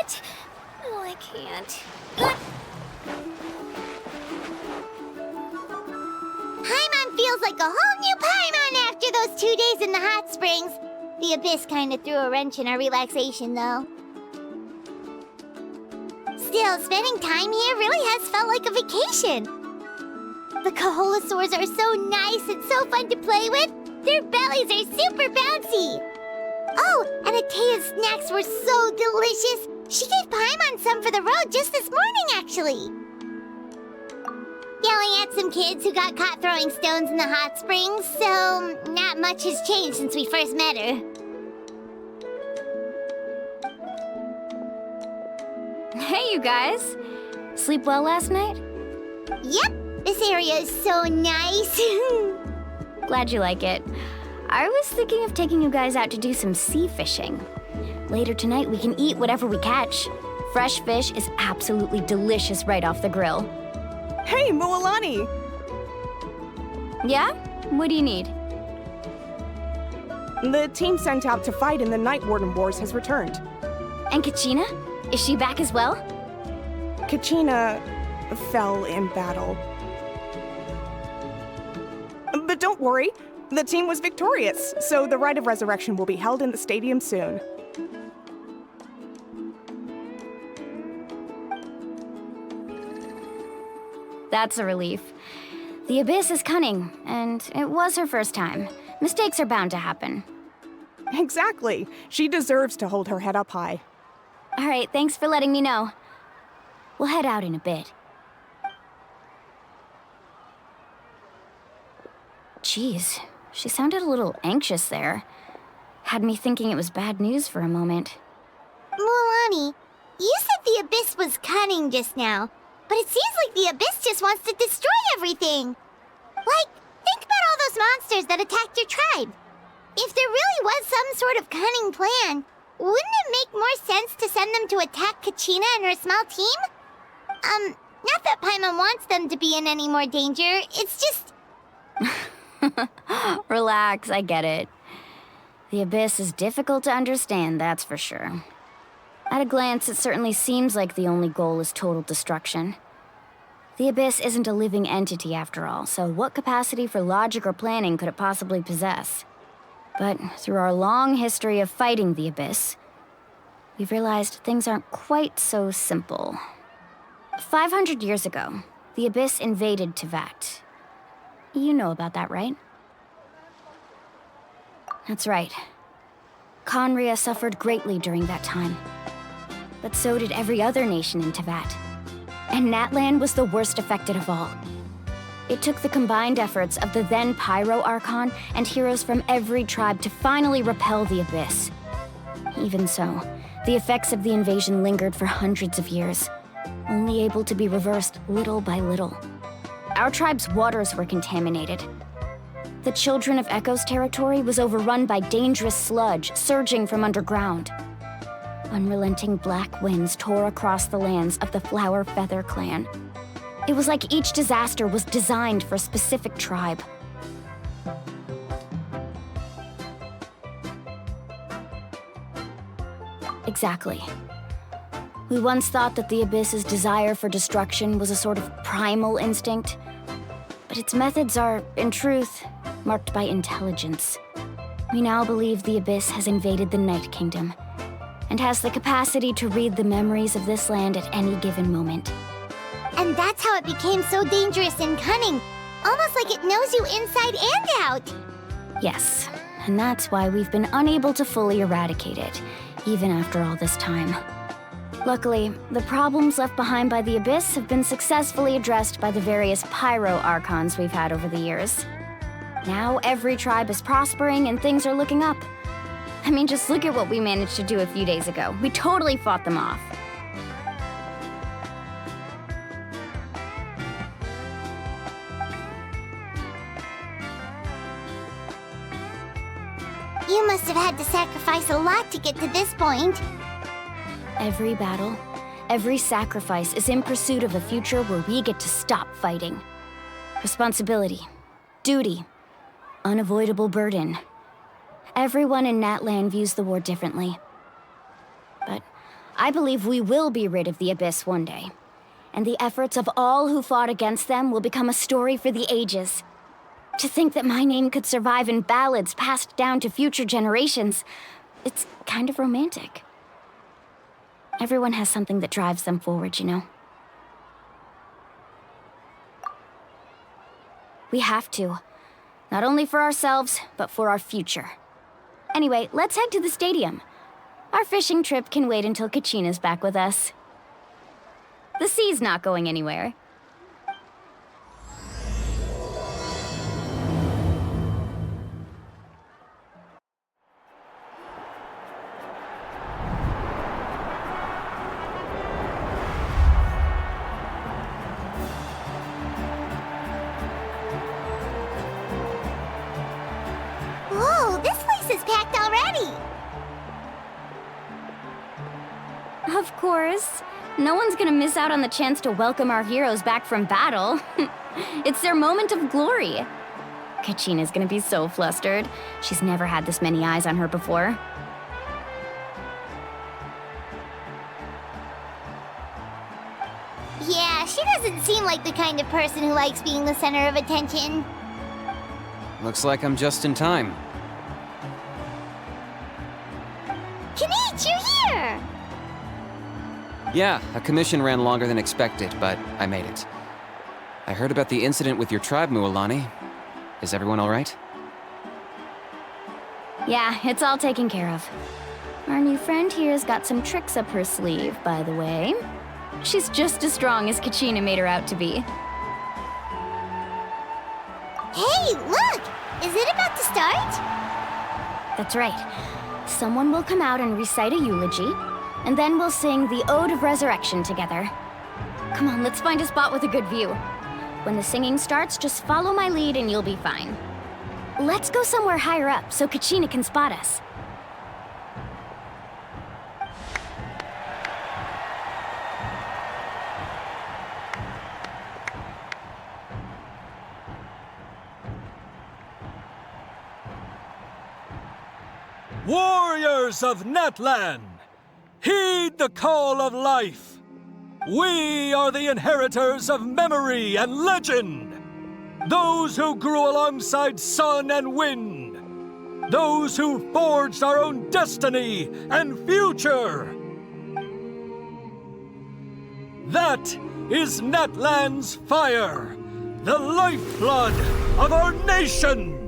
What? Oh, I can't. Paimon feels like a whole new Paimon after those 2 days in the hot springs. The Abyss kind of threw a wrench in our relaxation, though. Still, spending time here really has felt like a vacation. The Kaholasaurs are so nice and so fun to play with. Their bellies are super bouncy. Oh, and Atea's snacks were so delicious. She gave Paimon some for the road just this morning, actually. Yelling at some kids who got caught throwing stones in the hot springs, so not much has changed since we first met her. Hey, you guys. Sleep well last night? Yep, this area is so nice. Glad you like it. I was thinking of taking you guys out to do some sea fishing. Later tonight, we can eat whatever we catch. Fresh fish is absolutely delicious right off the grill. Hey, Mualani! Yeah? What do you need? The team sent out to fight in the Night Warden Wars has returned. And Kachina? Is she back as well? Kachina fell in battle. But don't worry, the team was victorious, so the Rite of Resurrection will be held in the stadium soon. That's a relief. The Abyss is cunning, and it was her first time. Mistakes are bound to happen. Exactly. She deserves to hold her head up high. All right, thanks for letting me know. We'll head out in a bit. Jeez, she sounded a little anxious there. Had me thinking it was bad news for a moment. Mualani, you said the Abyss was cunning just now, but it seems like the Abyss just wants to destroy everything. Like, think about all those monsters that attacked your tribe. If there really was some sort of cunning plan, wouldn't it make more sense to send them to attack Kachina and her small team? Not that Paimon wants them to be in any more danger, it's just... Relax, I get it. The Abyss is difficult to understand, that's for sure. At a glance, it certainly seems like the only goal is total destruction. The Abyss isn't a living entity after all, so what capacity for logic or planning could it possibly possess? But through our long history of fighting the Abyss, we've realized things aren't quite so simple. 500 years ago, the Abyss invaded Teyvat. You know about that, right? That's right. Khaenri'ah suffered greatly during that time. But so did every other nation in Teyvat. And Natlan was the worst affected of all. It took the combined efforts of the then Pyro Archon and heroes from every tribe to finally repel the Abyss. Even so, the effects of the invasion lingered for hundreds of years, only able to be reversed little by little. Our tribe's waters were contaminated. The Children of Echo's territory was overrun by dangerous sludge surging from underground. Unrelenting black winds tore across the lands of the Flower Feather clan. It was like each disaster was designed for a specific tribe. Exactly. We once thought that the Abyss's desire for destruction was a sort of primal instinct, but its methods are, in truth, marked by intelligence. We now believe the Abyss has invaded the Night Kingdom, and has the capacity to read the memories of this land at any given moment. And that's how it became so dangerous and cunning, almost like it knows you inside and out. Yes, and that's why we've been unable to fully eradicate it, even after all this time. Luckily, the problems left behind by the Abyss have been successfully addressed by the various Pyro Archons we've had over the years. Now every tribe is prospering and things are looking up. I mean, just look at what we managed to do a few days ago. We totally fought them off. You must have had to sacrifice a lot to get to this point. Every battle, every sacrifice is in pursuit of a future where we get to stop fighting. Responsibility, duty, unavoidable burden. Everyone in Natlan views the war differently. But I believe we will be rid of the Abyss one day. And the efforts of all who fought against them will become a story for the ages. To think that my name could survive in ballads passed down to future generations, it's kind of romantic. Everyone has something that drives them forward, you know? We have to. Not only for ourselves, but for our future. Anyway, let's head to the stadium. Our fishing trip can wait until Kachina's back with us. The sea's not going anywhere. Whoa, this place is packed already! Of course. No one's gonna miss out on the chance to welcome our heroes back from battle. It's their moment of glory. Kachina's gonna be so flustered. She's never had this many eyes on her before. Yeah, she doesn't seem like the kind of person who likes being the center of attention. Looks like I'm just in time. Kinich, you're here! Yeah, a commission ran longer than expected, but I made it. I heard about the incident with your tribe, Mualani. Is everyone all right? Yeah, it's all taken care of. Our new friend here's got some tricks up her sleeve, by the way. She's just as strong as Kachina made her out to be. Hey, look! Is it about to start? That's right. Someone will come out and recite a eulogy, and then we'll sing the Ode of Resurrection together. Come on, let's find a spot with a good view. When the singing starts, just follow my lead and you'll be fine. Let's go somewhere higher up so Kachina can spot us. Warriors of Natlan, heed the call of life. We are the inheritors of memory and legend. Those who grew alongside sun and wind. Those who forged our own destiny and future. That is Natlan's fire, the lifeblood of our nation.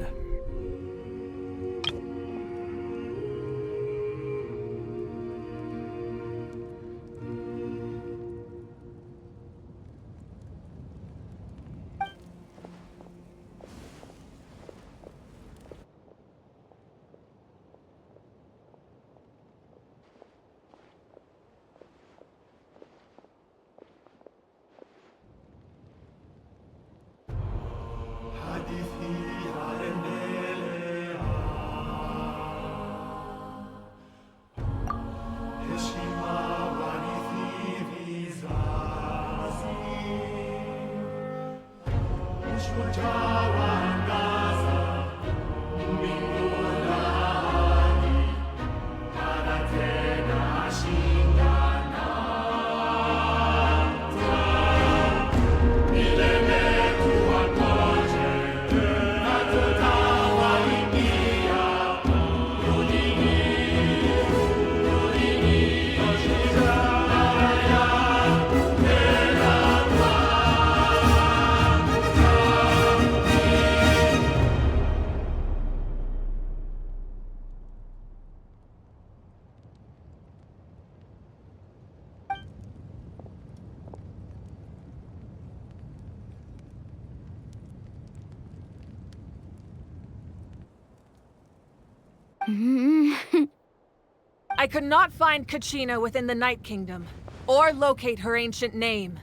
I could not find Kachina within the Night Kingdom, or locate her ancient name.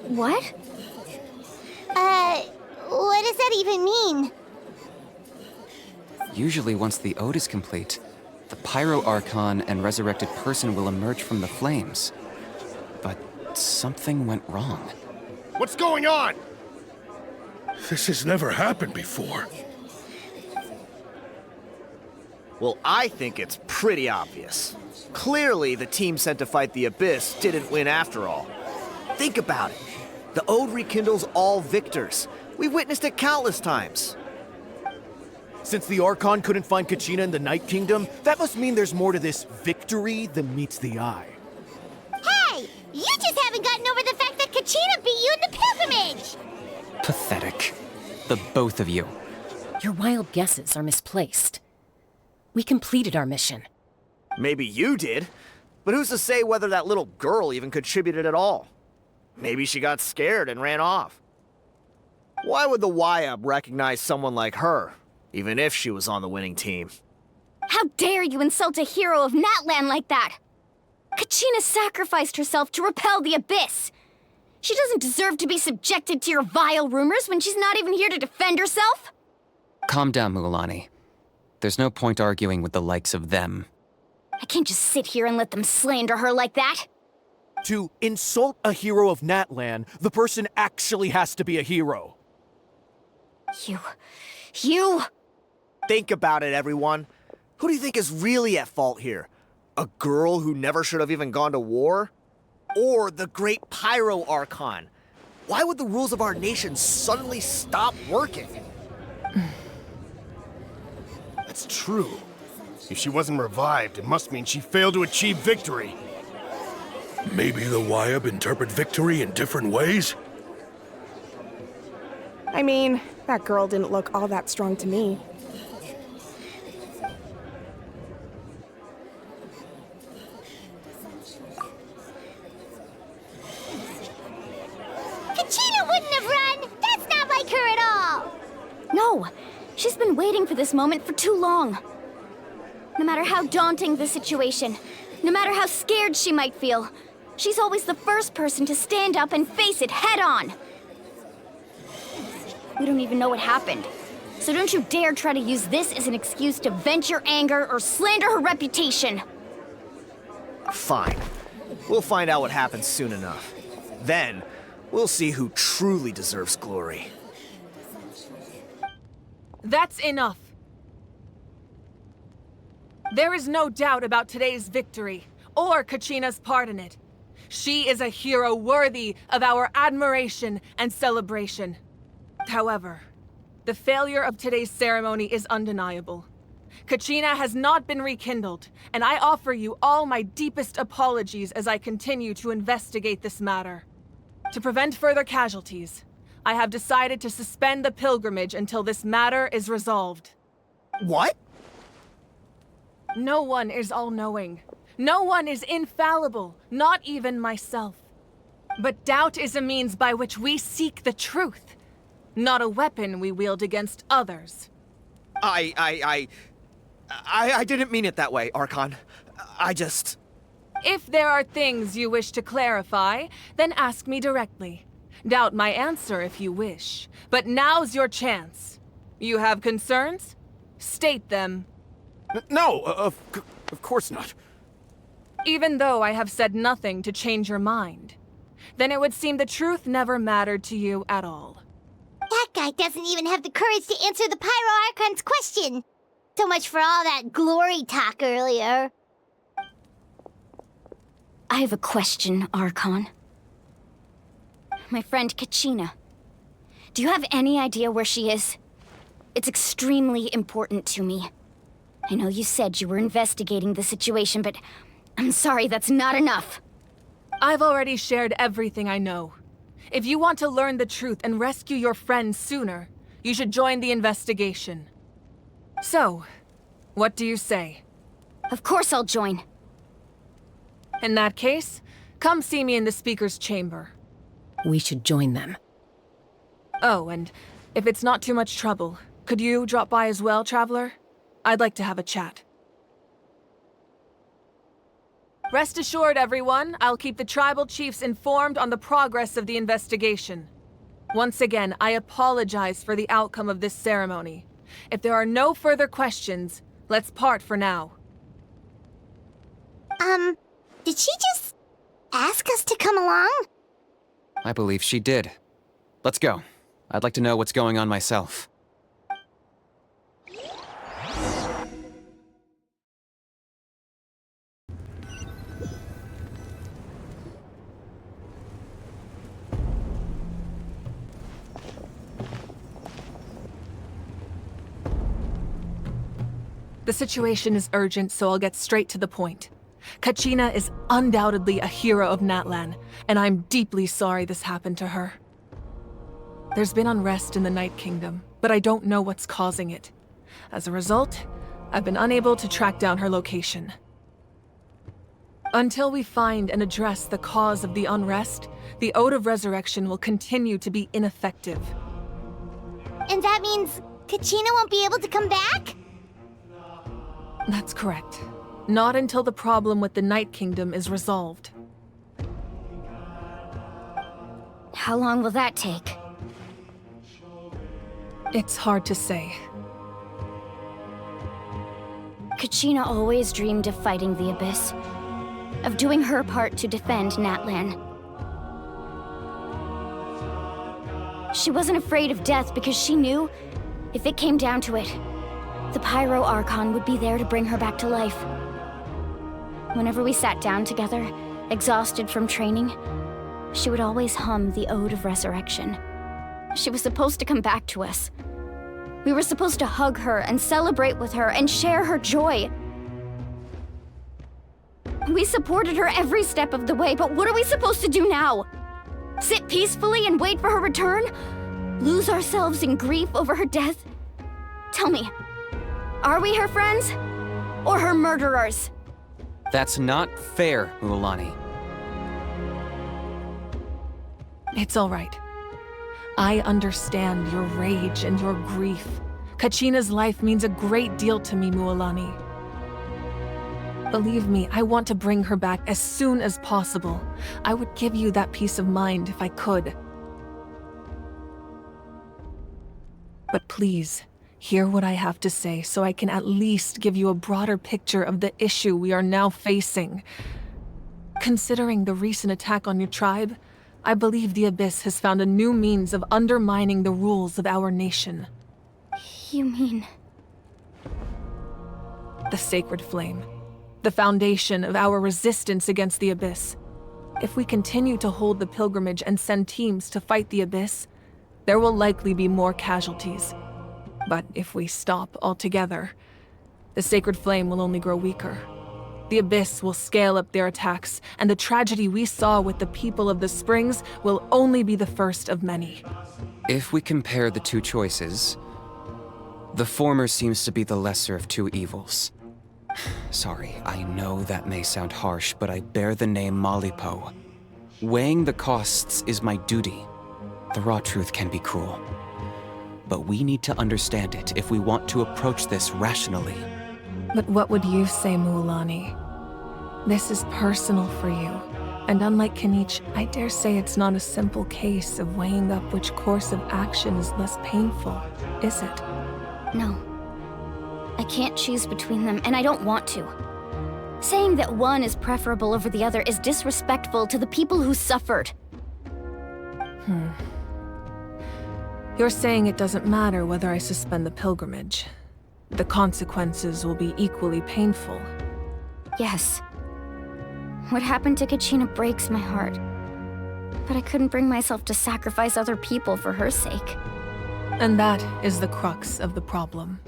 What? What does that even mean? Usually once the ode is complete, the Pyro Archon and resurrected person will emerge from the flames. But something went wrong. What's going on? This has never happened before. Well, I think it's pretty obvious. Clearly, the team sent to fight the Abyss didn't win after all. Think about it. The Ode rekindles all victors. We've witnessed it countless times. Since the Archon couldn't find Kachina in the Night Kingdom, that must mean there's more to this victory than meets the eye. Hey! You just haven't gotten over the fact that Kachina beat you in the pilgrimage! Pathetic. The both of you. Your wild guesses are misplaced. We completed our mission. Maybe you did, but who's to say whether that little girl even contributed at all? Maybe she got scared and ran off. Why would the YUB recognize someone like her, even if she was on the winning team? How dare you insult a hero of Natlan like that? Kachina sacrificed herself to repel the Abyss. She doesn't deserve to be subjected to your vile rumors when she's not even here to defend herself. Calm down, Mualani. There's no point arguing with the likes of them. I can't just sit here and let them slander her like that. To insult a hero of Natlan, the person actually has to be a hero. You... Think about it, everyone. Who do you think is really at fault here? A girl who never should have even gone to war? Or the great Pyro Archon? Why would the rules of our nation suddenly stop working? That's true. If she wasn't revived, it must mean she failed to achieve victory. Maybe the YUB interpret victory in different ways? I mean, that girl didn't look all that strong to me. Kachina wouldn't have run! That's not like her at all! No, she's been waiting for this moment for too long. No matter how daunting the situation, no matter how scared she might feel, she's always the first person to stand up and face it head on. We don't even know what happened, so don't you dare try to use this as an excuse to vent your anger or slander her reputation. Fine. We'll find out what happens soon enough. Then, we'll see who truly deserves glory. That's enough. There is no doubt about today's victory, or Kachina's part in it. She is a hero worthy of our admiration and celebration. However, the failure of today's ceremony is undeniable. Kachina has not been rekindled, and I offer you all my deepest apologies as I continue to investigate this matter. To prevent further casualties, I have decided to suspend the pilgrimage until this matter is resolved. What? No one is all-knowing. No one is infallible, not even myself. But doubt is a means by which we seek the truth, not a weapon we wield against others. I didn't mean it that way, Archon. If there are things you wish to clarify, then ask me directly. Doubt my answer if you wish, but now's your chance. You have concerns? State them. No, of course not. Even though I have said nothing to change your mind, then it would seem the truth never mattered to you at all. That guy doesn't even have the courage to answer the Pyro Archon's question. So much for all that glory talk earlier. I have a question, Archon. My friend Kachina. Do you have any idea where she is? It's extremely important to me. I know you said you were investigating the situation, but I'm sorry, that's not enough. I've already shared everything I know. If you want to learn the truth and rescue your friend sooner, you should join the investigation. So, what do you say? Of course I'll join. In that case, come see me in the speaker's chamber. We should join them. Oh, and if it's not too much trouble, could you drop by as well, Traveler? I'd like to have a chat. Rest assured, everyone, I'll keep the tribal chiefs informed on the progress of the investigation. Once again, I apologize for the outcome of this ceremony. If there are no further questions, let's part for now. Did she just ask us to come along? I believe she did. Let's go. I'd like to know what's going on myself. The situation is urgent, so I'll get straight to the point. Kachina is undoubtedly a hero of Natlan, and I'm deeply sorry this happened to her. There's been unrest in the Night Kingdom, but I don't know what's causing it. As a result, I've been unable to track down her location. Until we find and address the cause of the unrest, the Ode of Resurrection will continue to be ineffective. And that means Kachina won't be able to come back? That's correct. Not until the problem with the Night Kingdom is resolved. How long will that take? It's hard to say. Kachina always dreamed of fighting the Abyss, of doing her part to defend Natlan. She wasn't afraid of death because she knew, if it came down to it, the Pyro Archon would be there to bring her back to life. Whenever we sat down together, exhausted from training, she would always hum the Ode of Resurrection. She was supposed to come back to us. We were supposed to hug her and celebrate with her and share her joy. We supported her every step of the way, but what are we supposed to do now? Sit peacefully and wait for her return? Lose ourselves in grief over her death? Tell me, are we her friends? Or her murderers? That's not fair, Mualani. It's all right. I understand your rage and your grief. Kachina's life means a great deal to me, Mualani. Believe me, I want to bring her back as soon as possible. I would give you that peace of mind if I could. But please, hear what I have to say so I can at least give you a broader picture of the issue we are now facing. Considering the recent attack on your tribe, I believe the Abyss has found a new means of undermining the rules of our nation. You mean... The Sacred Flame. The foundation of our resistance against the Abyss. If we continue to hold the pilgrimage and send teams to fight the Abyss, there will likely be more casualties. But if we stop altogether, the Sacred Flame will only grow weaker. The Abyss will scale up their attacks, and the tragedy we saw with the people of the Springs will only be the first of many. If we compare the two choices, the former seems to be the lesser of two evils. Sorry, I know that may sound harsh, but I bear the name Malipo. Weighing the costs is my duty. The raw truth can be cruel. But we need to understand it if we want to approach this rationally. But what would you say, Mualani? This is personal for you. And unlike Kanich, I dare say it's not a simple case of weighing up which course of action is less painful, is it? No. I can't choose between them, and I don't want to. Saying that one is preferable over the other is disrespectful to the people who suffered. You're saying it doesn't matter whether I suspend the pilgrimage. The consequences will be equally painful. Yes. What happened to Kachina breaks my heart. But I couldn't bring myself to sacrifice other people for her sake. And that is the crux of the problem.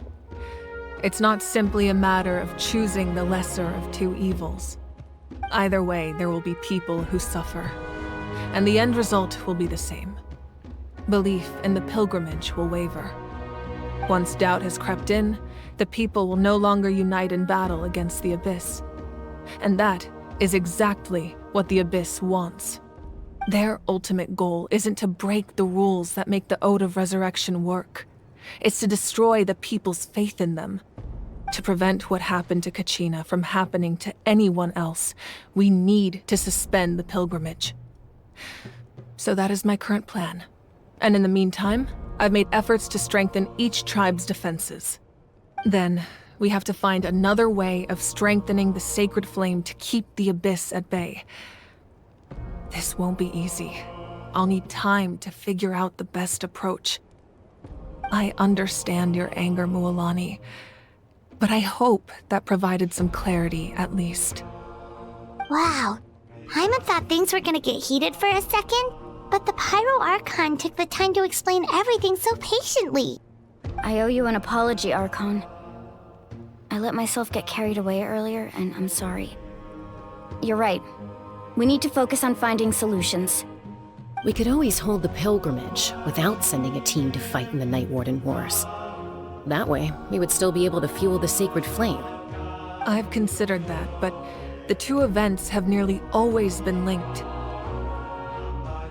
It's not simply a matter of choosing the lesser of two evils. Either way, there will be people who suffer. And the end result will be the same. Belief in the pilgrimage will waver. Once doubt has crept in, the people will no longer unite in battle against the Abyss. And that is exactly what the Abyss wants. Their ultimate goal isn't to break the rules that make the Ode of Resurrection work. It's to destroy the people's faith in them. To prevent what happened to Kachina from happening to anyone else, we need to suspend the pilgrimage. So that is my current plan. And in the meantime, I've made efforts to strengthen each tribe's defenses. Then, we have to find another way of strengthening the Sacred Flame to keep the Abyss at bay. This won't be easy. I'll need time to figure out the best approach. I understand your anger, Mualani, but I hope that provided some clarity, at least. Wow. Paimon thought things were gonna get heated for a second, but the Pyro Archon took the time to explain everything so patiently. I owe you an apology, Archon. I let myself get carried away earlier, and I'm sorry. You're right. We need to focus on finding solutions. We could always hold the pilgrimage without sending a team to fight in the Night Warden Wars. That way, we would still be able to fuel the sacred flame. I've considered that, but the two events have nearly always been linked.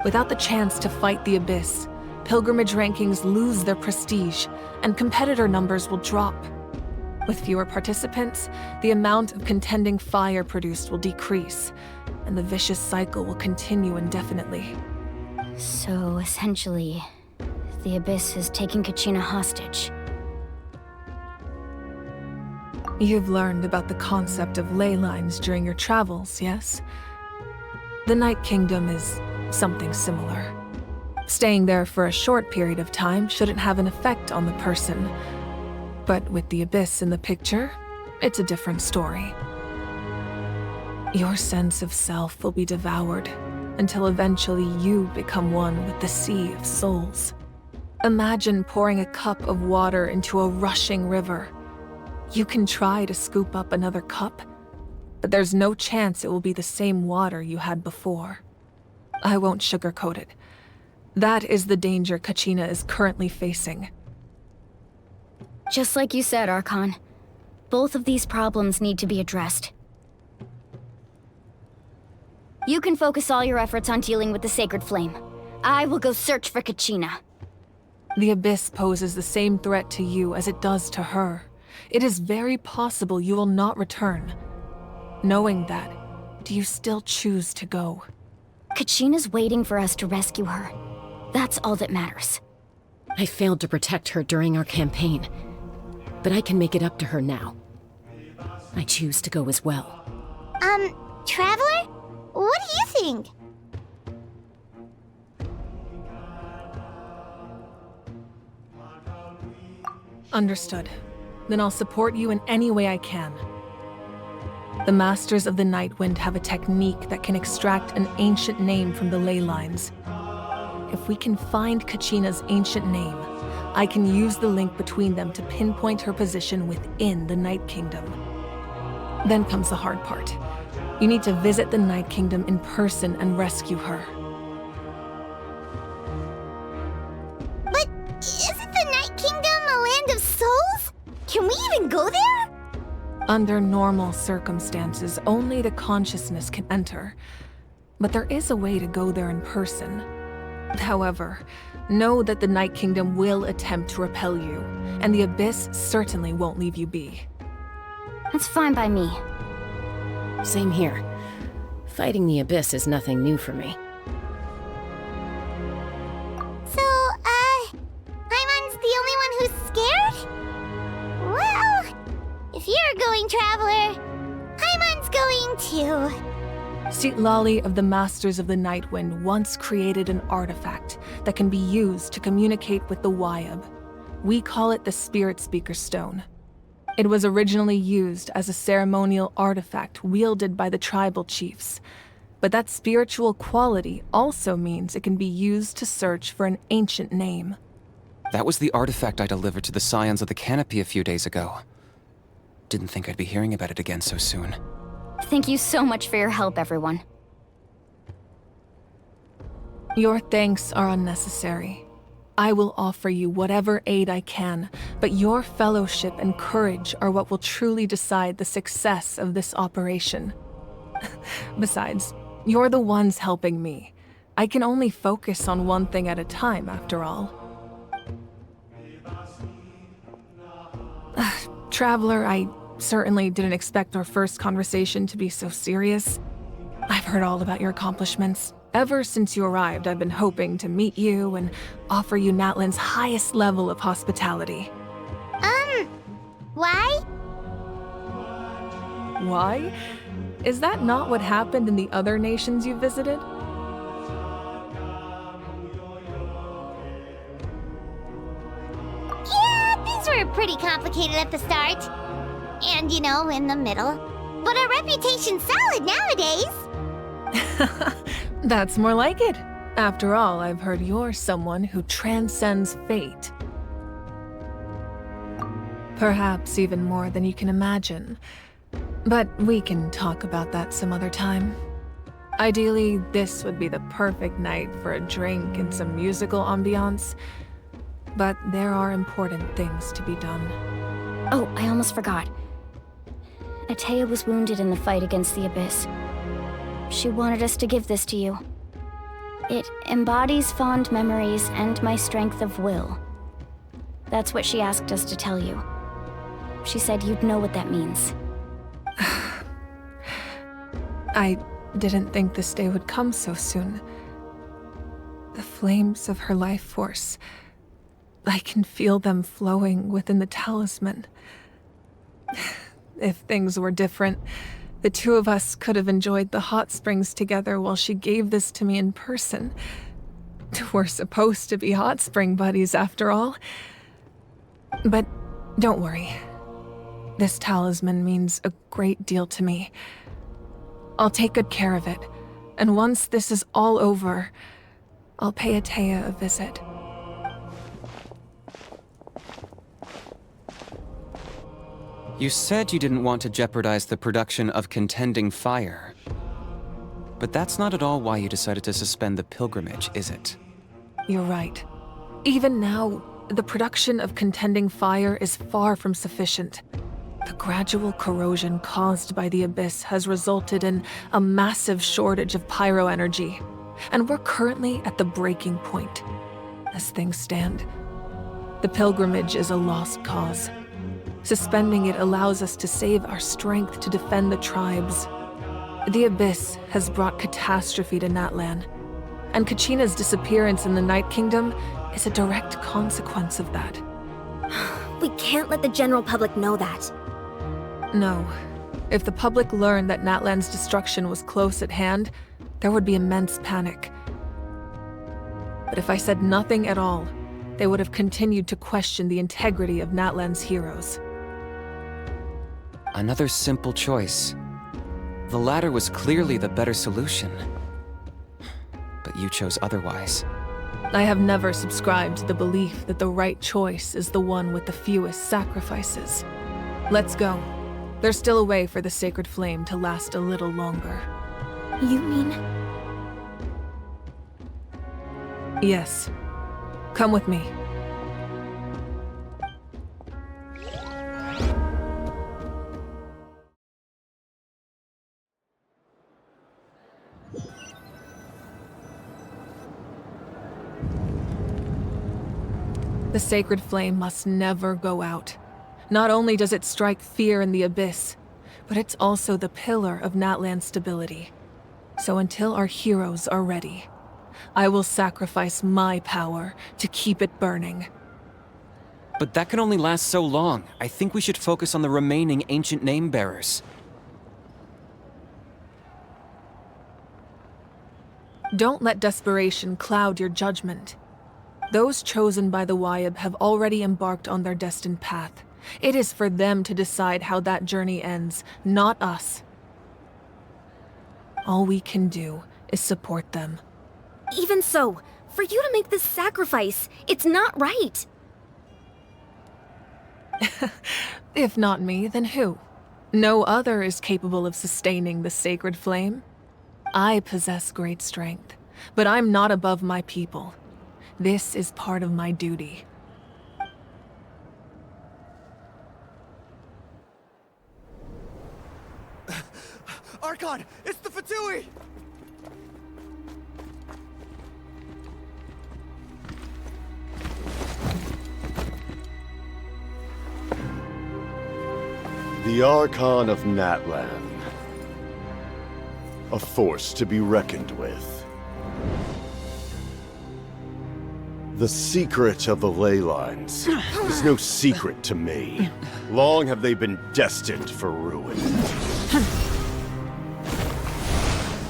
Without the chance to fight the Abyss, pilgrimage rankings lose their prestige, and competitor numbers will drop. With fewer participants, the amount of contending fire produced will decrease, and the vicious cycle will continue indefinitely. So, essentially, the Abyss is taking Kachina hostage. You've learned about the concept of ley lines during your travels, yes? The Night Kingdom is something similar. Staying there for a short period of time shouldn't have an effect on the person. But with the Abyss in the picture, it's a different story. Your sense of self will be devoured until eventually you become one with the Sea of Souls. Imagine pouring a cup of water into a rushing river. You can try to scoop up another cup, but there's no chance it will be the same water you had before. I won't sugarcoat it. That is the danger Kachina is currently facing. Just like you said, Archon. Both of these problems need to be addressed. You can focus all your efforts on dealing with the Sacred Flame. I will go search for Kachina. The Abyss poses the same threat to you as it does to her. It is very possible you will not return. Knowing that, do you still choose to go? Kachina's waiting for us to rescue her. That's all that matters. I failed to protect her during our campaign, but I can make it up to her now. I choose to go as well. Traveler? What do you think? Understood. Then I'll support you in any way I can. The Masters of the Nightwind have a technique that can extract an ancient name from the ley lines. If we can find Kachina's ancient name, I can use the link between them to pinpoint her position within the Night Kingdom. Then comes the hard part. You need to visit the Night Kingdom in person and rescue her. But isn't the Night Kingdom a land of souls? Can we even go there? Under normal circumstances, only the consciousness can enter. But there is a way to go there in person. However, know that the Night Kingdom will attempt to repel you, and the Abyss certainly won't leave you be. That's fine by me. Same here. Fighting the Abyss is nothing new for me. So, Paimon's the only one who's scared? Well, if you're going, Traveler, Paimon's going too. Citlali of the Masters of the Nightwind once created an artifact that can be used to communicate with the Wyab. We call it the Spirit Speaker Stone. It was originally used as a ceremonial artifact wielded by the tribal chiefs, but that spiritual quality also means it can be used to search for an ancient name. That was the artifact I delivered to the Scions of the Canopy a few days ago. Didn't think I'd be hearing about it again so soon. Thank you so much for your help, everyone. Your thanks are unnecessary. I will offer you whatever aid I can, but your fellowship and courage are what will truly decide the success of this operation. Besides, you're the ones helping me. I can only focus on one thing at a time, after all. Traveler, I certainly didn't expect our first conversation to be so serious. I've heard all about your accomplishments. Ever since you arrived, I've been hoping to meet you and offer you Natlan's highest level of hospitality. Why? Why? Is that not what happened in the other nations you visited? Yeah, things were pretty complicated at the start. And, in the middle. But our reputation's solid nowadays. That's more like it. After all, I've heard you're someone who transcends fate. Perhaps even more than you can imagine. But we can talk about that some other time. Ideally, this would be the perfect night for a drink and some musical ambiance. But there are important things to be done. Oh, I almost forgot. Atea was wounded in the fight against the Abyss. She wanted us to give this to you. It embodies fond memories and my strength of will. That's what she asked us to tell you. She said you'd know what that means. I didn't think this day would come so soon. The flames of her life force. I can feel them flowing within the talisman. If things were different, the two of us could have enjoyed the hot springs together while she gave this to me in person. We're supposed to be hot spring buddies after all. But don't worry. This talisman means a great deal to me. I'll take good care of it, and once this is all over, I'll pay Atea a visit. You said you didn't want to jeopardize the production of Contending Fire. But that's not at all why you decided to suspend the pilgrimage, is it? You're right. Even now, the production of Contending Fire is far from sufficient. The gradual corrosion caused by the Abyss has resulted in a massive shortage of pyro energy, and we're currently at the breaking point. As things stand, the pilgrimage is a lost cause. Suspending it allows us to save our strength to defend the tribes. The Abyss has brought catastrophe to Natlan, and Kachina's disappearance in the Night Kingdom is a direct consequence of that. We can't let the general public know that. No. If the public learned that Natlan's destruction was close at hand, there would be immense panic. But if I said nothing at all, they would have continued to question the integrity of Natlan's heroes. Another simple choice. The latter was clearly the better solution. But you chose otherwise. I have never subscribed to the belief that the right choice is the one with the fewest sacrifices. Let's go. There's still a way for the sacred flame to last a little longer. You mean? Yes. Come with me. The sacred flame must never go out. Not only does it strike fear in the Abyss, but it's also the pillar of Natlan's stability. So until our heroes are ready, I will sacrifice my power to keep it burning. But that can only last so long. I think we should focus on the remaining ancient name-bearers. Don't let desperation cloud your judgment. Those chosen by the Wyeb have already embarked on their destined path. It is for them to decide how that journey ends, not us. All we can do is support them. Even so, for you to make this sacrifice, it's not right. If not me, then who? No other is capable of sustaining the sacred flame. I possess great strength, but I'm not above my people. This is part of my duty. Archon! It's the Fatui! The Archon of Natlan. A force to be reckoned with. The secret of the ley lines is no secret to me. Long have they been destined for ruin.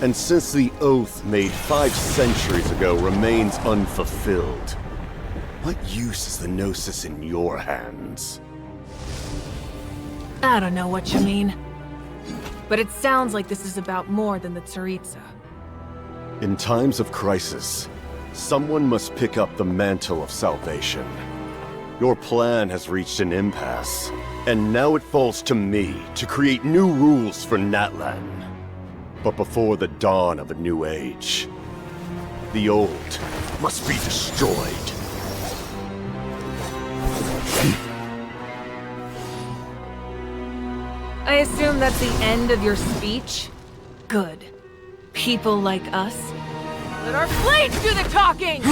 And since the oath made 5 centuries ago remains unfulfilled, what use is the Gnosis in your hands? I don't know what you mean. But it sounds like this is about more than the Tsaritsa. In times of crisis, someone must pick up the mantle of salvation. Your plan has reached an impasse, and now it falls to me to create new rules for Natlan. But before the dawn of a new age, the old must be destroyed. I assume that's the end of your speech? Good. People like us? Let our blades do the talking!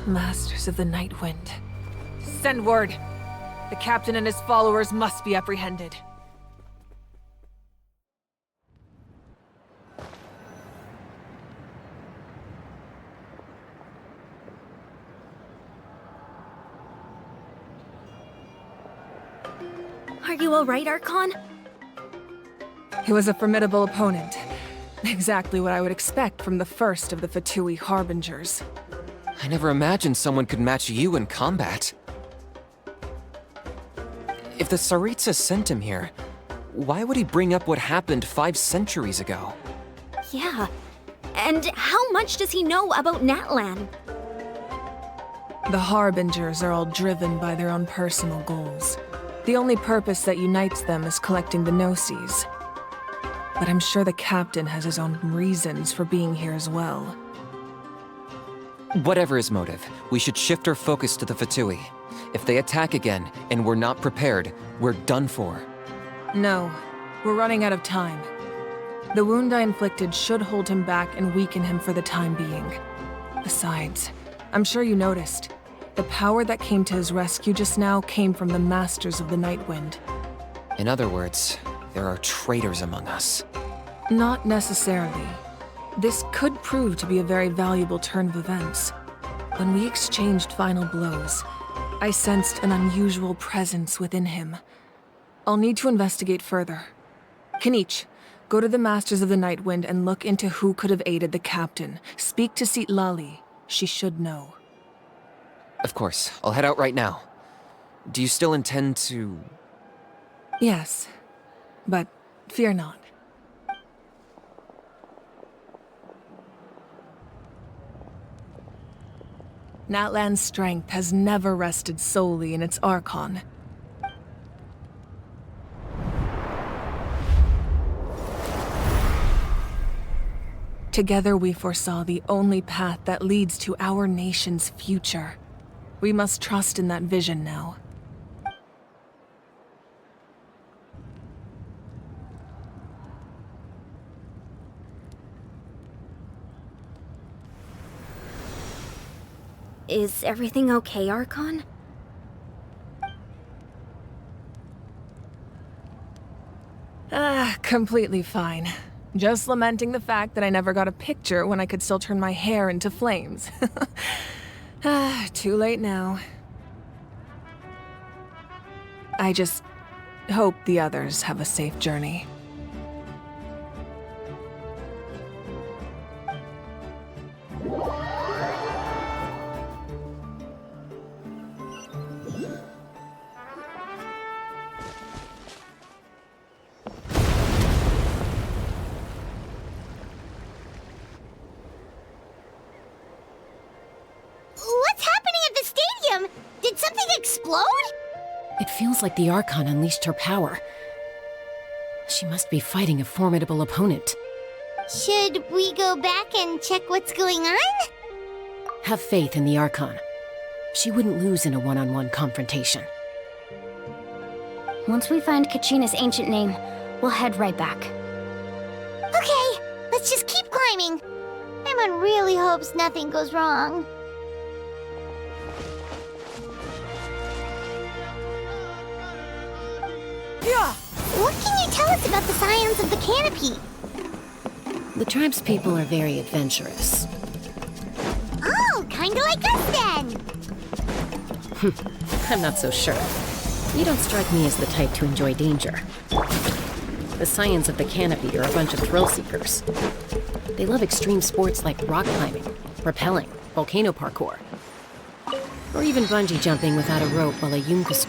Masters of the Night Wind. Send word. The captain and his followers must be apprehended. Are you alright, Archon? He was a formidable opponent. Exactly what I would expect from the first of the Fatui Harbingers. I never imagined someone could match you in combat. If the Tsaritsa sent him here, why would he bring up what happened 5 centuries ago? Yeah. And how much does he know about Natlan? The Harbingers are all driven by their own personal goals. The only purpose that unites them is collecting the Gnosis. But I'm sure the captain has his own reasons for being here as well. Whatever his motive, we should shift our focus to the Fatui. If they attack again, and we're not prepared, we're done for. No, we're running out of time. The wound I inflicted should hold him back and weaken him for the time being. Besides, I'm sure you noticed, the power that came to his rescue just now came from the Masters of the Night Wind. In other words, there are traitors among us. Not necessarily. This could prove to be a very valuable turn of events. When we exchanged final blows, I sensed an unusual presence within him. I'll need to investigate further. Kinich, go to the Masters of the Night Wind and look into who could have aided the captain. Speak to Sitlali. She should know. Of course, I'll head out right now. Do you still intend to... Yes, but fear not. Natlan's strength has never rested solely in its Archon. Together we foresaw the only path that leads to our nation's future. We must trust in that vision now. Is everything okay, Archon? Completely fine. Just lamenting the fact that I never got a picture when I could still turn my hair into flames. Too late now. I just hope the others have a safe journey. What's happening at the stadium? Did something explode? It feels like the Archon unleashed her power. She must be fighting a formidable opponent. Should we go back and check what's going on? Have faith in the Archon. She wouldn't lose in a one-on-one confrontation. Once we find Kachina's ancient name, we'll head right back. Okay, let's just keep climbing. Everyone really hopes nothing goes wrong. Yeah! What can you tell us about the science of the canopy? The tribe's people are very adventurous. Oh, kinda like us then! I'm not so sure. You don't strike me as the type to enjoy danger. The Scions of the Canopy are a bunch of thrill seekers. They love extreme sports like rock climbing, rappelling, volcano parkour, or even bungee jumping without a rope while a Yunkus.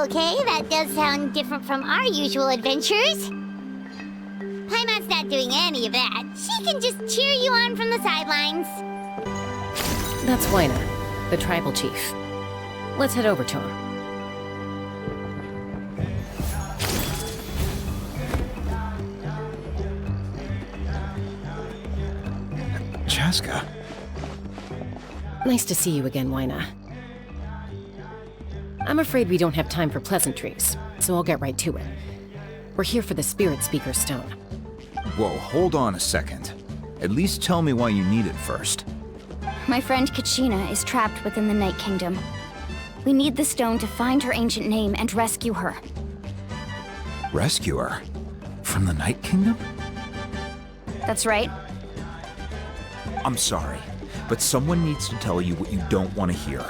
Okay, that does sound different from our usual adventures. Paimon's not doing any of that. She can just cheer you on from the sidelines. That's Wyna, the tribal chief. Let's head over to him. Chaska. Nice to see you again, Wyna. I'm afraid we don't have time for pleasantries, so I'll get right to it. We're here for the Spirit Speaker Stone. Whoa, hold on a second. At least tell me why you need it first. My friend Kachina is trapped within the Night Kingdom. We need the stone to find her ancient name and rescue her. Rescue her? From the Night Kingdom? That's right. I'm sorry, but someone needs to tell you what you don't want to hear.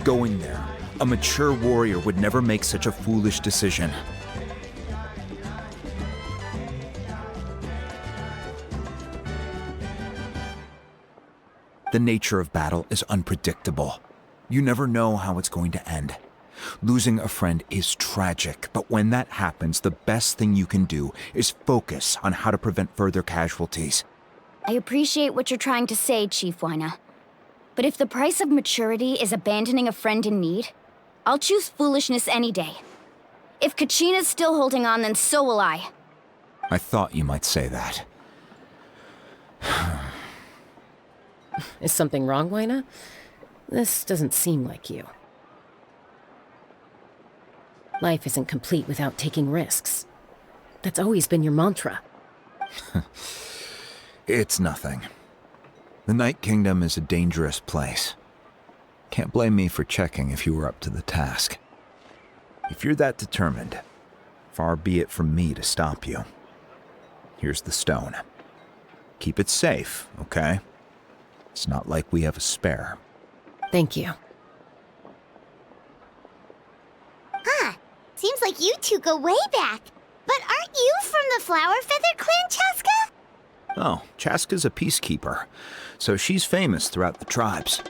Go in there. A mature warrior would never make such a foolish decision. The nature of battle is unpredictable. You never know how it's going to end. Losing a friend is tragic, but when that happens, the best thing you can do is focus on how to prevent further casualties. I appreciate what you're trying to say, Chief Wyna. But if the price of maturity is abandoning a friend in need, I'll choose foolishness any day. If Kachina's still holding on, then so will I. I thought you might say that. Is something wrong, Wyna? This doesn't seem like you. Life isn't complete without taking risks. That's always been your mantra. It's nothing. The Night Kingdom is a dangerous place. Can't blame me for checking if you were up to the task. If you're that determined, far be it from me to stop you. Here's the stone. Keep it safe, okay? It's not like we have a spare. Thank you. Seems like you two go way back. But aren't you from the Flower Feather Clan, Chaska? Oh, Chaska's a peacekeeper, so she's famous throughout the tribes.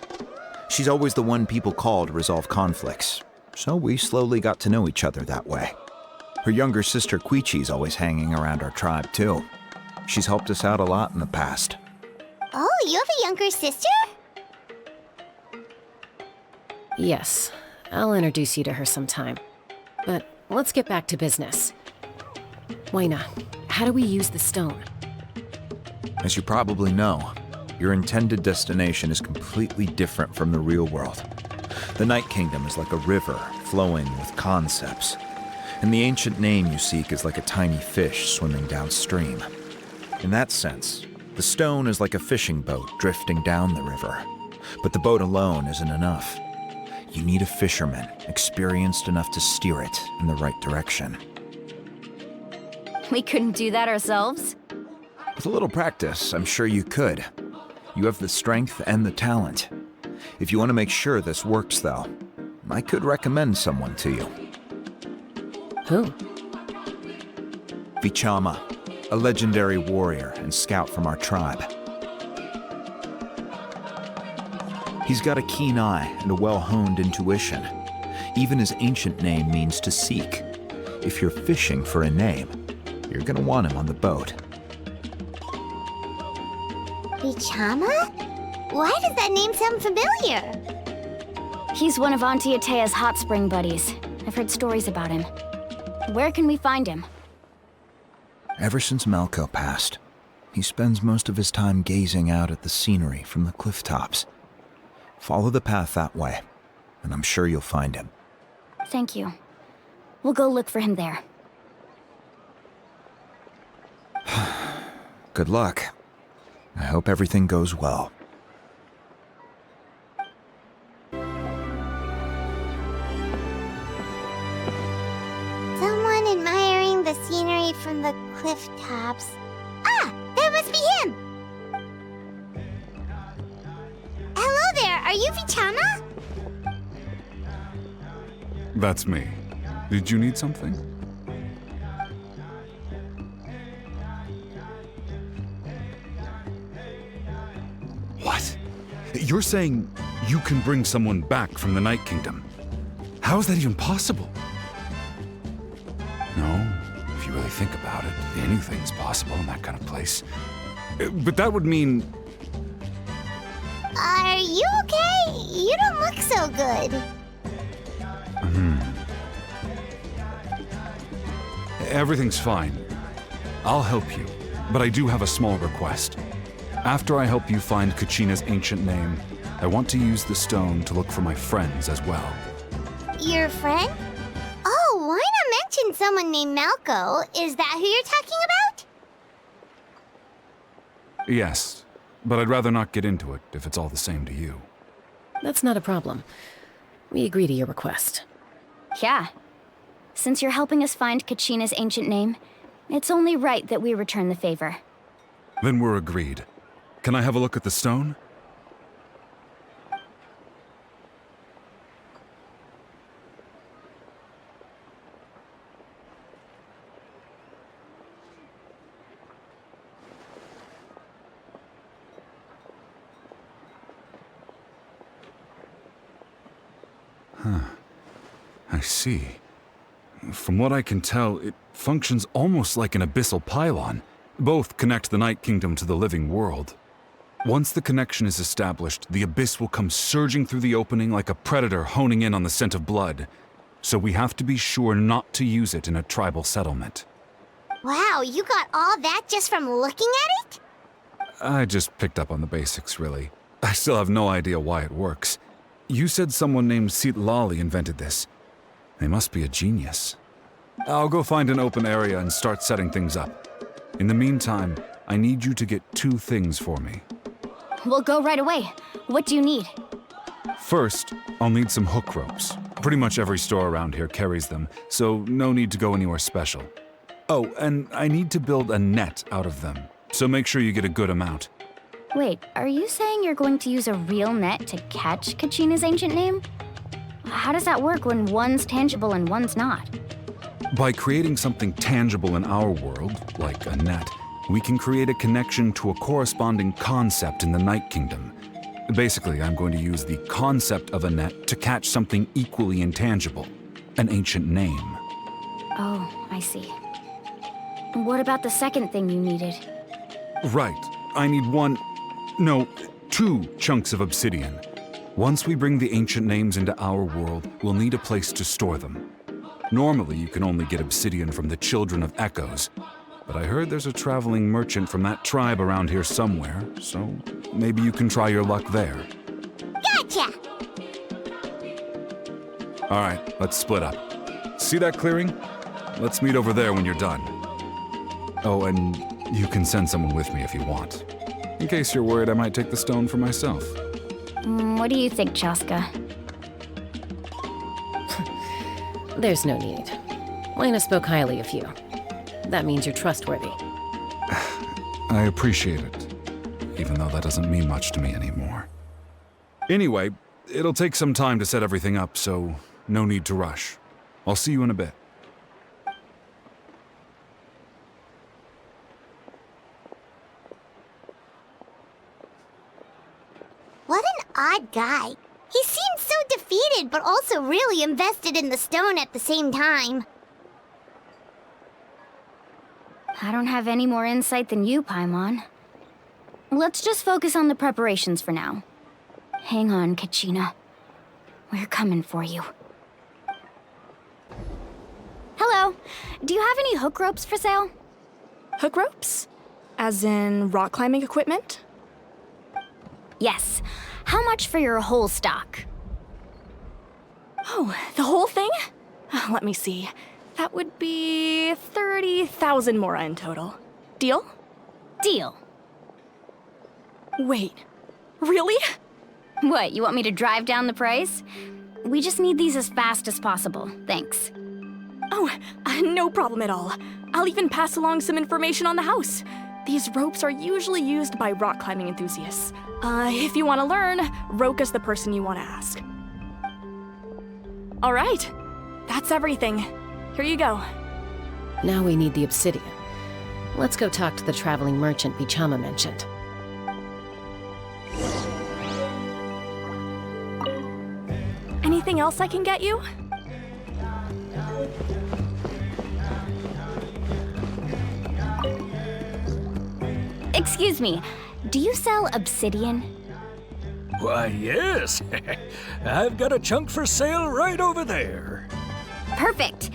She's always the one people call to resolve conflicts, so we slowly got to know each other that way. Her younger sister Quichi's always hanging around our tribe, too. She's helped us out a lot in the past. Oh, you have a younger sister? Yes, I'll introduce you to her sometime. But let's get back to business. Wayna, how do we use the stone? As you probably know, your intended destination is completely different from the real world. The Night Kingdom is like a river flowing with concepts, and the ancient name you seek is like a tiny fish swimming downstream. In that sense, the stone is like a fishing boat drifting down the river, but the boat alone isn't enough. You need a fisherman experienced enough to steer it in the right direction. We couldn't do that ourselves? With a little practice, I'm sure you could. You have the strength and the talent. If you want to make sure this works, though, I could recommend someone to you. Who? Vichama, a legendary warrior and scout from our tribe. He's got a keen eye and a well-honed intuition. Even his ancient name means to seek. If you're fishing for a name, you're gonna want him on the boat. Vichama? Why does that name sound familiar? He's one of Auntie Atea's hot spring buddies. I've heard stories about him. Where can we find him? Ever since Malco passed, he spends most of his time gazing out at the scenery from the cliff tops. Follow the path that way, and I'm sure you'll find him. Thank you. We'll go look for him there. Good luck. I hope everything goes well. Someone admiring the scenery from the cliff tops. Ah, that must be him! Hello there, are you Vichama? That's me. Did you need something? What? You're saying you can bring someone back from the Night Kingdom? How is that even possible? No, if you really think about it, anything's possible in that kind of place. But that would mean... Are you okay? You don't look so good. Everything's fine. I'll help you, but I do have a small request. After I help you find Kachina's ancient name, I want to use the stone to look for my friends as well. Your friend? Oh, why not mention someone named Malco? Is that who you're talking about? Yes, but I'd rather not get into it if it's all the same to you. That's not a problem. We agree to your request. Yeah. Since you're helping us find Kachina's ancient name, it's only right that we return the favor. Then we're agreed. Can I have a look at the stone? I see. From what I can tell, it functions almost like an abyssal pylon. Both connect the Night Kingdom to the living world. Once the connection is established, the abyss will come surging through the opening like a predator honing in on the scent of blood. So we have to be sure not to use it in a tribal settlement. Wow, you got all that just from looking at it? I just picked up on the basics, really. I still have no idea why it works. You said someone named Lali invented this. They must be a genius. I'll go find an open area and start setting things up. In the meantime, I need you to get 2 things for me. We'll go right away. What do you need? First, I'll need some hook ropes. Pretty much every store around here carries them, so no need to go anywhere special. Oh, and I need to build a net out of them, so make sure you get a good amount. Wait, are you saying you're going to use a real net to catch Kachina's ancient name? How does that work when one's tangible and one's not? By creating something tangible in our world, like a net, we can create a connection to a corresponding concept in the Night Kingdom. Basically, I'm going to use the concept of a net to catch something equally intangible, an ancient name. Oh, I see. What about the second thing you needed? Right. I need 2 chunks of obsidian. Once we bring the ancient names into our world, we'll need a place to store them. Normally, you can only get obsidian from the Children of Echoes, but I heard there's a traveling merchant from that tribe around here somewhere, so maybe you can try your luck there. Gotcha! All right, let's split up. See that clearing? Let's meet over there when you're done. Oh, and you can send someone with me if you want. In case you're worried I might take the stone for myself. What do you think, Chaska? There's no need. Lena spoke highly of you. That means you're trustworthy. I appreciate it, even though that doesn't mean much to me anymore. Anyway, it'll take some time to set everything up, so no need to rush. I'll see you in a bit. What an odd guy. He seems so defeated, but also really invested in the stone at the same time. I don't have any more insight than you, Paimon. Let's just focus on the preparations for now. Hang on, Kachina. We're coming for you. Hello. Do you have any hook ropes for sale? Hook ropes? As in rock climbing equipment? Yes. How much for your whole stock? Oh, the whole thing? Let me see. That would be 30,000 mora in total. Deal? Deal. Wait, really? What, you want me to drive down the price? We just need these as fast as possible, thanks. Oh, no problem at all. I'll even pass along some information on the house. These ropes are usually used by rock climbing enthusiasts. If you want to learn, Roka's the person you want to ask. All right, that's everything. Here you go. Now we need the obsidian. Let's go talk to the traveling merchant Bichama mentioned. Anything else I can get you? Excuse me, do you sell obsidian? Why, yes. I've got a chunk for sale right over there. Perfect.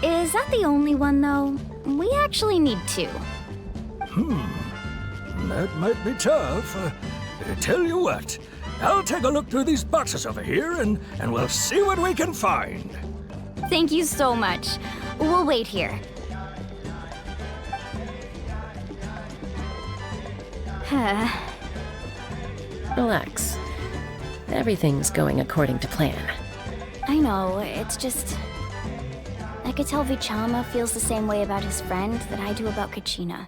Is that the only one, though? We actually need two. That might be tough. Tell you what, I'll take a look through these boxes over here and we'll see what we can find. Thank you so much. We'll wait here. Relax. Everything's going according to plan. I know, it's just... I could tell Vichama feels the same way about his friend that I do about Kachina.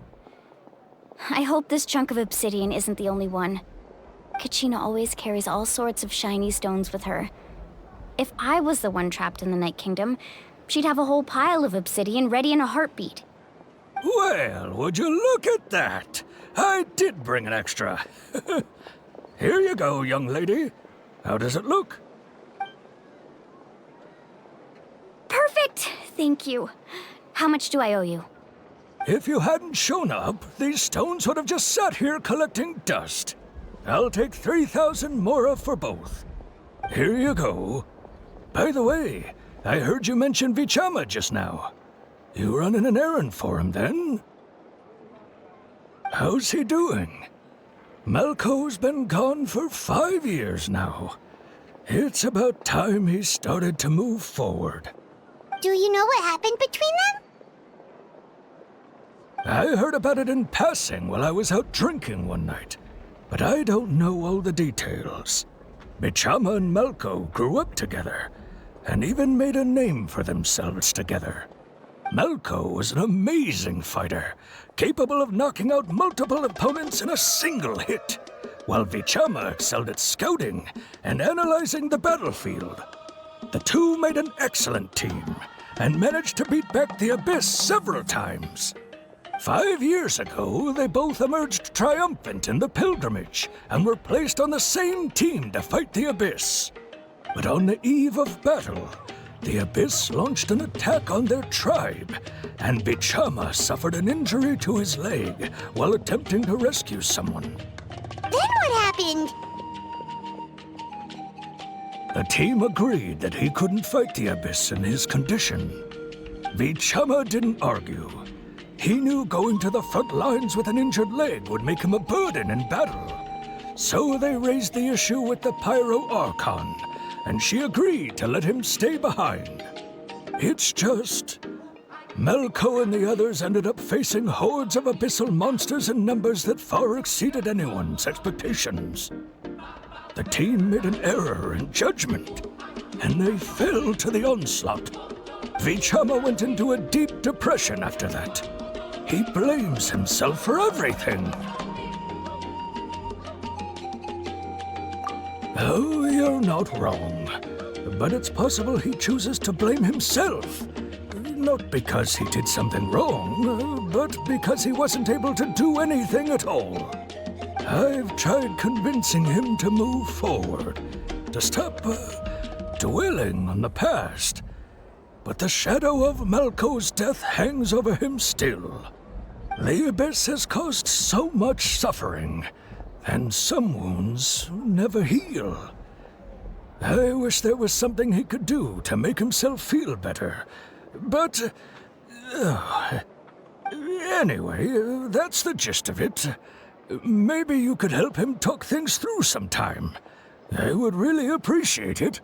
I hope this chunk of obsidian isn't the only one. Kachina always carries all sorts of shiny stones with her. If I was the one trapped in the Night Kingdom, she'd have a whole pile of obsidian ready in a heartbeat. Well, would you look at that? I did bring an extra. Here you go, young lady. How does it look? Perfect! Thank you. How much do I owe you? If you hadn't shown up, these stones would have just sat here collecting dust. I'll take 3,000 mora for both. Here you go. By the way, I heard you mention Vichama just now. You running an errand for him, then? How's he doing? Malco's been gone for 5 years now. It's about time he started to move forward. Do you know what happened between them? I heard about it in passing while I was out drinking one night, but I don't know all the details. Bichama and Malco grew up together, and even made a name for themselves together. Malco was an amazing fighter, capable of knocking out multiple opponents in a single hit, while Vichama excelled at scouting and analyzing the battlefield. The two made an excellent team, and managed to beat back the Abyss several times. 5 years ago, they both emerged triumphant in the pilgrimage, and were placed on the same team to fight the Abyss. But on the eve of battle, the Abyss launched an attack on their tribe, and Bichama suffered an injury to his leg while attempting to rescue someone. Then what happened? The team agreed that he couldn't fight the Abyss in his condition, Vichama didn't argue. He knew going to the front lines with an injured leg would make him a burden in battle. So they raised the issue with the Pyro Archon, and she agreed to let him stay behind. It's just... Melko and the others ended up facing hordes of abyssal monsters in numbers that far exceeded anyone's expectations. The team made an error in judgment, and they fell to the onslaught. Vichama went into a deep depression after that. He blames himself for everything. Oh, you're not wrong. But it's possible he chooses to blame himself. Not because he did something wrong, but because he wasn't able to do anything at all. I've tried convincing him to move forward, to stop dwelling on the past. But the shadow of Malko's death hangs over him still. The Abyss has caused so much suffering, and some wounds never heal. I wish there was something he could do to make himself feel better. But... anyway, that's the gist of it. Maybe you could help him talk things through sometime. I would really appreciate it.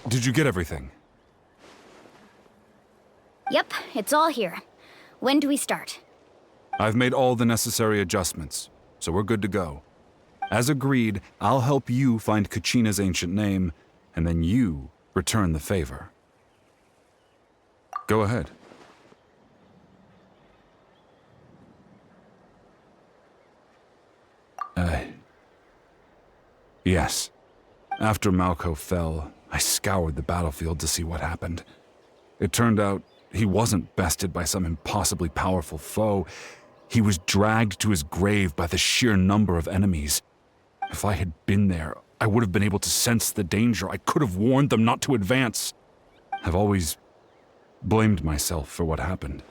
Did you get everything? Yep, it's all here. When do we start? I've made all the necessary adjustments, so we're good to go. As agreed, I'll help you find Kachina's ancient name, and then you return the favor. Go ahead. Yes. After Malko fell, I scoured the battlefield to see what happened. It turned out he wasn't bested by some impossibly powerful foe. He was dragged to his grave by the sheer number of enemies. If I had been there, I would have been able to sense the danger. I could have warned them not to advance. I've always blamed myself for what happened.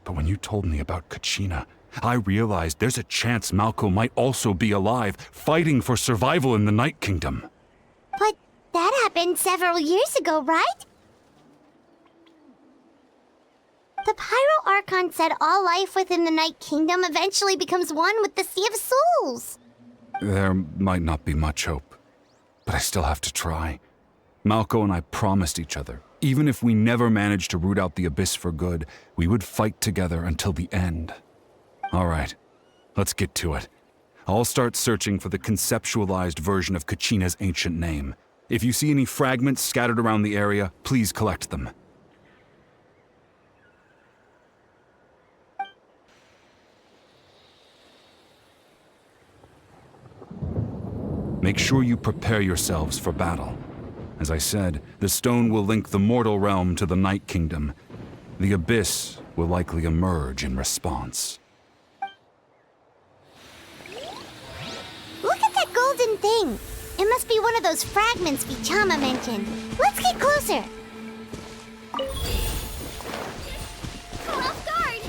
But when you told me about Kachina, I realized there's a chance Malko might also be alive, fighting for survival in the Night Kingdom. But that happened several years ago, right? The Pyro Archon said all life within the Night Kingdom eventually becomes one with the Sea of Souls. There might not be much hope, but I still have to try. Malko and I promised each other, even if we never managed to root out the Abyss for good, we would fight together until the end. All right, let's get to it. I'll start searching for the conceptualized version of Kachina's ancient name. If you see any fragments scattered around the area, please collect them. Make sure you prepare yourselves for battle. As I said, the stone will link the mortal realm to the Night Kingdom. The Abyss will likely emerge in response. Look at that golden thing. It must be one of those fragments Vichama mentioned. Let's get closer. Caught off guard.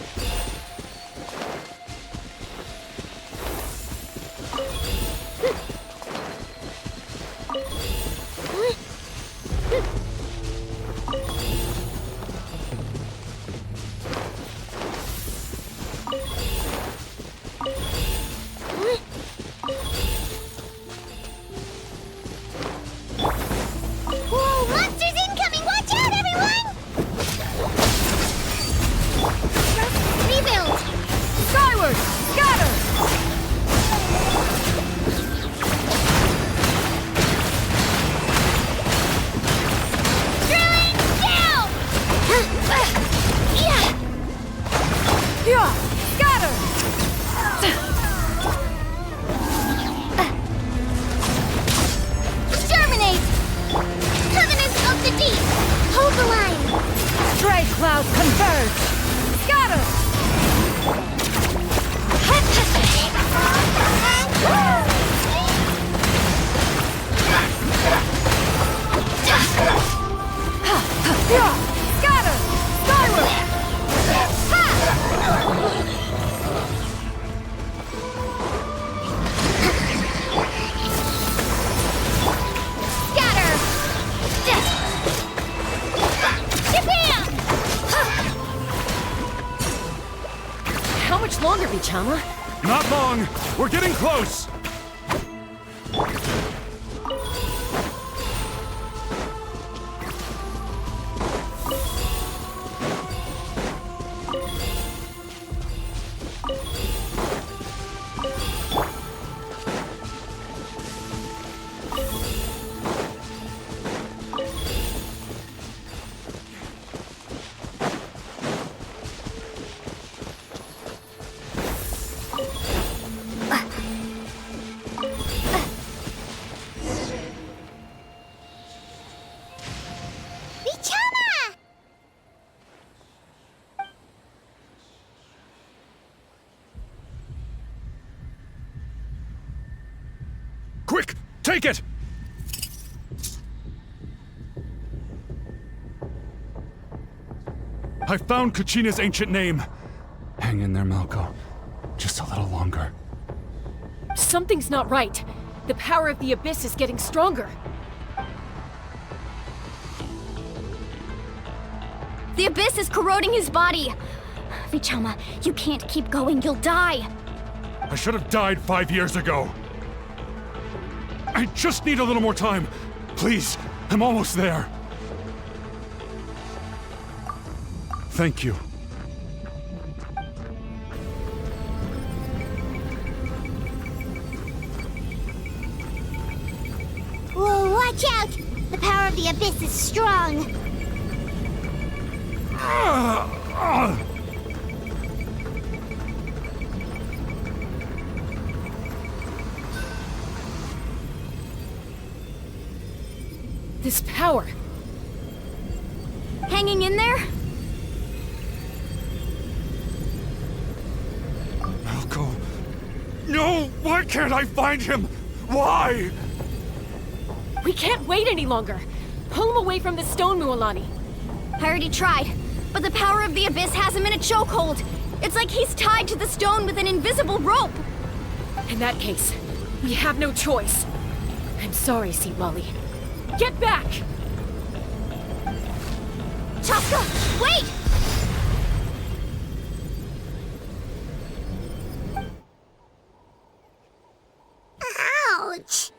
Whoa, monsters incoming! Vichama? Not long! We're getting close! Vichama! Quick! Take it! I found Kachina's ancient name. Hang in there, Malko. Just a little longer. Something's not right. The power of the Abyss is getting stronger. The Abyss is corroding his body! Vichama, you can't keep going, you'll die! I should have died 5 years ago. I just need a little more time. Please, I'm almost there. Thank you. Whoa, watch out! The power of the Abyss is strong. This power. Hanging in there? Malko. No! Why can't I find him? Why? We can't wait any longer. Pull him away from the stone, Mualani. I already tried, but the power of the Abyss has him in a chokehold. It's like he's tied to the stone with an invisible rope. In that case, we have no choice. I'm sorry, Seat Lolly. Get back! Chaska, wait! Ouch!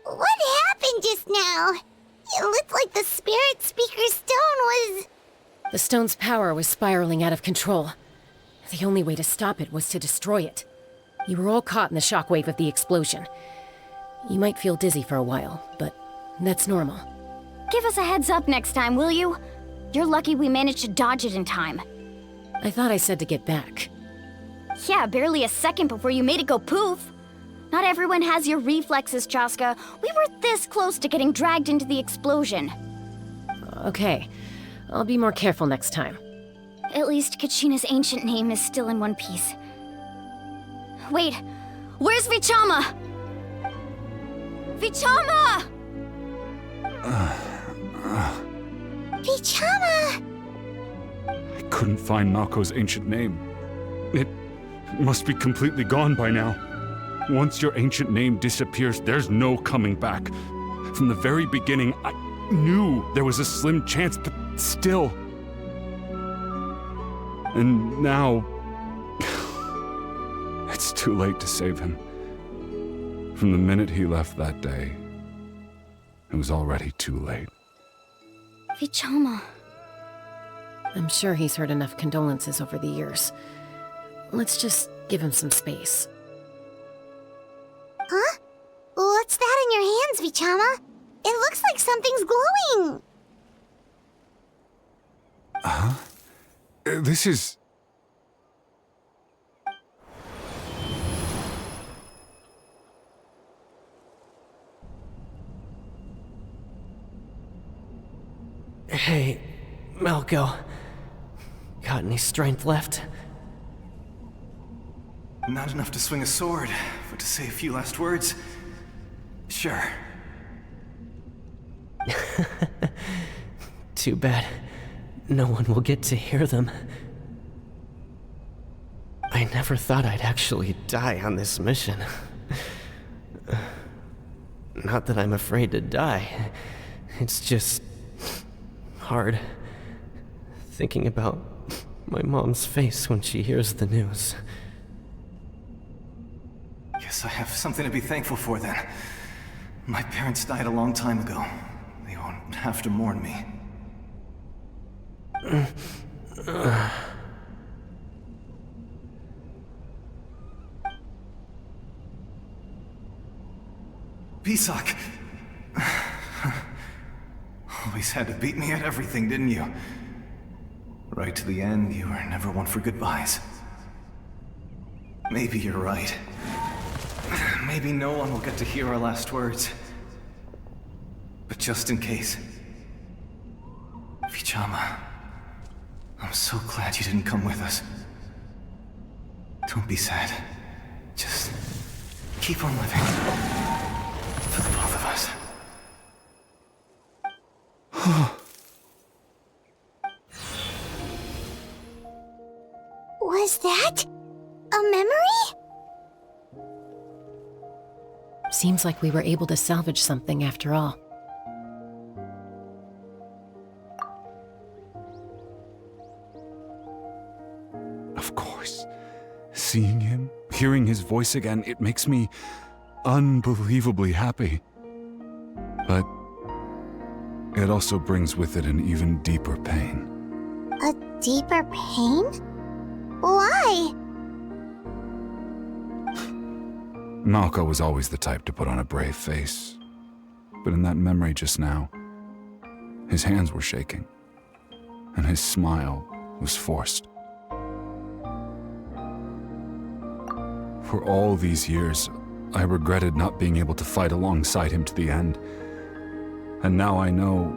What happened just now? It looked like the Spirit Speaker's stone was... The stone's power was spiraling out of control. The only way to stop it was to destroy it. You were all caught in the shockwave of the explosion. You might feel dizzy for a while, but that's normal. Give us a heads up next time, will you? You're lucky we managed to dodge it in time. I thought I said to get back. Yeah, barely a second before you made it go poof. Not everyone has your reflexes, Chaska. We were this close to getting dragged into the explosion. Okay, I'll be more careful next time. At least Kachina's ancient name is still in one piece. Wait, where's Vichama? Vichama! Vichama! I couldn't find Malko's ancient name. It must be completely gone by now. Once your ancient name disappears, there's no coming back. From the very beginning, I knew there was a slim chance, but still. And now... it's too late to save him. From the minute he left that day, it was already too late. Vichama. I'm sure he's heard enough condolences over the years. Let's just give him some space. Huh? What's that in your hands, Vichama? It looks like something's glowing! Huh? This is... Hey, Malko. Got any strength left? Not enough to swing a sword, but to say a few last words? Sure. Too bad. No one will get to hear them. I never thought I'd actually die on this mission. Not that I'm afraid to die. It's just... hard. Thinking about my mom's face when she hears the news. guess I have something to be thankful for then. My parents died a long time ago. They won't have to mourn me. Pisak! Always had to beat me at everything, didn't you? Right to the end, you were never one for goodbyes. Maybe you're right. Maybe no one will get to hear our last words. But just in case... Vichama, I'm so glad you didn't come with us. Don't be sad. Just keep on living. For the both of us. Was that a memory? Seems like we were able to salvage something after all. Of course. Seeing him, hearing his voice again, it makes me unbelievably happy. But it also brings with it an even deeper pain. A deeper pain? Why? Malko was always the type to put on a brave face. But in that memory just now, his hands were shaking, and his smile was forced. For all these years, I regretted not being able to fight alongside him to the end. And now I know,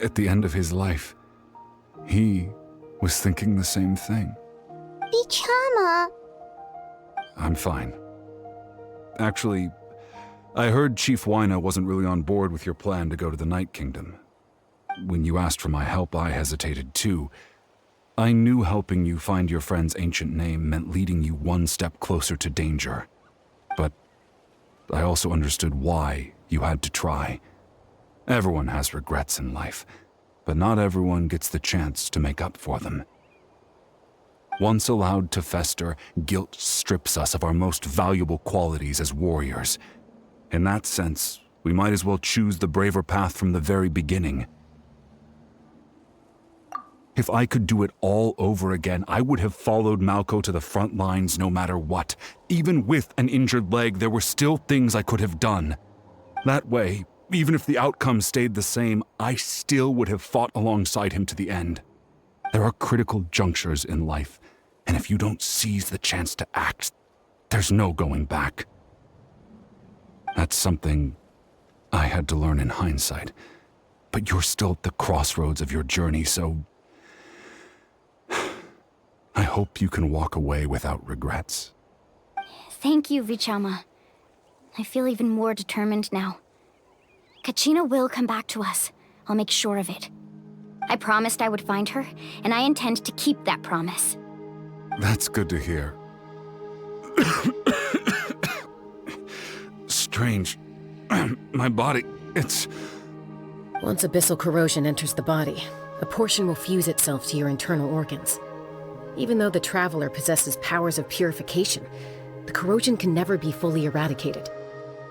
at the end of his life, he was thinking the same thing. Vichama. I'm fine. Actually, I heard Chief Wyna wasn't really on board with your plan to go to the Night Kingdom. When you asked for my help, I hesitated too. I knew helping you find your friend's ancient name meant leading you one step closer to danger. But I also understood why you had to try. Everyone has regrets in life, but not everyone gets the chance to make up for them. Once allowed to fester, guilt strips us of our most valuable qualities as warriors. In that sense, we might as well choose the braver path from the very beginning. If I could do it all over again, I would have followed Malko to the front lines no matter what. Even with an injured leg, there were still things I could have done. That way, even if the outcome stayed the same, I still would have fought alongside him to the end. There are critical junctures in life, and if you don't seize the chance to act, there's no going back. That's something I had to learn in hindsight. But you're still at the crossroads of your journey, so I hope you can walk away without regrets. Thank you, Vichama. I feel even more determined now. Kachina will come back to us. I'll make sure of it. I promised I would find her, and I intend to keep that promise. That's good to hear. Strange. My body, it's... Once abyssal corrosion enters the body, a portion will fuse itself to your internal organs. Even though the Traveler possesses powers of purification, the corrosion can never be fully eradicated.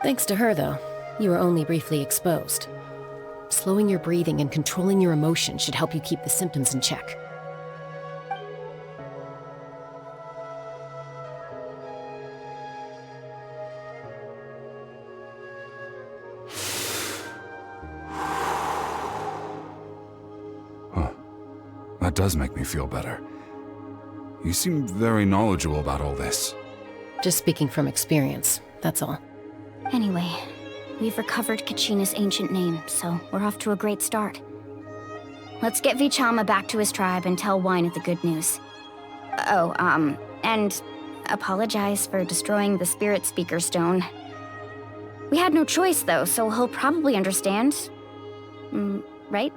Thanks to her, though, you are only briefly exposed. Slowing your breathing and controlling your emotions should help you keep the symptoms in check. That does make me feel better. You seem very knowledgeable about all this. Just speaking from experience, that's all. Anyway, we've recovered Kachina's ancient name, so we're off to a great start. Let's get Vichama back to his tribe and tell Wyna the good news. Oh, and apologize for destroying the Spirit Speaker Stone. We had no choice, though, so he'll probably understand. Right?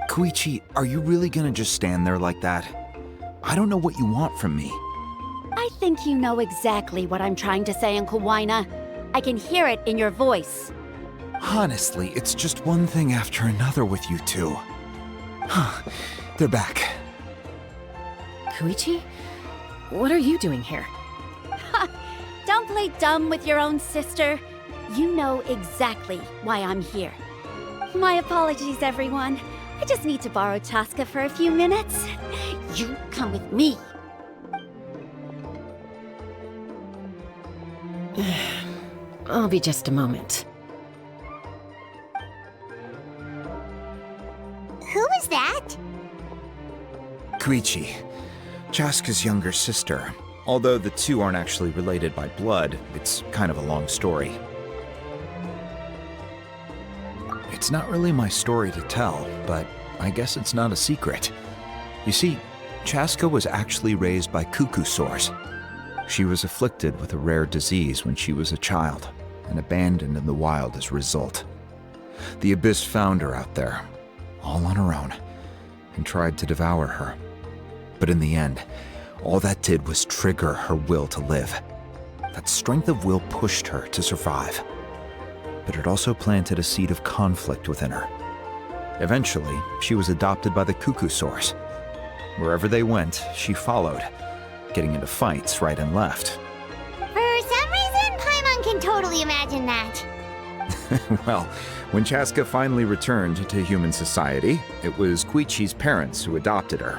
Koichi, are you really gonna just stand there like that? I don't know what you want from me. I think you know exactly what I'm trying to say, Uncle Wyna. I can hear it in your voice. Honestly, it's just one thing after another with you two. They're back. Koichi? What are you doing here? Don't play dumb with your own sister. You know exactly why I'm here. My apologies, everyone. I just need to borrow Chaska for a few minutes. You come with me. I'll be just a moment. Who is that? Koichi, Chaska's younger sister. Although the two aren't actually related by blood, it's kind of a long story. It's not really my story to tell, but I guess it's not a secret. You see, Chaska was actually raised by cuckoo sores. She was afflicted with a rare disease when she was a child, and abandoned in the wild as a result. The Abyss found her out there, all on her own, and tried to devour her. But in the end, all that did was trigger her will to live. That strength of will pushed her to survive. But it also planted a seed of conflict within her. Eventually, she was adopted by the cuckoo sores. Wherever they went, she followed, getting into fights right and left. For some reason, Paimon can totally imagine that. Well, when Chaska finally returned to human society, it was Koichi's parents who adopted her.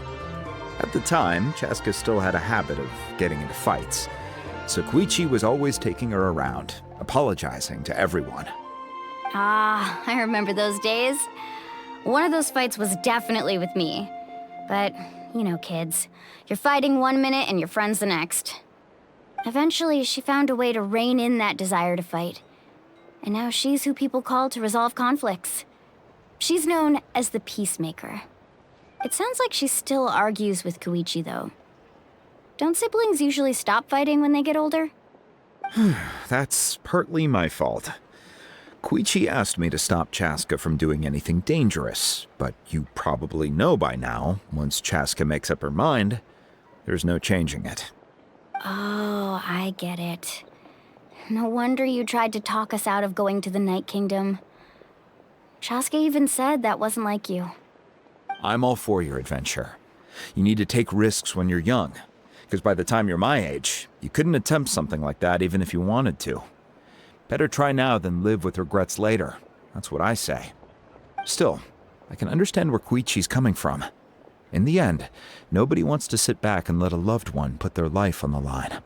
At the time, Chaska still had a habit of getting into fights, so Koichi was always taking her around, apologizing to everyone. Ah, I remember those days. One of those fights was definitely with me. But, you know, kids. You're fighting one minute and your friend's the next. Eventually, she found a way to rein in that desire to fight. And now she's who people call to resolve conflicts. She's known as the Peacemaker. It sounds like she still argues with Koichi, though. Don't siblings usually stop fighting when they get older? That's partly my fault. Koichi asked me to stop Chaska from doing anything dangerous, but you probably know by now, once Chaska makes up her mind, there's no changing it. Oh, I get it. No wonder you tried to talk us out of going to the Night Kingdom. Chaska even said that wasn't like you. I'm all for your adventure. You need to take risks when you're young, because by the time you're my age, you couldn't attempt something like that even if you wanted to. Better try now than live with regrets later. That's what I say. Still, I can understand where Koichi's coming from. In the end, nobody wants to sit back and let a loved one put their life on the line.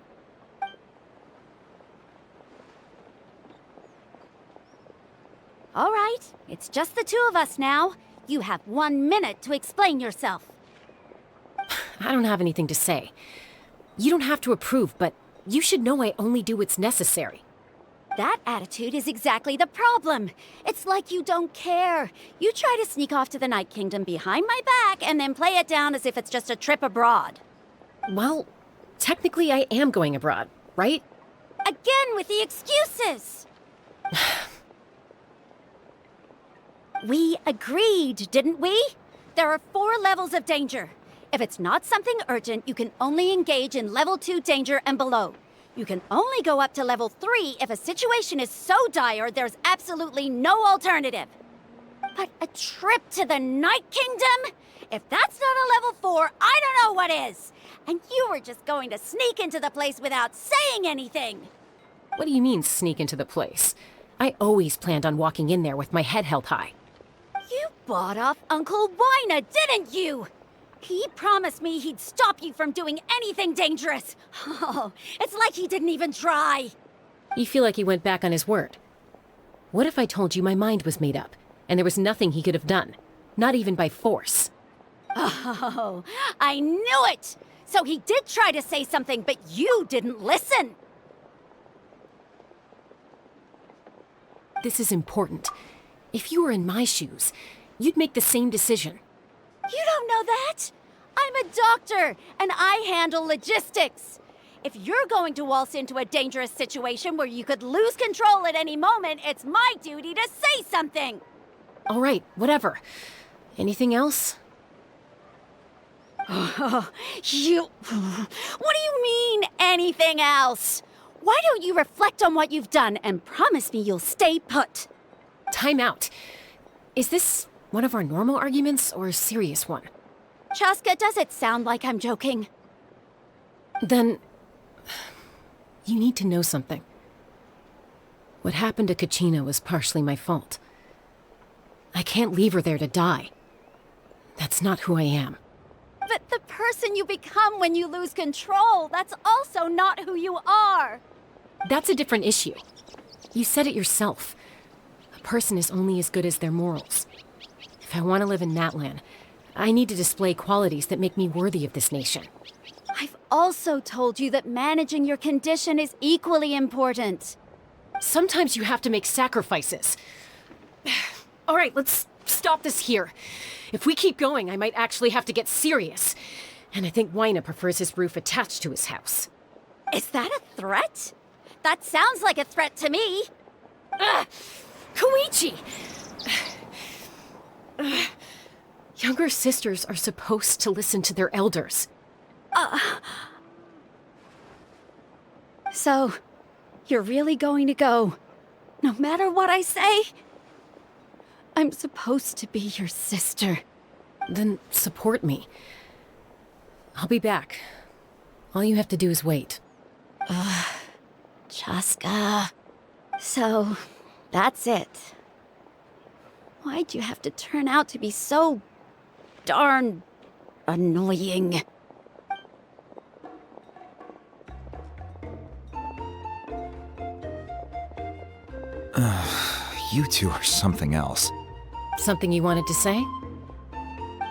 All right, it's just the two of us now. You have 1 minute to explain yourself. I don't have anything to say. You don't have to approve, but you should know I only do what's necessary. That attitude is exactly the problem. It's like you don't care. You try to sneak off to the Night Kingdom behind my back and then play it down as if it's just a trip abroad. Well, technically I am going abroad, right? Again with the excuses! We agreed, didn't we? There are 4 levels of danger. If it's not something urgent, you can only engage in level 2 danger and below. You can only go up to level 3 if a situation is so dire there's absolutely no alternative. But a trip to the Night Kingdom? If that's not a level 4, I don't know what is. And you were just going to sneak into the place without saying anything. What do you mean, sneak into the place? I always planned on walking in there with my head held high. You bought off Uncle Wina, didn't you? He promised me he'd stop you from doing anything dangerous. Oh, it's like he didn't even try. You feel like he went back on his word. What if I told you my mind was made up, and there was nothing he could have done? Not even by force. Oh, I knew it! So he did try to say something, but you didn't listen. This is important. If you were in my shoes, you'd make the same decision. You don't know that? I'm a doctor, and I handle logistics. If you're going to waltz into a dangerous situation where you could lose control at any moment, it's my duty to say something. All right, whatever. Anything else? What do you mean, anything else? Why don't you reflect on what you've done and promise me you'll stay put? Time out. Is this one of our normal arguments or a serious one? Chaska, does it sound like I'm joking? Then... you need to know something. What happened to Kachina was partially my fault. I can't leave her there to die. That's not who I am. But the person you become when you lose control, that's also not who you are. That's a different issue. You said it yourself. A person is only as good as their morals. If I want to live in Natlan, I need to display qualities that make me worthy of this nation. I've also told you that managing your condition is equally important. Sometimes you have to make sacrifices. All right, let's stop this here. If we keep going, I might actually have to get serious. And I think Wyna prefers his roof attached to his house. Is that a threat? That sounds like a threat to me. Koichi! Younger sisters are supposed to listen to their elders. So, you're really going to go, no matter what I say? I'm supposed to be your sister. Then support me. I'll be back. All you have to do is wait. Chaska. So, that's it. Why'd you have to turn out to be so darn annoying? You two are something else. Something you wanted to say?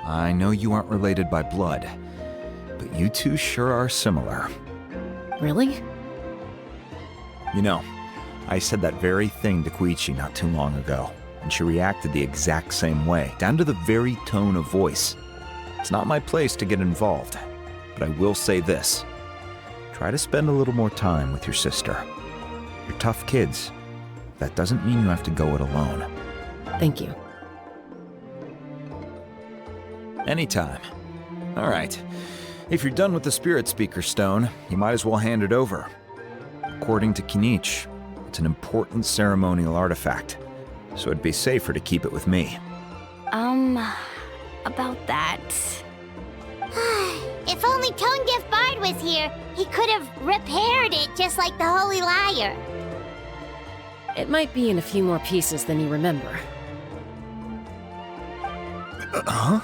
I know you aren't related by blood, but you two sure are similar. Really? You know, I said that very thing to Koichi not too long ago, and she reacted the exact same way, down to the very tone of voice. It's not my place to get involved, but I will say this. Try to spend a little more time with your sister. You're tough kids. That doesn't mean you have to go it alone. Thank you. Anytime. All right. If you're done with the Spirit Speaker Stone, you might as well hand it over. According to Kinich, it's an important ceremonial artifact, so it'd be safer to keep it with me. About that. If only Tone-Gift Bard was here, he could have repaired it just like the Holy Liar. It might be in a few more pieces than you remember. Huh?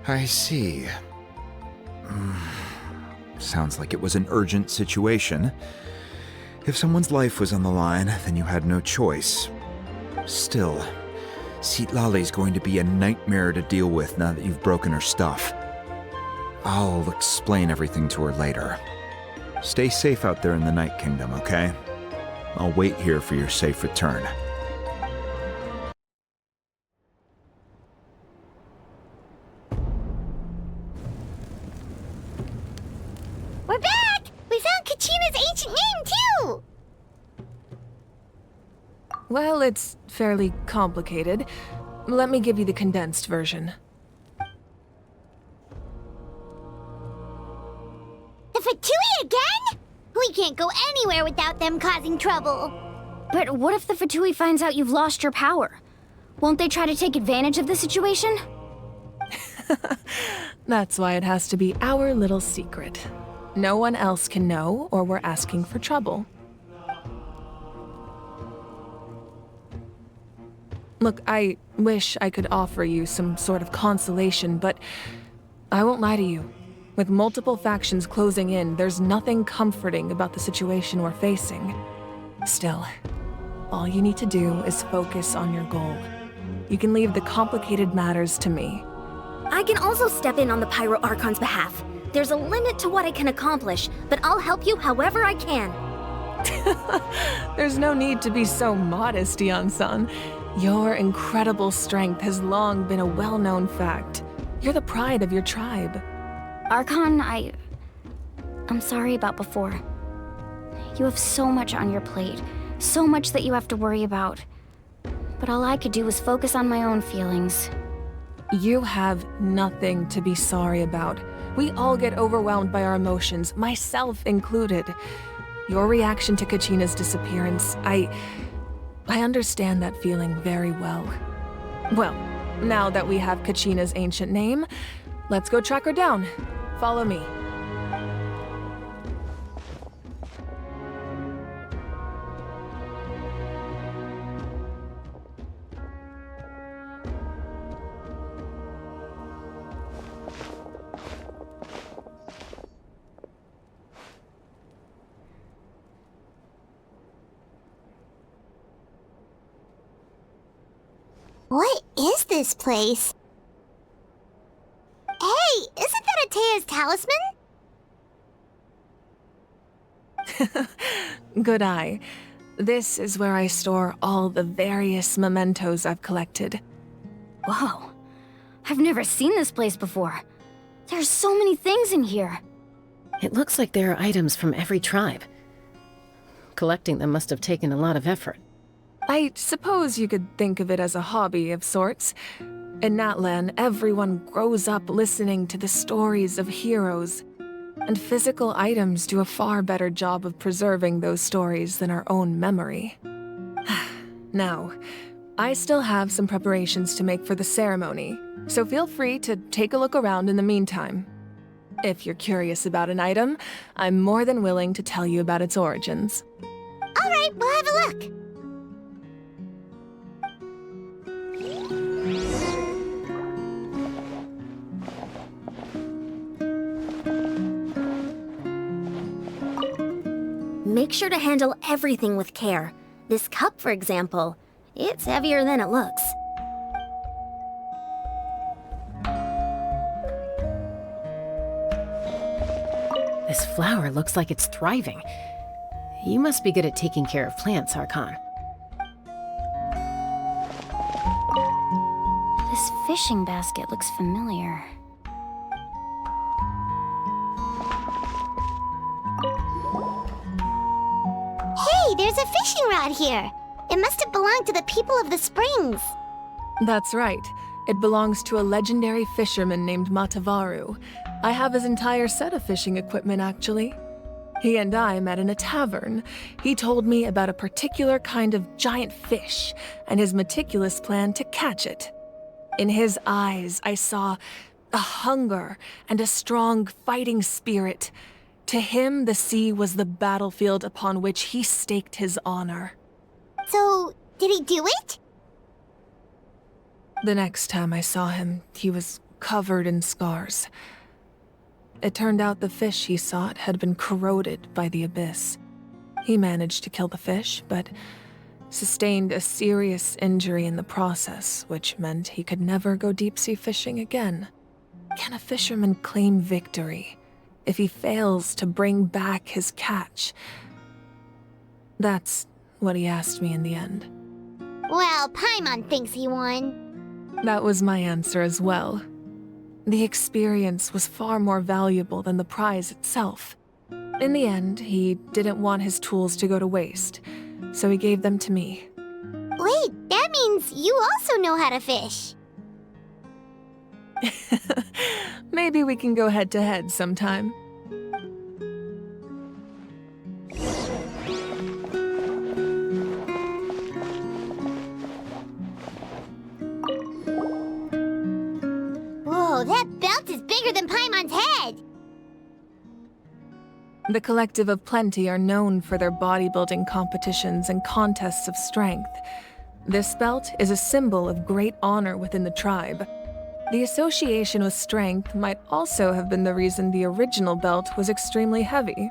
I see. Sounds like it was an urgent situation. If someone's life was on the line, then you had no choice. Still, Citlali's going to be a nightmare to deal with now that you've broken her stuff. I'll explain everything to her later. Stay safe out there in the Night Kingdom, okay? I'll wait here for your safe return. We're back! We found Kachina's ancient name, too! Well, it's fairly complicated. Let me give you the condensed version. The Fatui again? We can't go anywhere without them causing trouble. But what if the Fatui finds out you've lost your power? Won't they try to take advantage of the situation? That's why it has to be our little secret. No one else can know, or we're asking for trouble. Look, I wish I could offer you some sort of consolation, but I won't lie to you. With multiple factions closing in, there's nothing comforting about the situation we're facing. Still, all you need to do is focus on your goal. You can leave the complicated matters to me. I can also step in on the Pyro Archon's behalf. There's a limit to what I can accomplish, but I'll help you however I can. There's no need to be so modest, Yan-san. Your incredible strength has long been a well-known fact. You're the pride of your tribe. Archon, I'm sorry about before. You have so much on your plate, so much that you have to worry about. But all I could do was focus on my own feelings. You have nothing to be sorry about. We all get overwhelmed by our emotions, myself included. Your reaction to Kachina's disappearance, I understand that feeling very well. Well, now that we have Kachina's ancient name, let's go track her down. Follow me. What is this place? Hey, isn't that Atea's talisman? Good eye. This is where I store all the various mementos I've collected. Whoa. I've never seen this place before. There's so many things in here. It looks like there are items from every tribe. Collecting them must have taken a lot of effort. I suppose you could think of it as a hobby of sorts. In Natlan, everyone grows up listening to the stories of heroes, and physical items do a far better job of preserving those stories than our own memory. Now, I still have some preparations to make for the ceremony, so feel free to take a look around in the meantime. If you're curious about an item, I'm more than willing to tell you about its origins. All right, we'll have a look. Make sure to handle everything with care. This cup, for example, it's heavier than it looks. This flower looks like it's thriving. You must be good at taking care of plants, Archon. This fishing basket looks familiar. Hey, there's a fishing rod here. It must have belonged to the people of the springs. That's right. It belongs to a legendary fisherman named Matavaru. I have his entire set of fishing equipment, actually. He and I met in a tavern. He told me about a particular kind of giant fish and his meticulous plan to catch it. In his eyes, I saw a hunger and a strong fighting spirit. To him, the sea was the battlefield upon which he staked his honor. So, did he do it? The next time I saw him, he was covered in scars. It turned out the fish he sought had been corroded by the abyss. He managed to kill the fish, but sustained a serious injury in the process, which meant he could never go deep-sea fishing again. Can a fisherman claim victory if he fails to bring back his catch? That's what he asked me in the end. Well, Paimon thinks he won. That was my answer as well. The experience was far more valuable than the prize itself. In the end, he didn't want his tools to go to waste, so he gave them to me. Wait, that means you also know how to fish. Maybe we can go head-to-head sometime. Whoa, that belt is bigger than Paimon's head! The Collective of Plenty are known for their bodybuilding competitions and contests of strength. This belt is a symbol of great honor within the tribe. The association with strength might also have been the reason the original belt was extremely heavy.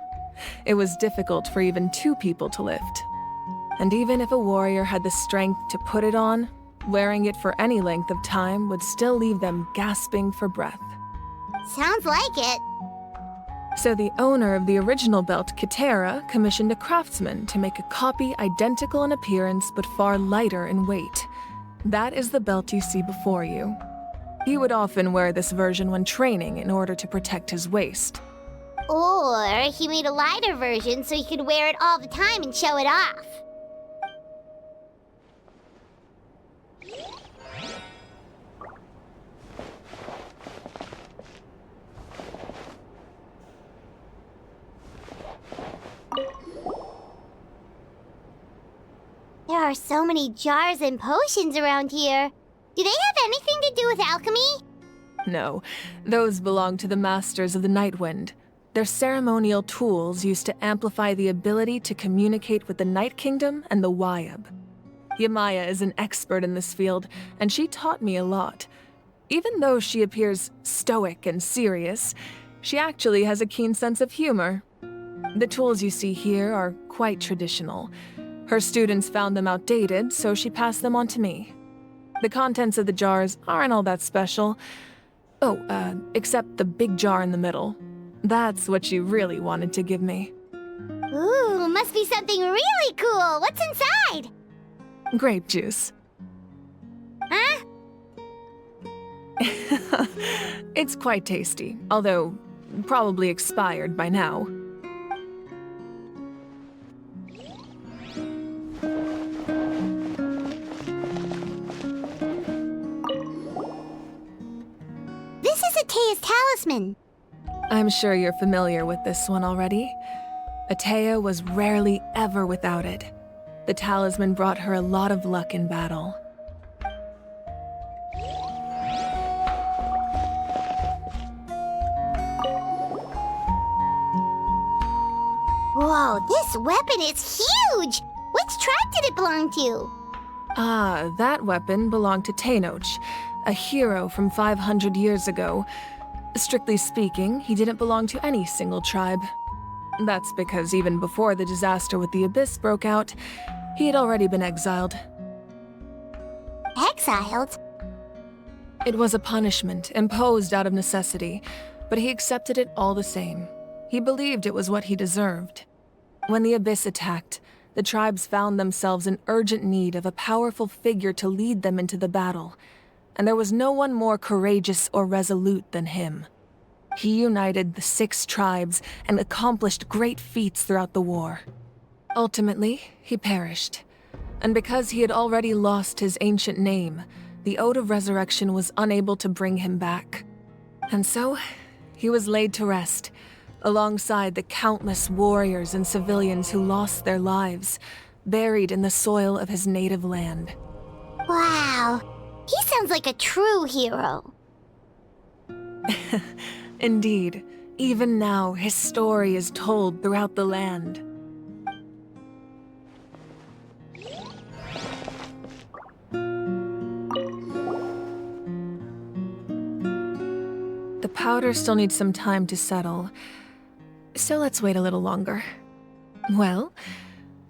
It was difficult for even two people to lift. And even if a warrior had the strength to put it on, wearing it for any length of time would still leave them gasping for breath. Sounds like it. So the owner of the original belt, Kitera, commissioned a craftsman to make a copy identical in appearance but far lighter in weight. That is the belt you see before you. He would often wear this version when training in order to protect his waist. Or he made a lighter version so he could wear it all the time and show it off. are so many jars and potions around here. Do they have anything to do with alchemy? No, those belong to the Masters of the Nightwind. They're ceremonial tools used to amplify the ability to communicate with the Night Kingdom and the Wyab. Yamaya is an expert in this field, and she taught me a lot. Even though she appears stoic and serious, she actually has a keen sense of humor. The tools you see here are quite traditional. Her students found them outdated, so she passed them on to me. The contents of the jars aren't all that special. Oh, except the big jar in the middle. That's what she really wanted to give me. Ooh, must be something really cool. What's inside? Grape juice. Huh? It's quite tasty, although probably expired by now. This is Atea's talisman. I'm sure you're familiar with this one already. Atea was rarely ever without it. The talisman brought her a lot of luck in battle. Whoa, this weapon is huge! Which tribe did it belong to? Ah, that weapon belonged to Tenoch, a hero from 500 years ago. Strictly speaking, he didn't belong to any single tribe. That's because even before the disaster with the Abyss broke out, he had already been exiled. Exiled? It was a punishment imposed out of necessity, but he accepted it all the same. He believed it was what he deserved. When the Abyss attacked, the tribes found themselves in urgent need of a powerful figure to lead them into the battle, and there was no one more courageous or resolute than him. He united the 6 tribes and accomplished great feats throughout the war. Ultimately, he perished, and because he had already lost his ancient name, the Ode of Resurrection was unable to bring him back. And so, he was laid to rest, alongside the countless warriors and civilians who lost their lives, buried in the soil of his native land. Wow, he sounds like a true hero. Indeed, even now his story is told throughout the land. The powder still needs some time to settle, so let's wait a little longer. Well,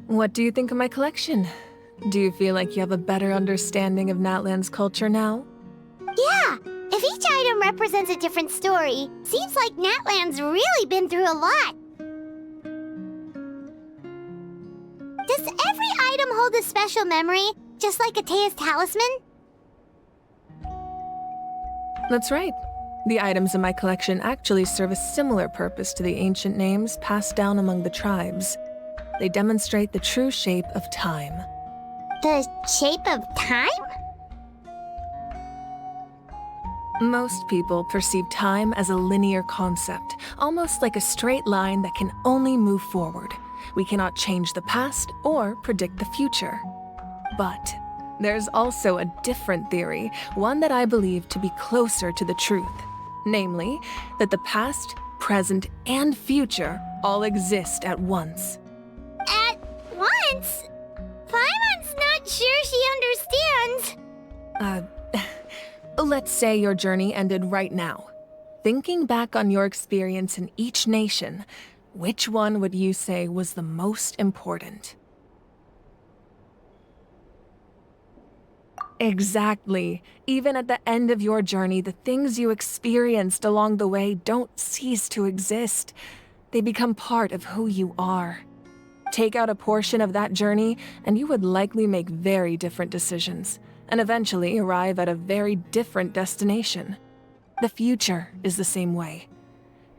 what do you think of my collection? Do you feel like you have a better understanding of Natlan's culture now? Yeah, if each item represents a different story, seems like Natlan's really been through a lot. Does every item hold a special memory, just like Atea's talisman? That's right. The items in my collection actually serve a similar purpose to the ancient names passed down among the tribes. They demonstrate the true shape of time. The shape of time? Most people perceive time as a linear concept, almost like a straight line that can only move forward. We cannot change the past or predict the future. But there's also a different theory, one that I believe to be closer to the truth. Namely, that the past, present, and future all exist at once. At once? Paimon's not sure she understands. Let's say your journey ended right now. Thinking back on your experience in each nation, which one would you say was the most important? Exactly. Even at the end of your journey, the things you experienced along the way don't cease to exist. They become part of who you are. Take out a portion of that journey, and you would likely make very different decisions, and eventually arrive at a very different destination. The future is the same way.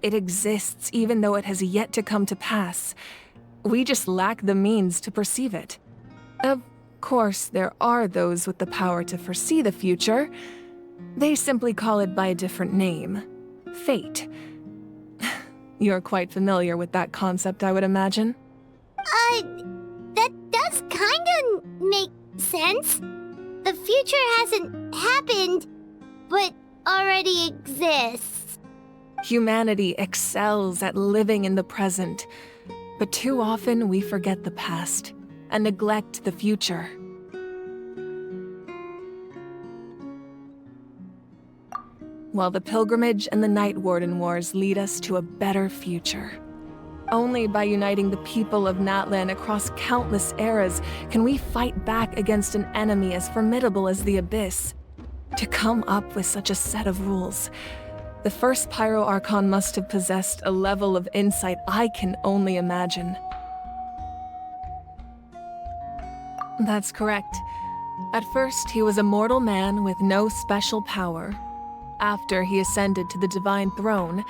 It exists even though it has yet to come to pass. We just lack the means to perceive it. Of course, there are those with the power to foresee the future. They simply call it by a different name. Fate. You're quite familiar with that concept, I would imagine. that does kinda make sense. The future hasn't happened, but already exists. Humanity excels at living in the present, but too often we forget the past and neglect the future. While the pilgrimage and the Night Warden Wars lead us to a better future. Only by uniting the people of Natlan across countless eras can we fight back against an enemy as formidable as the Abyss. To come up with such a set of rules, the first Pyro Archon must have possessed a level of insight I can only imagine. That's correct. At first, he was a mortal man with no special power. After he ascended to the Divine Throne,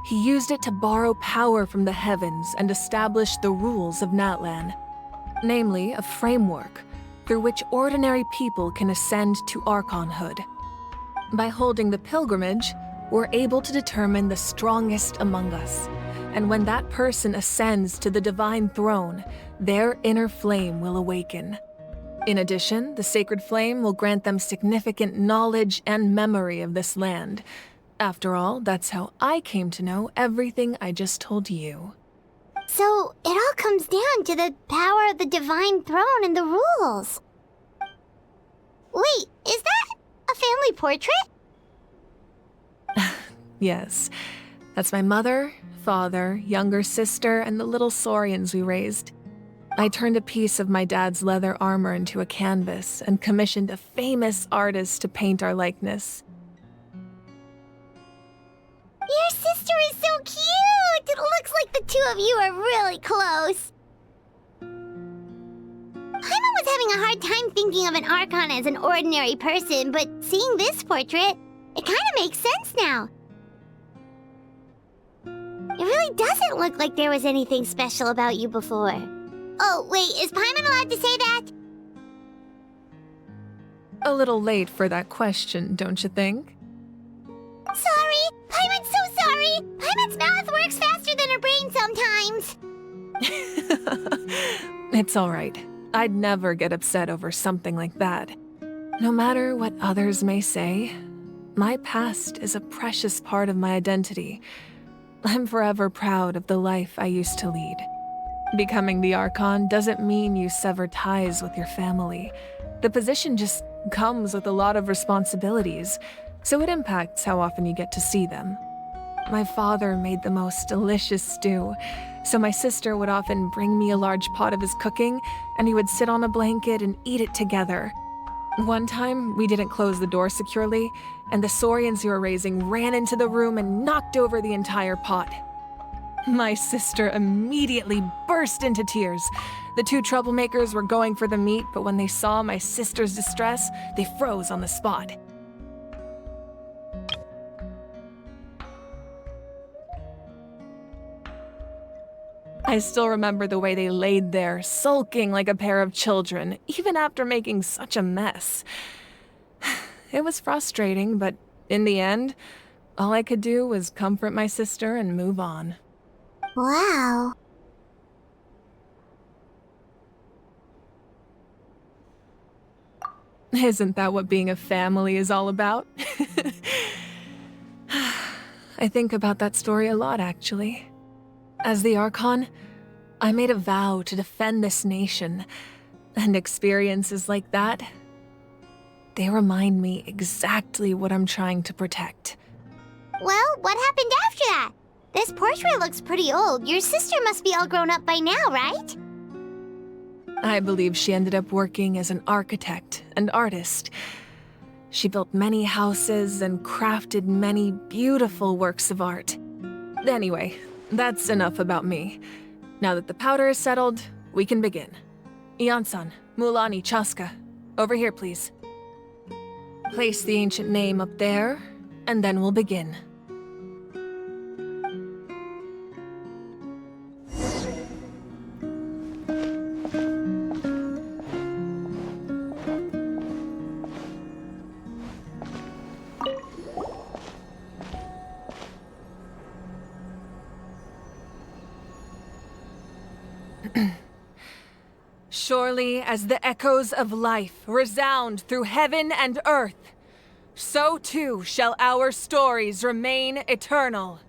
he used it to borrow power from the heavens and establish the rules of Natlan, namely a framework through which ordinary people can ascend to Archonhood. By holding the pilgrimage, we're able to determine the strongest among us, and when that person ascends to the Divine Throne, their inner flame will awaken. In addition, the sacred flame will grant them significant knowledge and memory of this land. After all, that's how I came to know everything I just told you. So, it all comes down to the power of the Divine Throne and the rules. Wait, is that a family portrait? Yes, that's my mother, father, younger sister, and the little Saurians we raised. I turned a piece of my dad's leather armor into a canvas and commissioned a famous artist to paint our likeness. Your sister is so cute! It looks like the two of you are really close. Paimon was having a hard time thinking of an Archon as an ordinary person, but seeing this portrait, it kind of makes sense now. It really doesn't look like there was anything special about you before. Oh, wait, is Paimon allowed to say that? A little late for that question, don't you think? Sorry! Paimon's so sorry! Paimon's mouth works faster than her brain sometimes! It's all right. I'd never get upset over something like that. No matter what others may say, my past is a precious part of my identity. I'm forever proud of the life I used to lead. Becoming the Archon doesn't mean you sever ties with your family. The position just comes with a lot of responsibilities, so it impacts how often you get to see them. My father made the most delicious stew, so my sister would often bring me a large pot of his cooking, and we would sit on a blanket and eat it together. One time, we didn't close the door securely, and the Saurians you were raising ran into the room and knocked over the entire pot. My sister immediately burst into tears. The two troublemakers were going for the meat, but when they saw my sister's distress, they froze on the spot. I still remember the way they laid there, sulking like a pair of children, even after making such a mess. It was frustrating, but in the end, all I could do was comfort my sister and move on. Wow. Isn't that what being a family is all about? I think about that story a lot, actually. As the Archon, I made a vow to defend this nation, and experiences like that, they remind me exactly what I'm trying to protect. Well, what happened after that? This portrait looks pretty old. Your sister must be all grown up by now, right? I believe she ended up working as an architect and artist. She built many houses and crafted many beautiful works of art. Anyway, that's enough about me. Now that the powder is settled, we can begin. Ian-san, Mulani, Chaska, over here, please. Place the ancient name up there, and then we'll begin. surely as the echoes of life resound through heaven and earth, so too shall our stories remain eternal.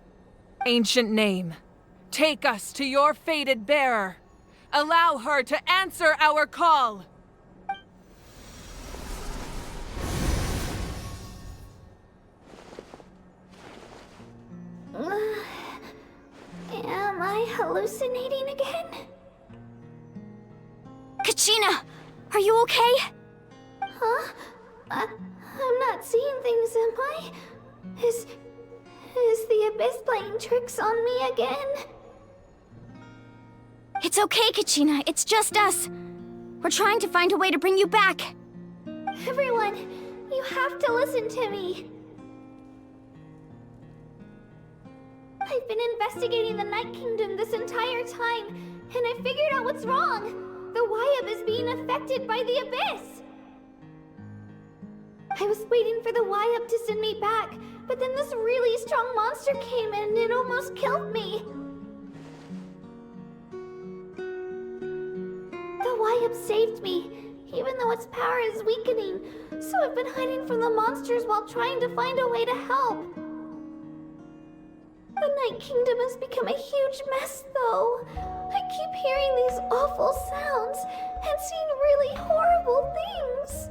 Ancient name, take us to your fated bearer. Allow her to answer our call. Am I hallucinating again? Kachina, are you okay? Huh? I'm not seeing things, am I? Is the Abyss playing tricks on me again? It's okay, Kachina. It's just us. We're trying to find a way to bring you back. Everyone, you have to listen to me. I've been investigating the Night Kingdom this entire time, and I figured out what's wrong. The Wyab is being affected by the Abyss. I was waiting for the Wyab to send me back, but then this really strong monster came in and it almost killed me. The Wyab saved me, even though its power is weakening, so I've been hiding from the monsters while trying to find a way to help. The Night Kingdom has become a huge mess, though. I keep hearing these awful sounds and seeing really horrible things.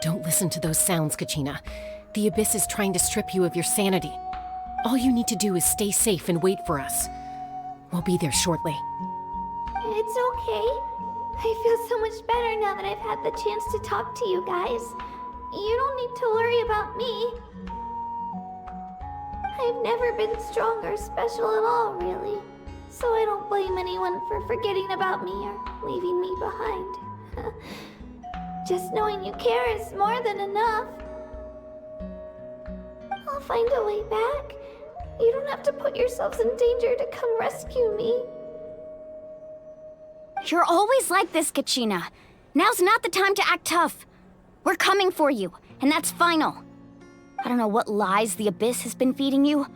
Don't listen to those sounds, Kachina. The Abyss is trying to strip you of your sanity. All you need to do is stay safe and wait for us. We'll be there shortly. It's okay. I feel so much better now that I've had the chance to talk to you guys. You don't need to worry about me. I've never been strong or special at all, really. So I don't blame anyone for forgetting about me or leaving me behind. Just knowing you care is more than enough. I'll find a way back. You don't have to put yourselves in danger to come rescue me. You're always like this, Kachina. Now's not the time to act tough. We're coming for you, and that's final. I don't know what lies the Abyss has been feeding you,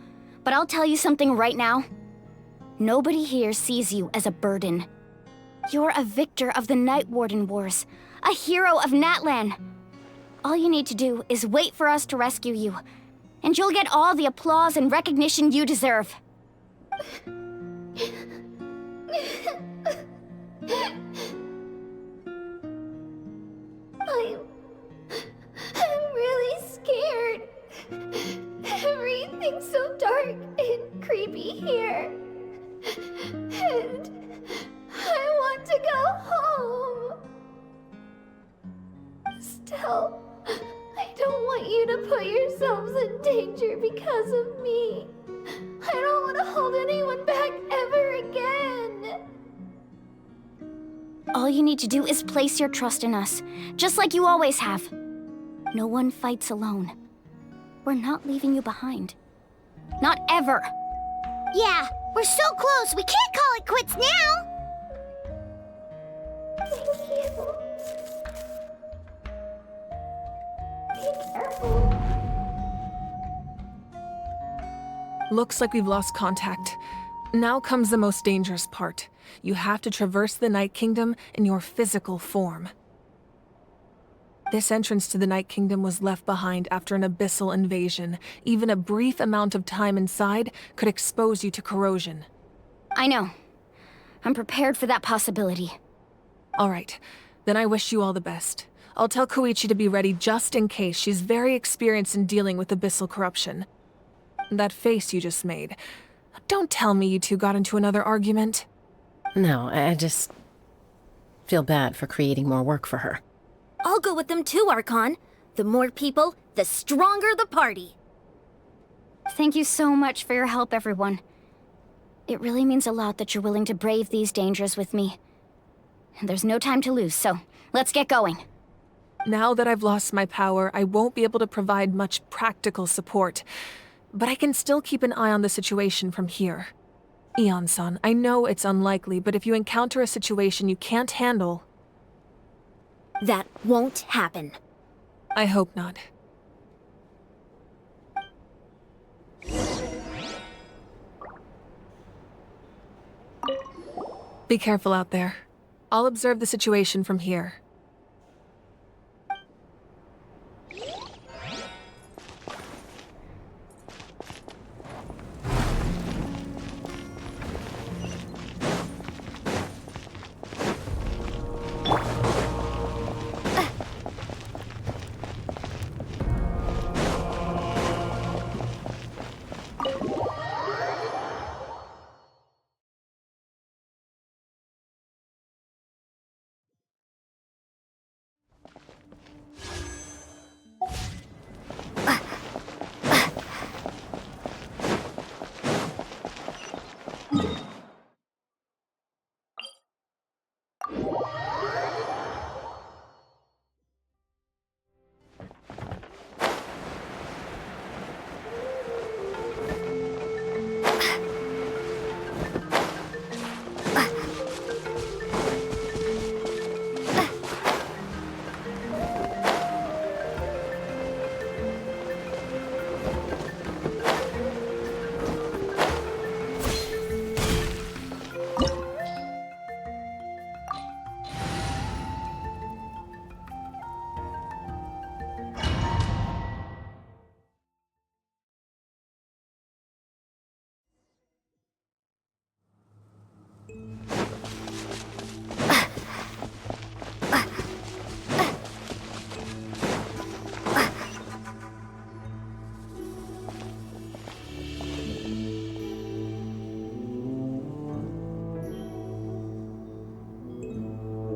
but I'll tell you something right now. Nobody here sees you as a burden. You're a victor of the Night Warden Wars, a hero of Natlan. All you need to do is wait for us to rescue you, and you'll get all the applause and recognition you deserve. I'm really scared. Everything's so dark and creepy here. And I want to go home. Still, I don't want you to put yourselves in danger because of me. I don't want to hold anyone back ever again. All you need to do is place your trust in us, just like you always have. No one fights alone. We're not leaving you behind. Not ever. Yeah, we're so close, we can't call it quits now! Thank you. Be careful. Looks like we've lost contact. Now comes the most dangerous part. You have to traverse the Night Kingdom in your physical form. This entrance to the Night Kingdom was left behind after an abyssal invasion. Even a brief amount of time inside could expose you to corrosion. I know. I'm prepared for that possibility. All right, then I wish you all the best. I'll tell Koichi to be ready just in case. She's very experienced in dealing with abyssal corruption. That face you just made. Don't tell me you two got into another argument. No, I just feel bad for creating more work for her. I'll go with them too, Archon. The more people, the stronger the party. Thank you so much for your help, everyone. It really means a lot that you're willing to brave these dangers with me. And there's no time to lose, so let's get going. Now that I've lost my power, I won't be able to provide much practical support. But I can still keep an eye on the situation from here. Eon-san, I know it's unlikely, but if you encounter a situation you can't handle... That won't happen. I hope not. Be careful out there. I'll observe the situation from here.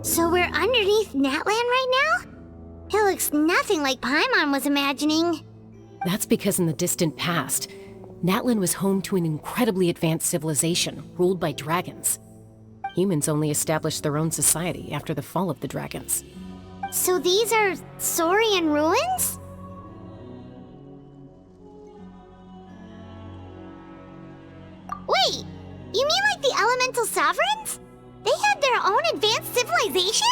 So we're underneath Natlan right now? It looks nothing like Paimon was imagining. That's because in the distant past, Natlan was home to an incredibly advanced civilization ruled by dragons. Humans only established their own society after the fall of the dragons. So these are Saurian ruins? Wait, you mean like the elemental sovereigns? They had their own advanced civilization?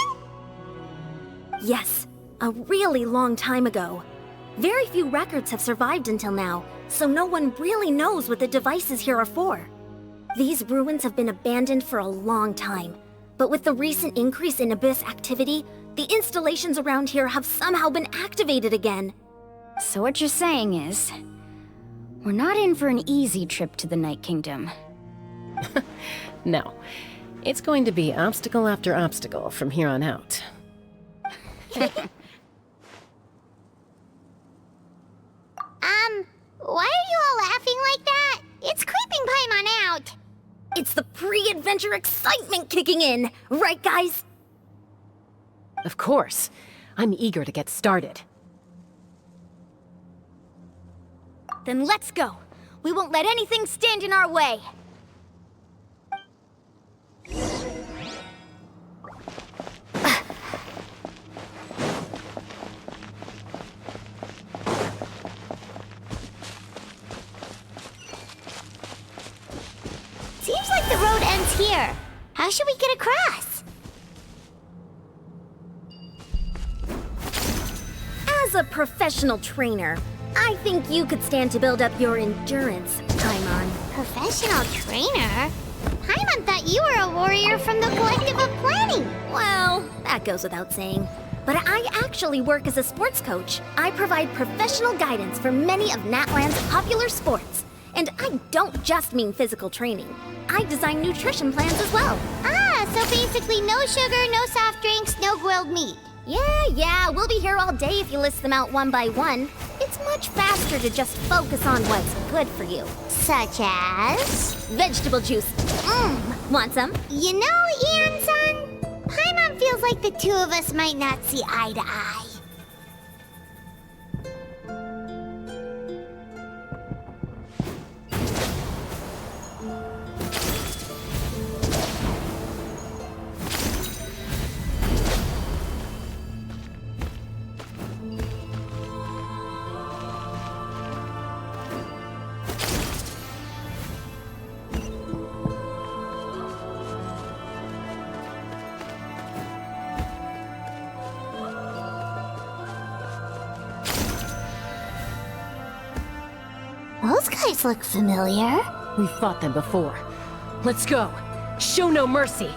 Yes, a really long time ago. Very few records have survived until now, so no one really knows what the devices here are for. These ruins have been abandoned for a long time, but with the recent increase in Abyss activity, the installations around here have somehow been activated again. So what you're saying is, we're not in for an easy trip to the Night Kingdom. No. It's going to be obstacle after obstacle from here on out. Why are you all laughing like that? It's creeping Paimon out. It's the pre-adventure excitement kicking in, right guys? Of course. I'm eager to get started. Then let's go. We won't let anything stand in our way. Seems like the road ends here. How should we get across? As a professional trainer, I think you could stand to build up your endurance, Paimon. Professional trainer? Paimon thought you were a warrior from the Collective of Planning. Well, that goes without saying. But I actually work as a sports coach. I provide professional guidance for many of Natlan's popular sports. And I don't just mean physical training. I design nutrition plans as well. Ah, so basically no sugar, no soft drinks, no grilled meat. Yeah, we'll be here all day if you list them out one by one. It's much faster to just focus on what's good for you. Such as? Vegetable juice. Want some? You know, Ian-san, Paimon feels like the two of us might not see eye to eye. Those guys look familiar. We've fought them before. Let's go. Show no mercy.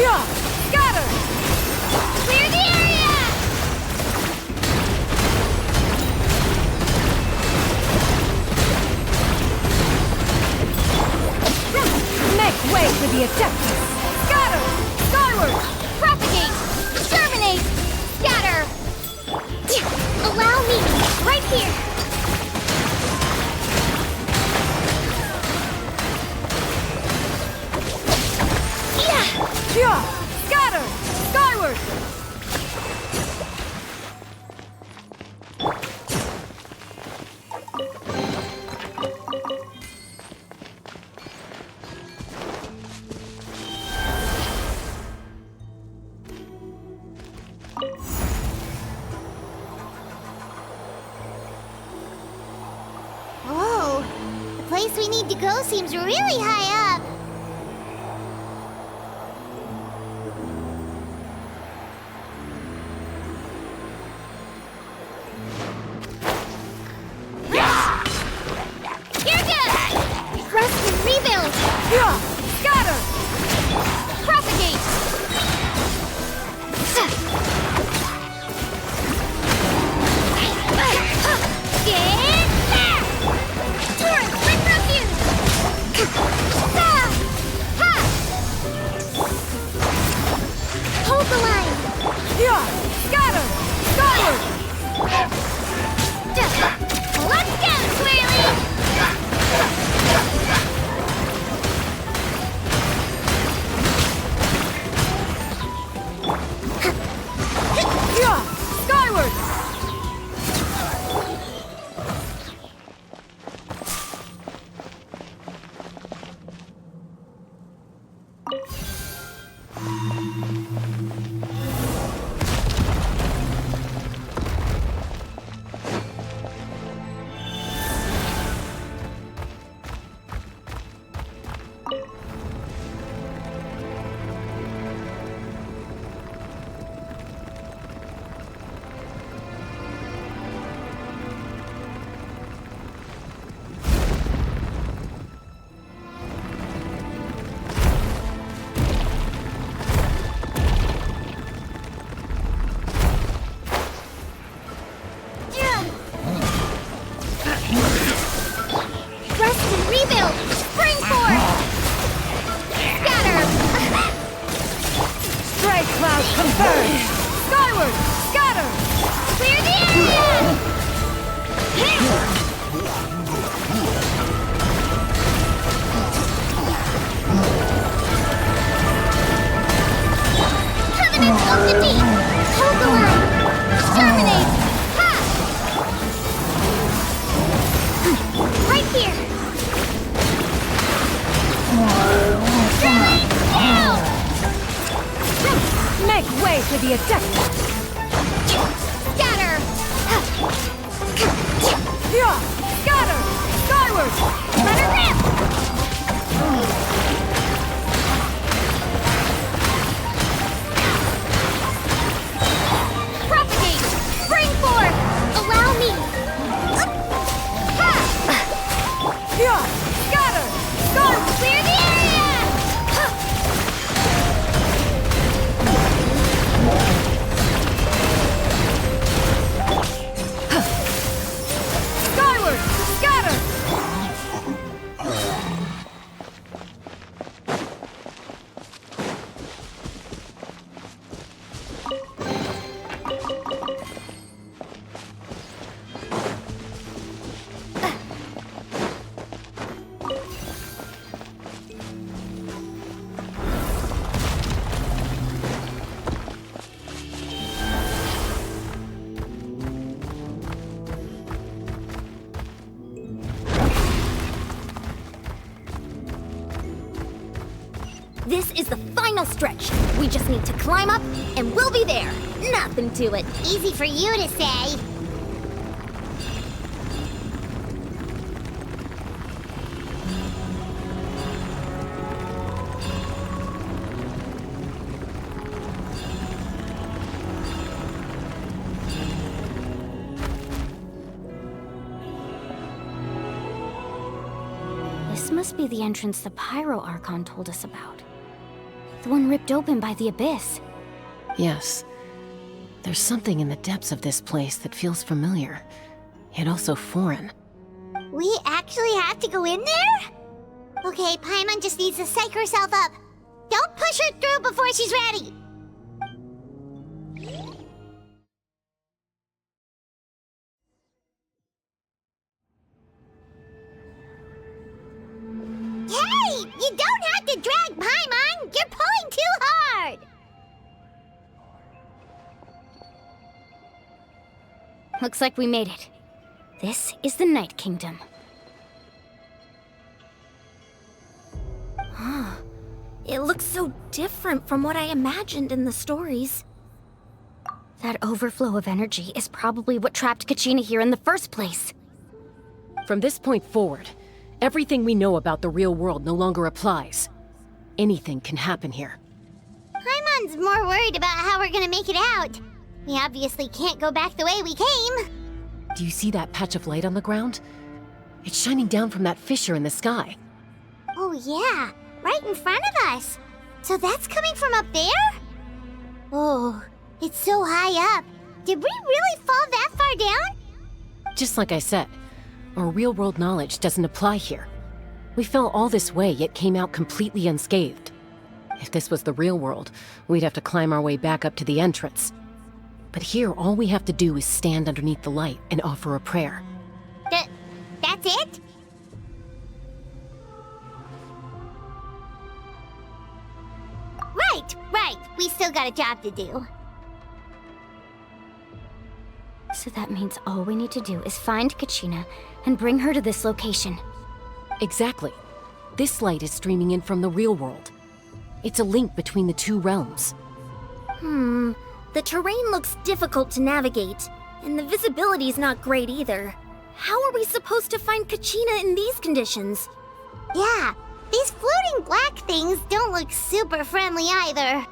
Scatter! Clear the area! Make way for the Adeptus! Scatter! Skyward! Propagate! Terminate! Scatter! Allow me! Right here! Scatter! Skyward! Whoa! The place we need to go seems really high up. Rest and rebuild! Scatter! Propagate! Get back! Torrent, quick refuse! Hold the line! Scatter! Skyward! Let's go, Swirly! Skyward! Rest and rebuild! Spring forth! Scatter! Stray cloud confirmed! Skyward! Scatter! Clear the area! Covenant of defeat! Hold the line! Terminate! Ha! Right here! Drilling down! Make way for the Adeptus! Scatter! Scatter! Skyward! Let her rip! Propagate! Spring forth! Allow me! Ha! Scatter! Skyward! Clear the area! Skyward! Scatter! This is the final stretch. We just need to climb up, and we'll be there. Nothing to it. Easy for you to say. This must be the entrance the Pyro Archon told us about. The one ripped open by the abyss. Yes. There's something in the depths of this place that feels familiar, yet also foreign. We actually have to go in there? Okay, Paimon just needs to psych herself up. Don't push her through before she's ready. Hey! You don't have to drag Paimon! You're pulling too hard! Looks like we made it. This is the Night Kingdom. It looks so different from what I imagined in the stories. That overflow of energy is probably what trapped Kachina here in the first place. From this point forward, everything we know about the real world no longer applies. Anything can happen here. Paimon's more worried about how we're gonna make it out. We obviously can't go back the way we came. Do you see that patch of light on the ground? It's shining down from that fissure in the sky. Oh yeah, right in front of us. So that's coming from up there? Oh, it's so high up. Did we really fall that far down? Just like I said, our real-world knowledge doesn't apply here. We fell all this way, yet came out completely unscathed. If this was the real world, we'd have to climb our way back up to the entrance. But here, all we have to do is stand underneath the light and offer a prayer. That's it? Right. We still got a job to do. So that means all we need to do is find Kachina and bring her to this location. Exactly. This light is streaming in from the real world. It's a link between the two realms. The terrain looks difficult to navigate, and the visibility's not great either. How are we supposed to find Kachina in these conditions? Yeah, these floating black things don't look super friendly either.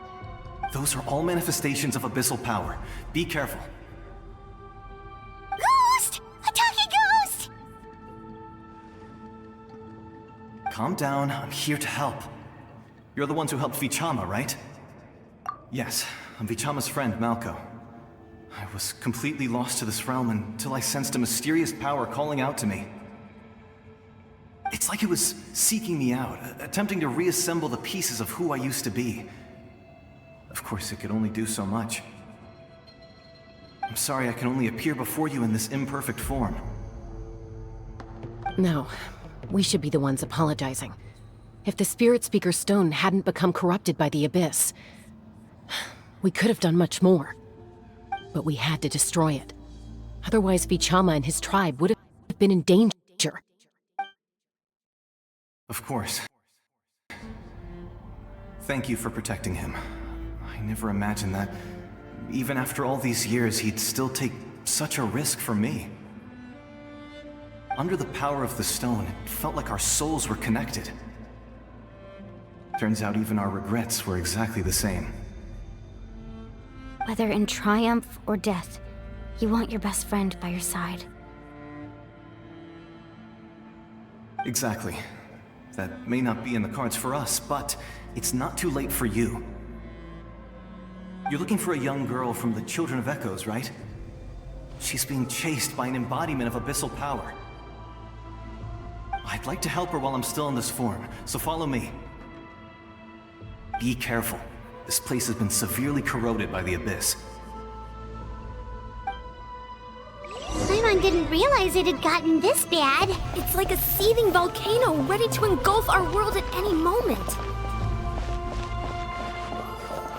Those are all manifestations of abyssal power. Be careful. Ghost! A talking ghost! Calm down, I'm here to help. You're the ones who helped Vichama, right? Yes, I'm Vichama's friend, Malko. I was completely lost to this realm until I sensed a mysterious power calling out to me. It's like it was seeking me out, attempting to reassemble the pieces of who I used to be. Of course, it could only do so much. I'm sorry I can only appear before you in this imperfect form. No, we should be the ones apologizing. If the Spirit Speaker Stone hadn't become corrupted by the Abyss, we could have done much more. But we had to destroy it. Otherwise, Vichama and his tribe would have been in danger. Of course. Thank you for protecting him. I never imagined that, even after all these years, he'd still take such a risk for me. Under the power of the stone, it felt like our souls were connected. Turns out even our regrets were exactly the same. Whether in triumph or death, you want your best friend by your side. Exactly. That may not be in the cards for us, but it's not too late for you. You're looking for a young girl from the Children of Echoes, right? She's being chased by an embodiment of abyssal power. I'd like to help her while I'm still in this form, so follow me. Be careful. This place has been severely corroded by the Abyss. Paimon didn't realize it had gotten this bad. It's like a seething volcano ready to engulf our world at any moment.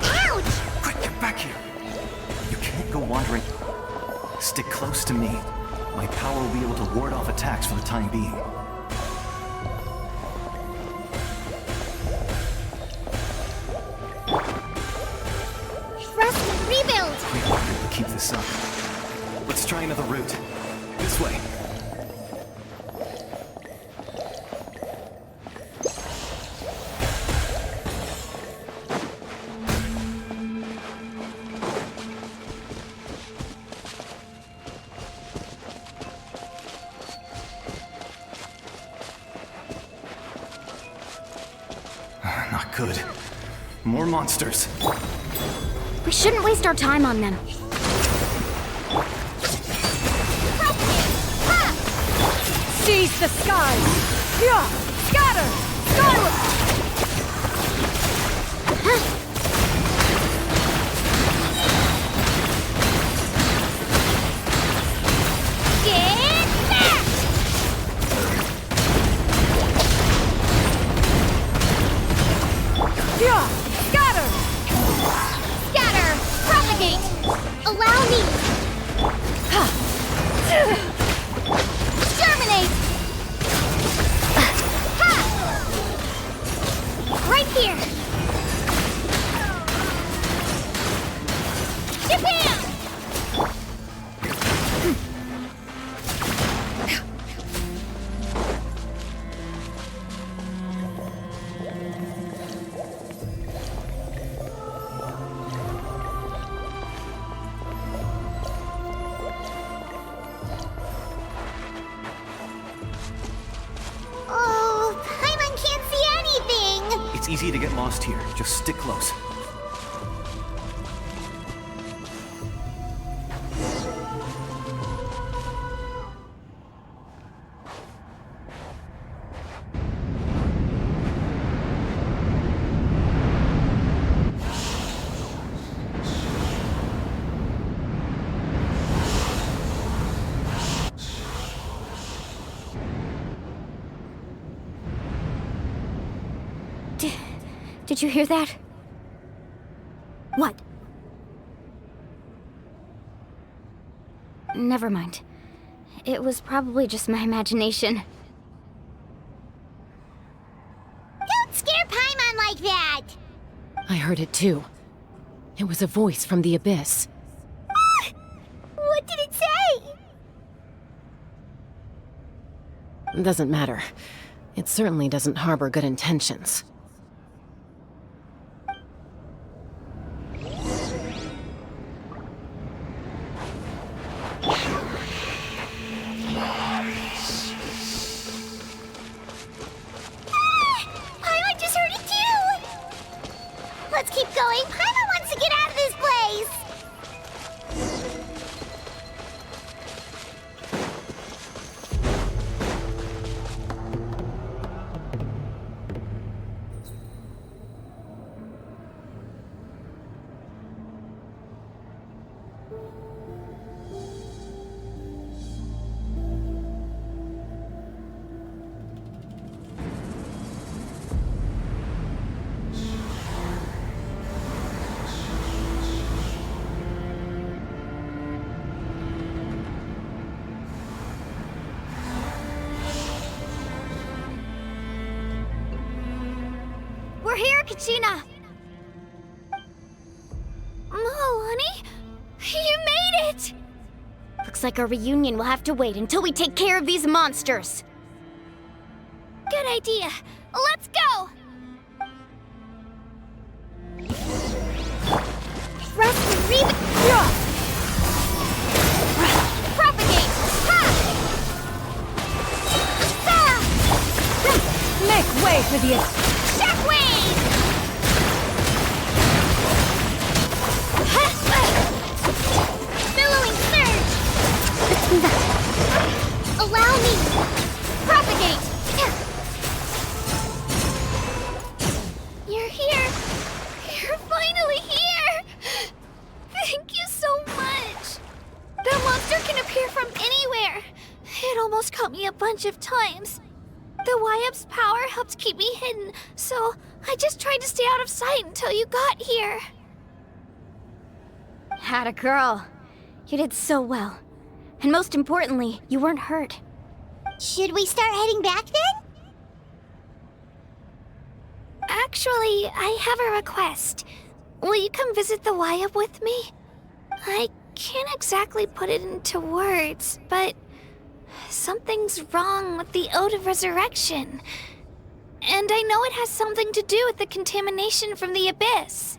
Ouch! Quick, get back here! You can't go wandering. Stick close to me. My power will be able to ward off attacks for the time being. Trust rebuild! We won't be able to keep this up. Let's try another route. This way. Not good. More monsters. We shouldn't waste our time on them. Seize the skies! Yeah! Scatter! Skyward! Get back! Yeah! Scatter! Scatter! Propagate! Allow me! Germinate! Ha! Right here! Japan! Oh, Paimon can't see anything! It's easy to get lost here. Just stick close. Did you hear that? What? Never mind. It was probably just my imagination. Don't scare Paimon like that! I heard it too. It was a voice from the abyss. What did it say? Doesn't matter. It certainly doesn't harbor good intentions. Paimon just heard it too! Let's keep going. Paimon wants to get out of this place! We're here, Kachina! Honey? You made it! Looks like our reunion will have to wait until we take care of these monsters. Good idea. Let's go! Rest and read. Propagate! Ha! Make way for the... Shockwave! Billowing surge! Allow me! Propagate! You're here! You're finally here! Thank you so much! That monster can appear from anywhere! It almost caught me a bunch of times. The Wyap's power helped keep me hidden, so I just tried to stay out of sight until you got here. Had a girl. You did so well. And most importantly, you weren't hurt. Should we start heading back then? Actually, I have a request. Will you come visit the Wyap with me? I can't exactly put it into words, but something's wrong with the Ode of Resurrection. And I know it has something to do with the contamination from the Abyss.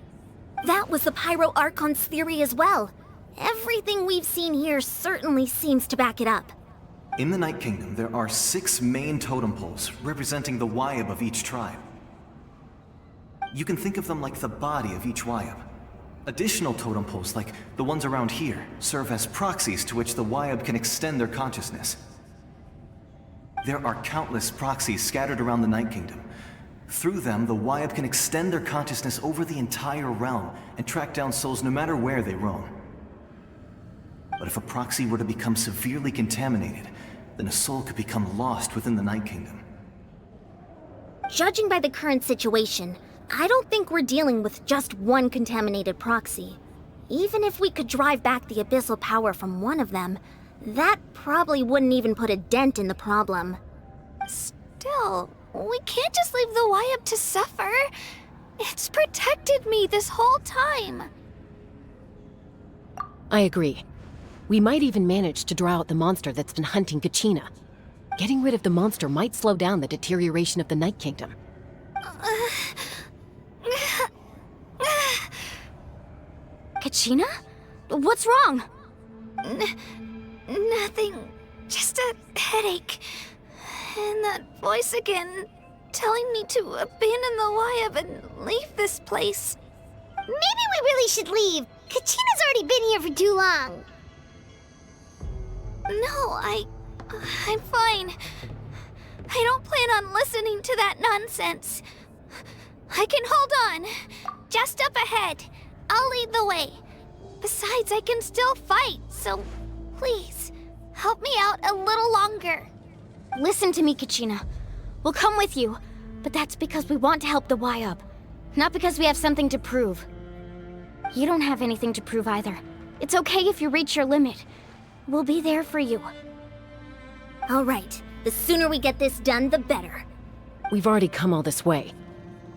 That was the Pyro Archon's theory as well. Everything we've seen here certainly seems to back it up. In the Night Kingdom, there are 6 main totem poles representing the Wyap of each tribe. You can think of them like the body of each Wyab. Additional totem poles, like the ones around here, serve as proxies to which the Wyab can extend their consciousness. There are countless proxies scattered around the Night Kingdom. Through them, the Wyab can extend their consciousness over the entire realm and track down souls no matter where they roam. But if a proxy were to become severely contaminated, then a soul could become lost within the Night Kingdom. Judging by the current situation, I don't think we're dealing with just one contaminated proxy. Even if we could drive back the abyssal power from one of them, that probably wouldn't even put a dent in the problem. Still, we can't just leave the Wyab to suffer. It's protected me this whole time. I agree. We might even manage to draw out the monster that's been hunting Kachina. Getting rid of the monster might slow down the deterioration of the Night Kingdom. Kachina? What's wrong? Nothing. Just a headache. And that voice again, telling me to abandon the Wyab and leave this place. Maybe we really should leave. Kachina's already been here for too long. No, I'm fine. I don't plan on listening to that nonsense. I can hold on. Just up ahead. I'll lead the way. Besides, I can still fight, so please, help me out a little longer. Listen to me, Kachina. We'll come with you, but that's because we want to help the Wyab, not because we have something to prove. You don't have anything to prove either. It's okay if you reach your limit. We'll be there for you. All right. The sooner we get this done, the better. We've already come all this way,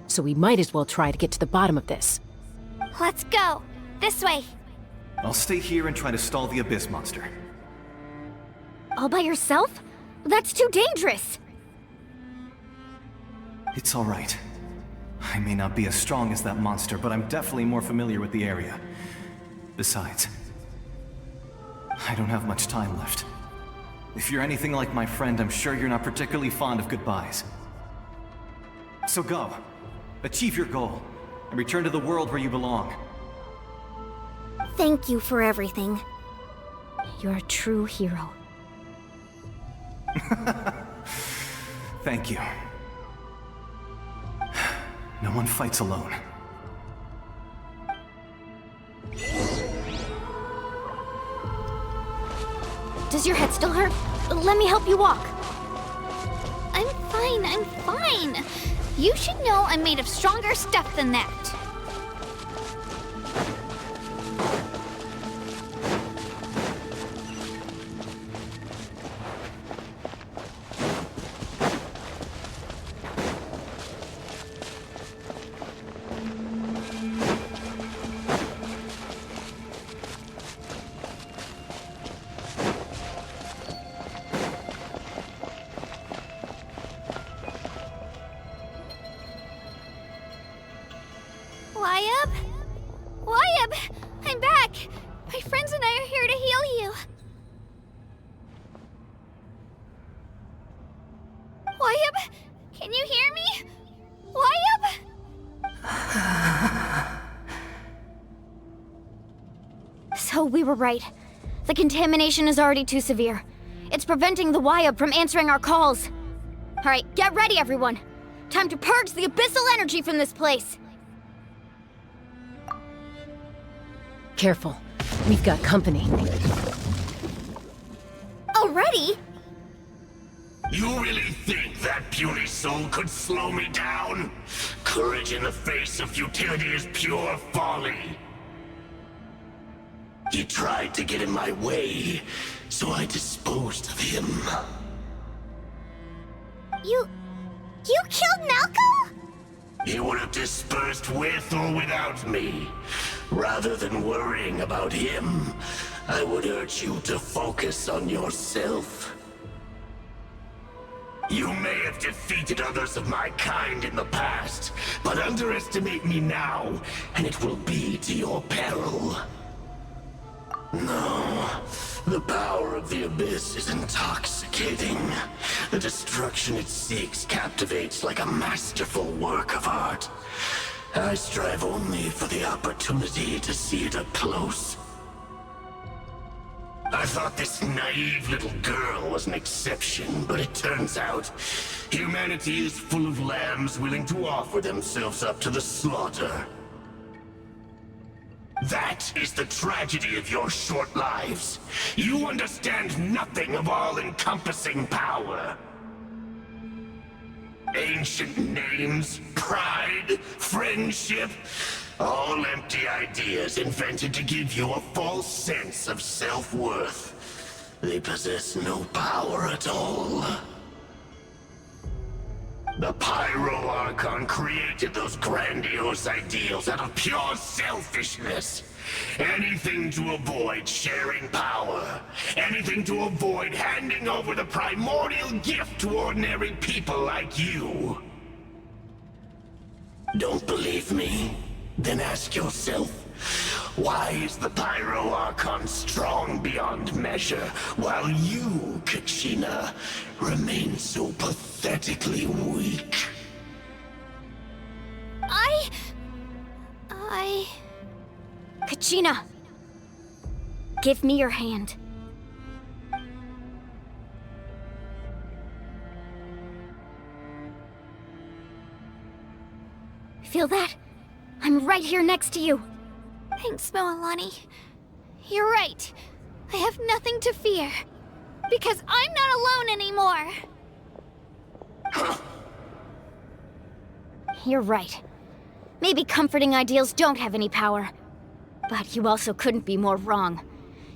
so we might as well try to get to the bottom of this. Let's go. This way. I'll stay here and try to stall the Abyss monster. All by yourself? That's too dangerous. It's all right. I may not be as strong as that monster, but I'm definitely more familiar with the area. Besides, I don't have much time left. If you're anything like my friend, I'm sure you're not particularly fond of goodbyes. So go. Achieve your goal, and return to the world where you belong. Thank you for everything. You're a true hero. Thank you. No one fights alone. Does your head still hurt? Let me help you walk. I'm fine. You should know I'm made of stronger stuff than that. Wyab! I'm back! My friends and I are here to heal you. Wyab, can you hear me? Wyab? So we were right. The contamination is already too severe. It's preventing the Wyab from answering our calls. All right, get ready, everyone. Time to purge the abyssal energy from this place. Careful. We've got company. Already? You really think that puny soul could slow me down? Courage in the face of futility is pure folly. He tried to get in my way, so I disposed of him. You killed Malco? He would have dispersed with or without me. Rather than worrying about him, I would urge you to focus on yourself. You may have defeated others of my kind in the past, but underestimate me now, and it will be to your peril. No, the power of the Abyss is intoxicating. The destruction it seeks captivates like a masterful work of art. I strive only for the opportunity to see it up close. I thought this naive little girl was an exception, but it turns out humanity is full of lambs willing to offer themselves up to the slaughter. That is the tragedy of your short lives. You understand nothing of all-encompassing power. Ancient names, pride, friendship, all empty ideas invented to give you a false sense of self-worth. They possess no power at all. The Pyro Archon created those grandiose ideals out of pure selfishness. Anything to avoid sharing power. Anything to avoid handing over the primordial gift to ordinary people like you. Don't believe me? Then ask yourself, why is the Pyro Archon strong beyond measure, while you, Kachina, remain so pathetically weak? Kachina! Give me your hand. Feel that? I'm right here next to you. Thanks, Moalani. You're right. I have nothing to fear. Because I'm not alone anymore. You're right. Maybe comforting ideals don't have any power. But you also couldn't be more wrong.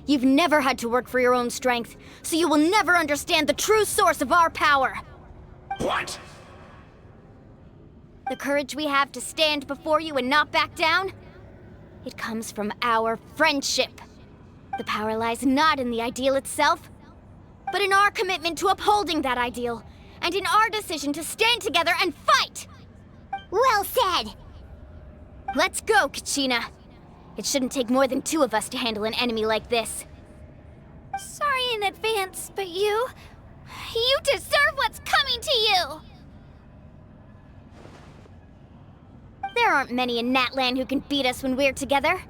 You've never had to work for your own strength, so you will never understand the true source of our power. What? The courage we have to stand before you and not back down? It comes from our friendship. The power lies not in the ideal itself, but in our commitment to upholding that ideal, and in our decision to stand together and fight! Well said! Let's go, Kachina. It shouldn't take more than 2 of us to handle an enemy like this. Sorry in advance, but you deserve what's coming to you! There aren't many in Natlan who can beat us when we're together.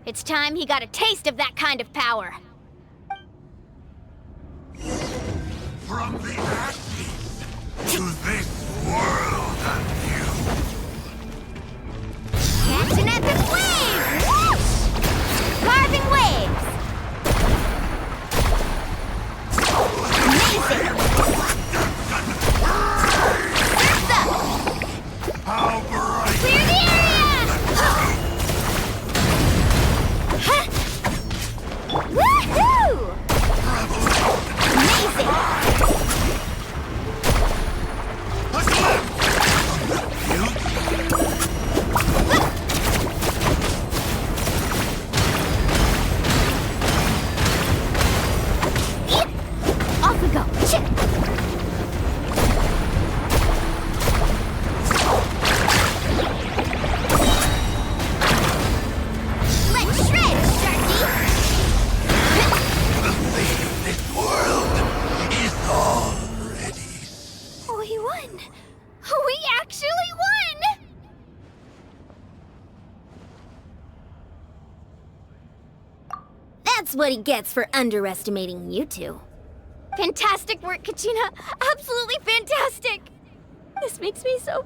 It's time he got a taste of that kind of power. From the ashes to this world anew. Catch an epic wave! Whoosh! Carving waves! Amazing! Surf's up! How bright! Clear the area! Woohoo! Amazing! Off we go. Chip! Let's shred, Sharky! This world is all ready. We won! We actually won! That's what he gets for underestimating you two. Fantastic work, Kachina! Absolutely fantastic! This makes me so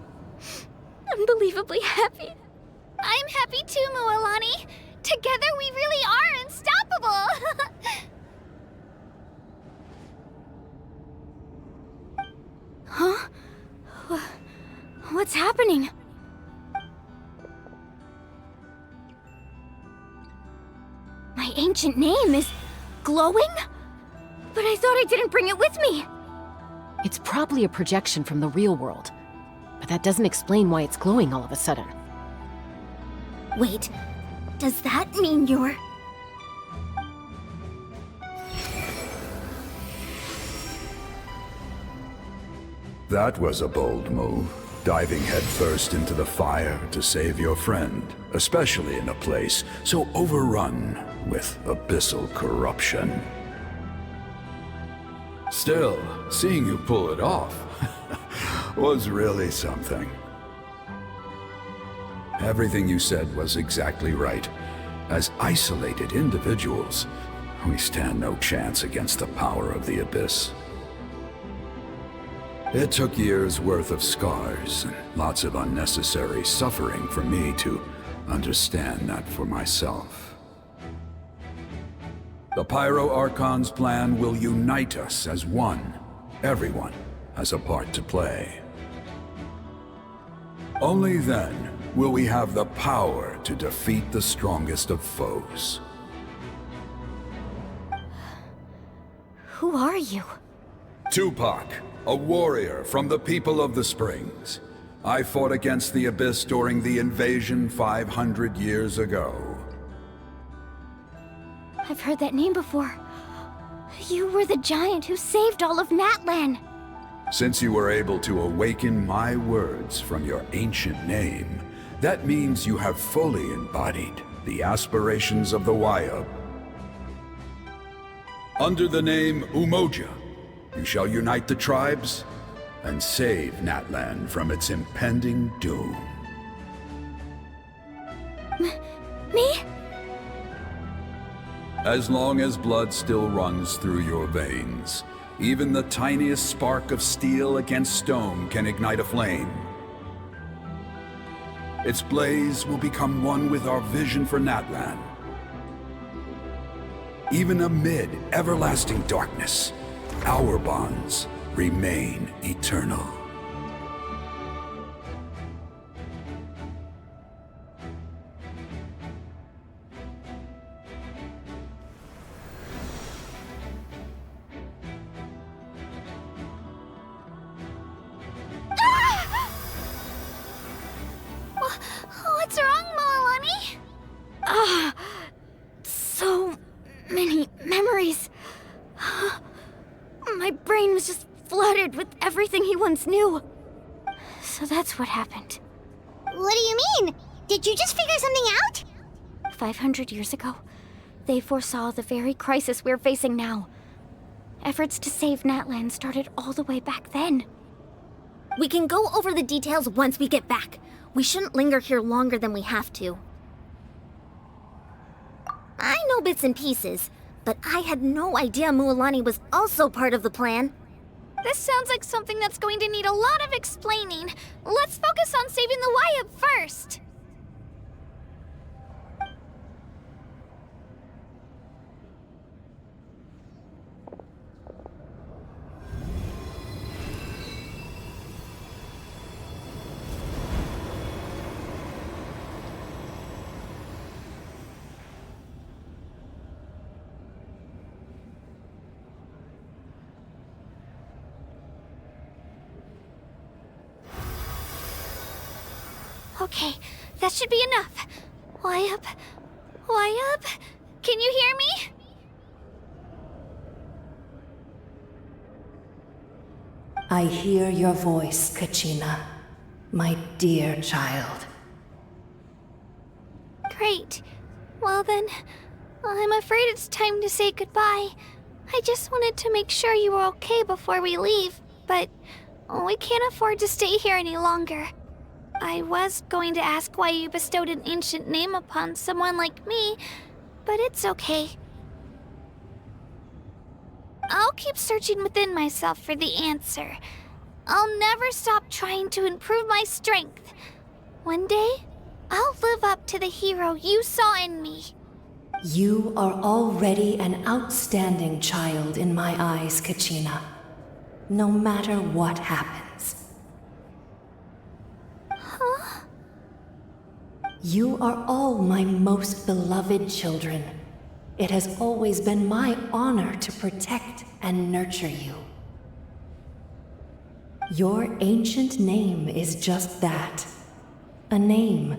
unbelievably happy. I'm happy too, Moalani. Together we really are unstoppable! Huh? What's happening? My ancient name is glowing? But I thought I didn't bring it with me. It's probably a projection from the real world. But that doesn't explain why it's glowing all of a sudden. Wait, does that mean you're... That was a bold move, diving headfirst into the fire to save your friend, especially in a place so overrun with abyssal corruption. Still, seeing you pull it off was really something. Everything you said was exactly right. As isolated individuals, we stand no chance against the power of the Abyss. It took years' worth of scars and lots of unnecessary suffering for me to understand that for myself. The Pyro Archon's plan will unite us as one. Everyone has a part to play. Only then will we have the power to defeat the strongest of foes. Who are you? Tupac, a warrior from the people of the Springs. I fought against the Abyss during the invasion 500 years ago. I've heard that name before. You were the giant who saved all of Natlan. Since you were able to awaken my words from your ancient name, that means you have fully embodied the aspirations of the Wayub. Under the name Umoja, you shall unite the tribes and save Natlan from its impending doom. Me? As long as blood still runs through your veins, even the tiniest spark of steel against stone can ignite a flame. Its blaze will become one with our vision for Natlan. Even amid everlasting darkness, our bonds remain eternal. What's wrong, Malani? So many memories. My brain was just flooded with everything he once knew. So that's what happened. What do you mean? Did you just figure something out? 500 years ago, they foresaw the very crisis we're facing now. Efforts to save Natlan started all the way back then. We can go over the details once we get back. We shouldn't linger here longer than we have to. I know bits and pieces, but I had no idea Mualani was also part of the plan. This sounds like something that's going to need a lot of explaining. Let's focus on saving the Wayub first. Okay, that should be enough. Wayub? Wayub? Can you hear me? I hear your voice, Kachina, my dear child. Great. Well then, I'm afraid it's time to say goodbye. I just wanted to make sure you were okay before we leave, but we can't afford to stay here any longer. I was going to ask why you bestowed an ancient name upon someone like me, but it's okay. I'll keep searching within myself for the answer. I'll never stop trying to improve my strength. One day, I'll live up to the hero you saw in me. You are already an outstanding child in my eyes, Kachina. No matter what happens. Huh? You are all my most beloved children. It has always been my honor to protect and nurture you. Your ancient name is just that. A name.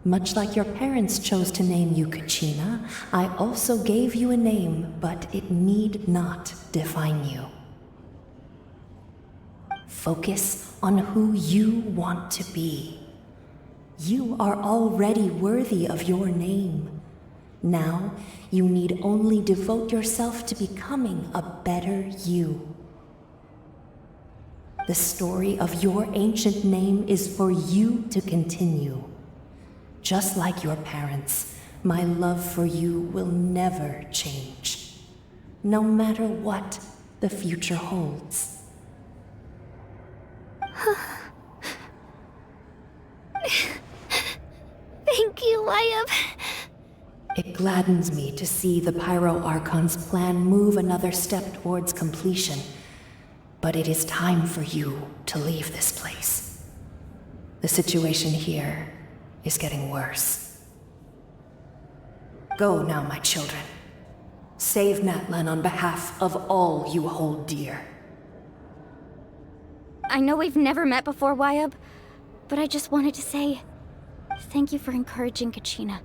Much like your parents chose to name you Kachina, I also gave you a name, but it need not define you. Focus on who you want to be. You are already worthy of your name. Now, you need only devote yourself to becoming a better you. The story of your ancient name is for you to continue. Just like your parents, my love for you will never change. No matter what the future holds. Thank you, Wyatt. It gladdens me to see the Pyro Archon's plan move another step towards completion. But it is time for you to leave this place. The situation here is getting worse. Go now, my children. Save Natlan on behalf of all you hold dear. I know we've never met before, Wyatt, but I just wanted to say thank you for encouraging Kachina.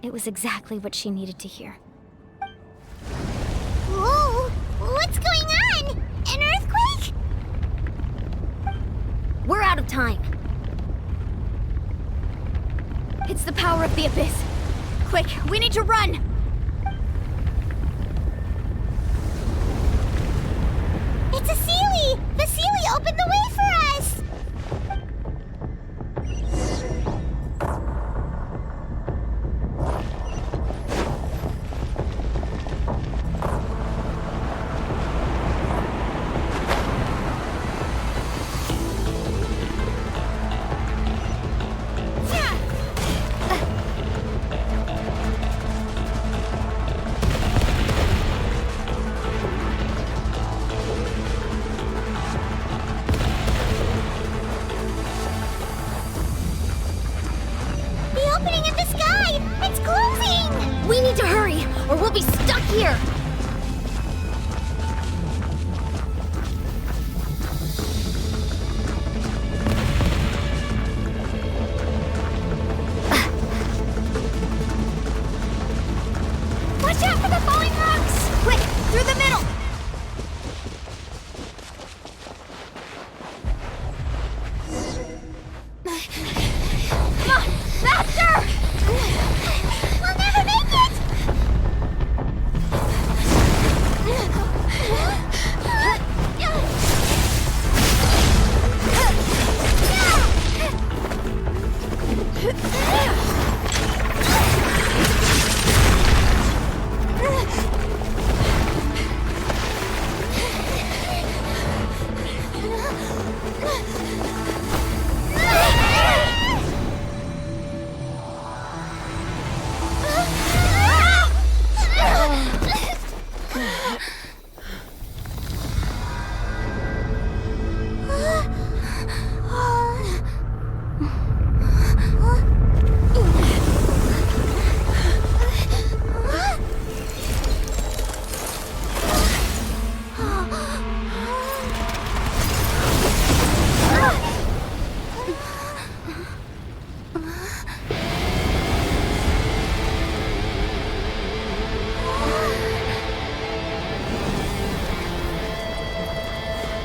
It was exactly what she needed to hear. Whoa! What's going on? An earthquake? We're out of time. It's the power of the Abyss. Quick, we need to run! It's a Seelie! The Seelie opened the way for us! Or we'll be stuck here! Watch out for the falling rocks! Quick, through the middle! Come on, faster! We'll never make it!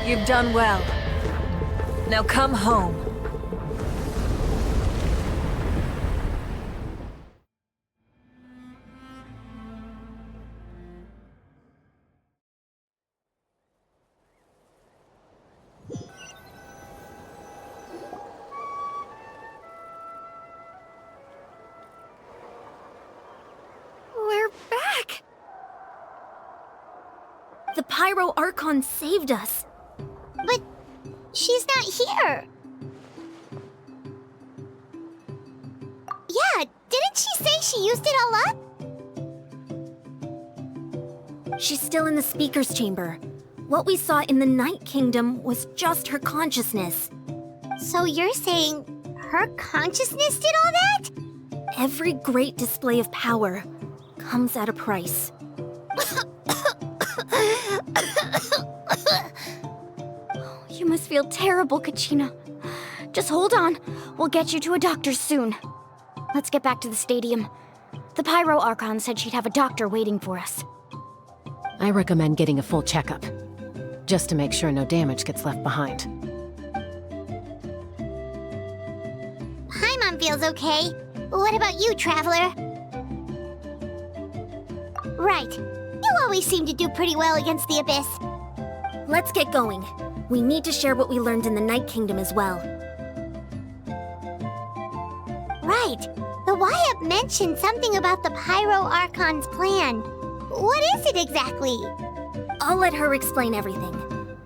You've done well. Now come home. We're back! The Pyro Archon saved us. But she's not here. Yeah, didn't she say she used it all up? She's still in the speaker's chamber. What we saw in the Night Kingdom was just her consciousness. So you're saying her consciousness did all that? Every great display of power comes at a price. You must feel terrible, Kachina. Just hold on. We'll get you to a doctor soon. Let's get back to the stadium. The Pyro Archon said she'd have a doctor waiting for us. I recommend getting a full checkup, just to make sure no damage gets left behind. Paimon feels okay. What about you, Traveler? Right. You always seem to do pretty well against the Abyss. Let's get going. We need to share what we learned in the Night Kingdom as well. Right. right. The Wyatt mentioned something about the Pyro Archon's plan. What is it exactly? I'll let her explain everything.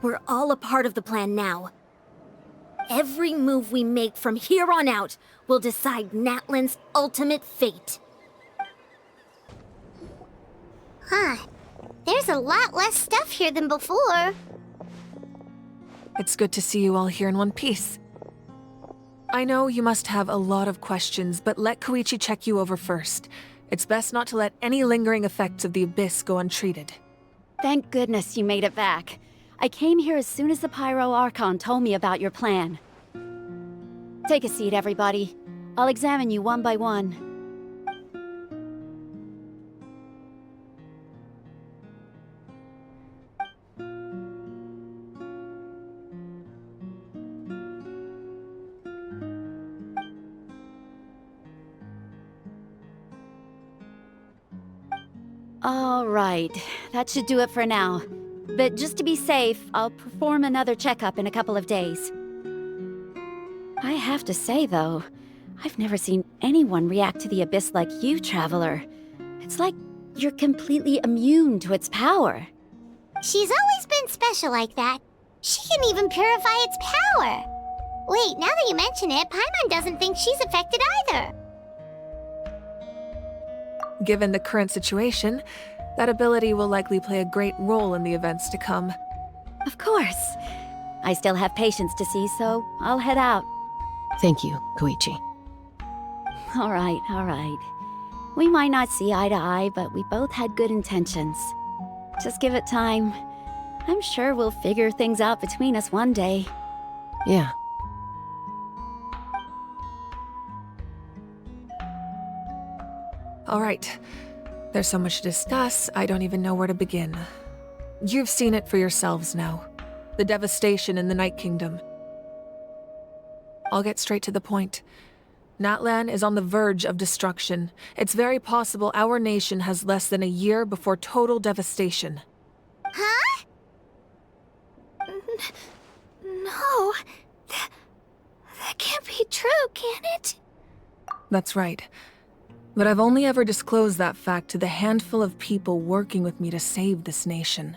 We're all a part of the plan now. Every move we make from here on out will decide Natlan's ultimate fate. Huh. There's a lot less stuff here than before. It's good to see you all here in one piece. I know you must have a lot of questions, but let Koichi check you over first. It's best not to let any lingering effects of the Abyss go untreated. Thank goodness you made it back. I came here as soon as the Pyro Archon told me about your plan. Take a seat, everybody. I'll examine you one by one. All right, that should do it for now. But just to be safe, I'll perform another checkup in a couple of days. I have to say, though, I've never seen anyone react to the Abyss like you, Traveler. It's like you're completely immune to its power. She's always been special like that. She can even purify its power. Wait, now that you mention it, Paimon doesn't think she's affected either. Given the current situation, that ability will likely play a great role in the events to come. Of course. I still have patients to see, so I'll head out. Thank you, Koichi. All right. We might not see eye to eye, but we both had good intentions. Just give it time. I'm sure we'll figure things out between us one day. Yeah. All right. There's so much to discuss, I don't even know where to begin. You've seen it for yourselves now. The devastation in the Night Kingdom. I'll get straight to the point. Natlan is on the verge of destruction. It's very possible our nation has less than a year before total devastation. Huh? No. That can't be true, can it? That's right. But I've only ever disclosed that fact to the handful of people working with me to save this nation.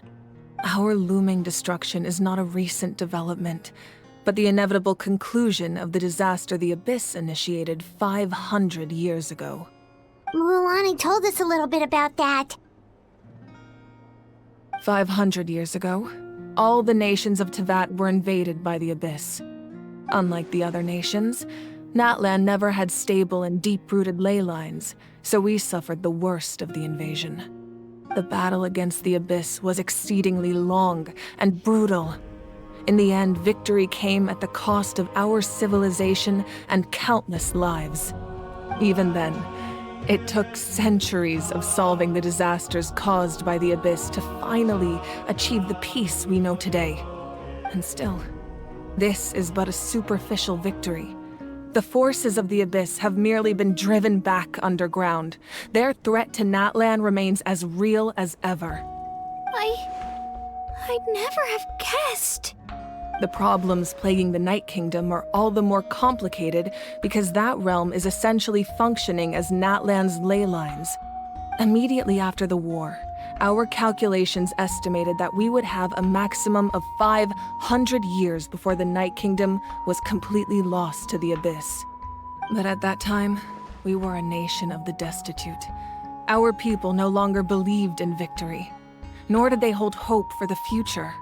Our looming destruction is not a recent development, but the inevitable conclusion of the disaster the Abyss initiated 500 years ago. Mualani told us a little bit about that. 500 years ago, all the nations of Teyvat were invaded by the Abyss. Unlike the other nations, Natlan never had stable and deep-rooted ley lines, so we suffered the worst of the invasion. The battle against the Abyss was exceedingly long and brutal. In the end, victory came at the cost of our civilization and countless lives. Even then, it took centuries of solving the disasters caused by the Abyss to finally achieve the peace we know today. And still, this is but a superficial victory. The forces of the Abyss have merely been driven back underground. Their threat to Natlan remains as real as ever. I'd never have guessed. The problems plaguing the Night Kingdom are all the more complicated because that realm is essentially functioning as Natlan's ley lines. Immediately after the war, our calculations estimated that we would have a maximum of 500 years before the Night Kingdom was completely lost to the Abyss. But at that time, we were a nation of the destitute. Our people no longer believed in victory, nor did they hold hope for the future.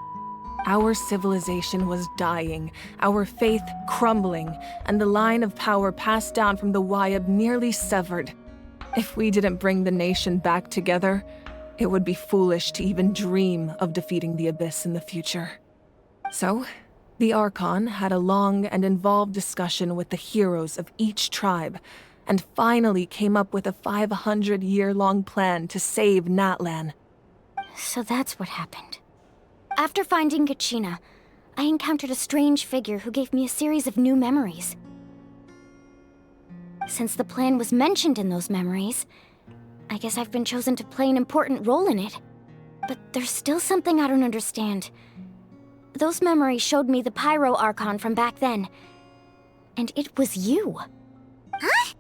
Our civilization was dying, our faith crumbling, and the line of power passed down from the Wyatt nearly severed. If we didn't bring the nation back together, it would be foolish to even dream of defeating the Abyss in the future. So, the Archon had a long and involved discussion with the heroes of each tribe, and finally came up with a 500-year-long plan to save Natlan. So that's what happened. After finding Kachina, I encountered a strange figure who gave me a series of new memories. Since the plan was mentioned in those memories, I guess I've been chosen to play an important role in it. But there's still something I don't understand. Those memories showed me the Pyro Archon from back then. And it was you. Huh?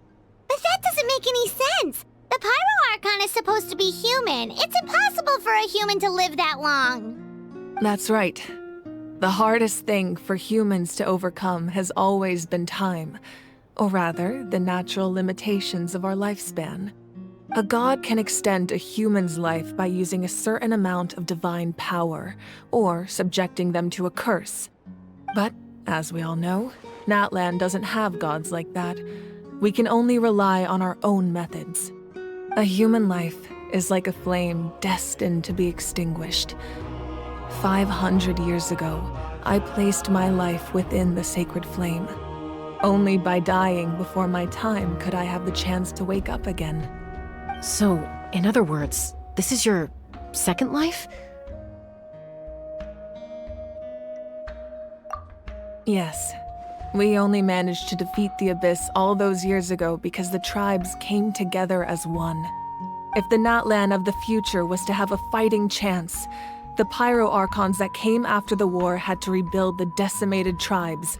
doesn't make any sense. The Pyro Archon is supposed to be human. It's impossible for a human to live that long. That's right. The hardest thing for humans to overcome has always been time, or rather, the natural limitations of our lifespan. A god can extend a human's life by using a certain amount of divine power, or subjecting them to a curse. But, as we all know, Natlan doesn't have gods like that. We can only rely on our own methods. A human life is like a flame destined to be extinguished. 500 years ago, I placed my life within the sacred flame. Only by dying before my time could I have the chance to wake up again. So, in other words, this is your second life? Yes. We only managed to defeat the Abyss all those years ago because the tribes came together as one. If the Natlan of the future was to have a fighting chance, the Pyro Archons that came after the war had to rebuild the decimated tribes.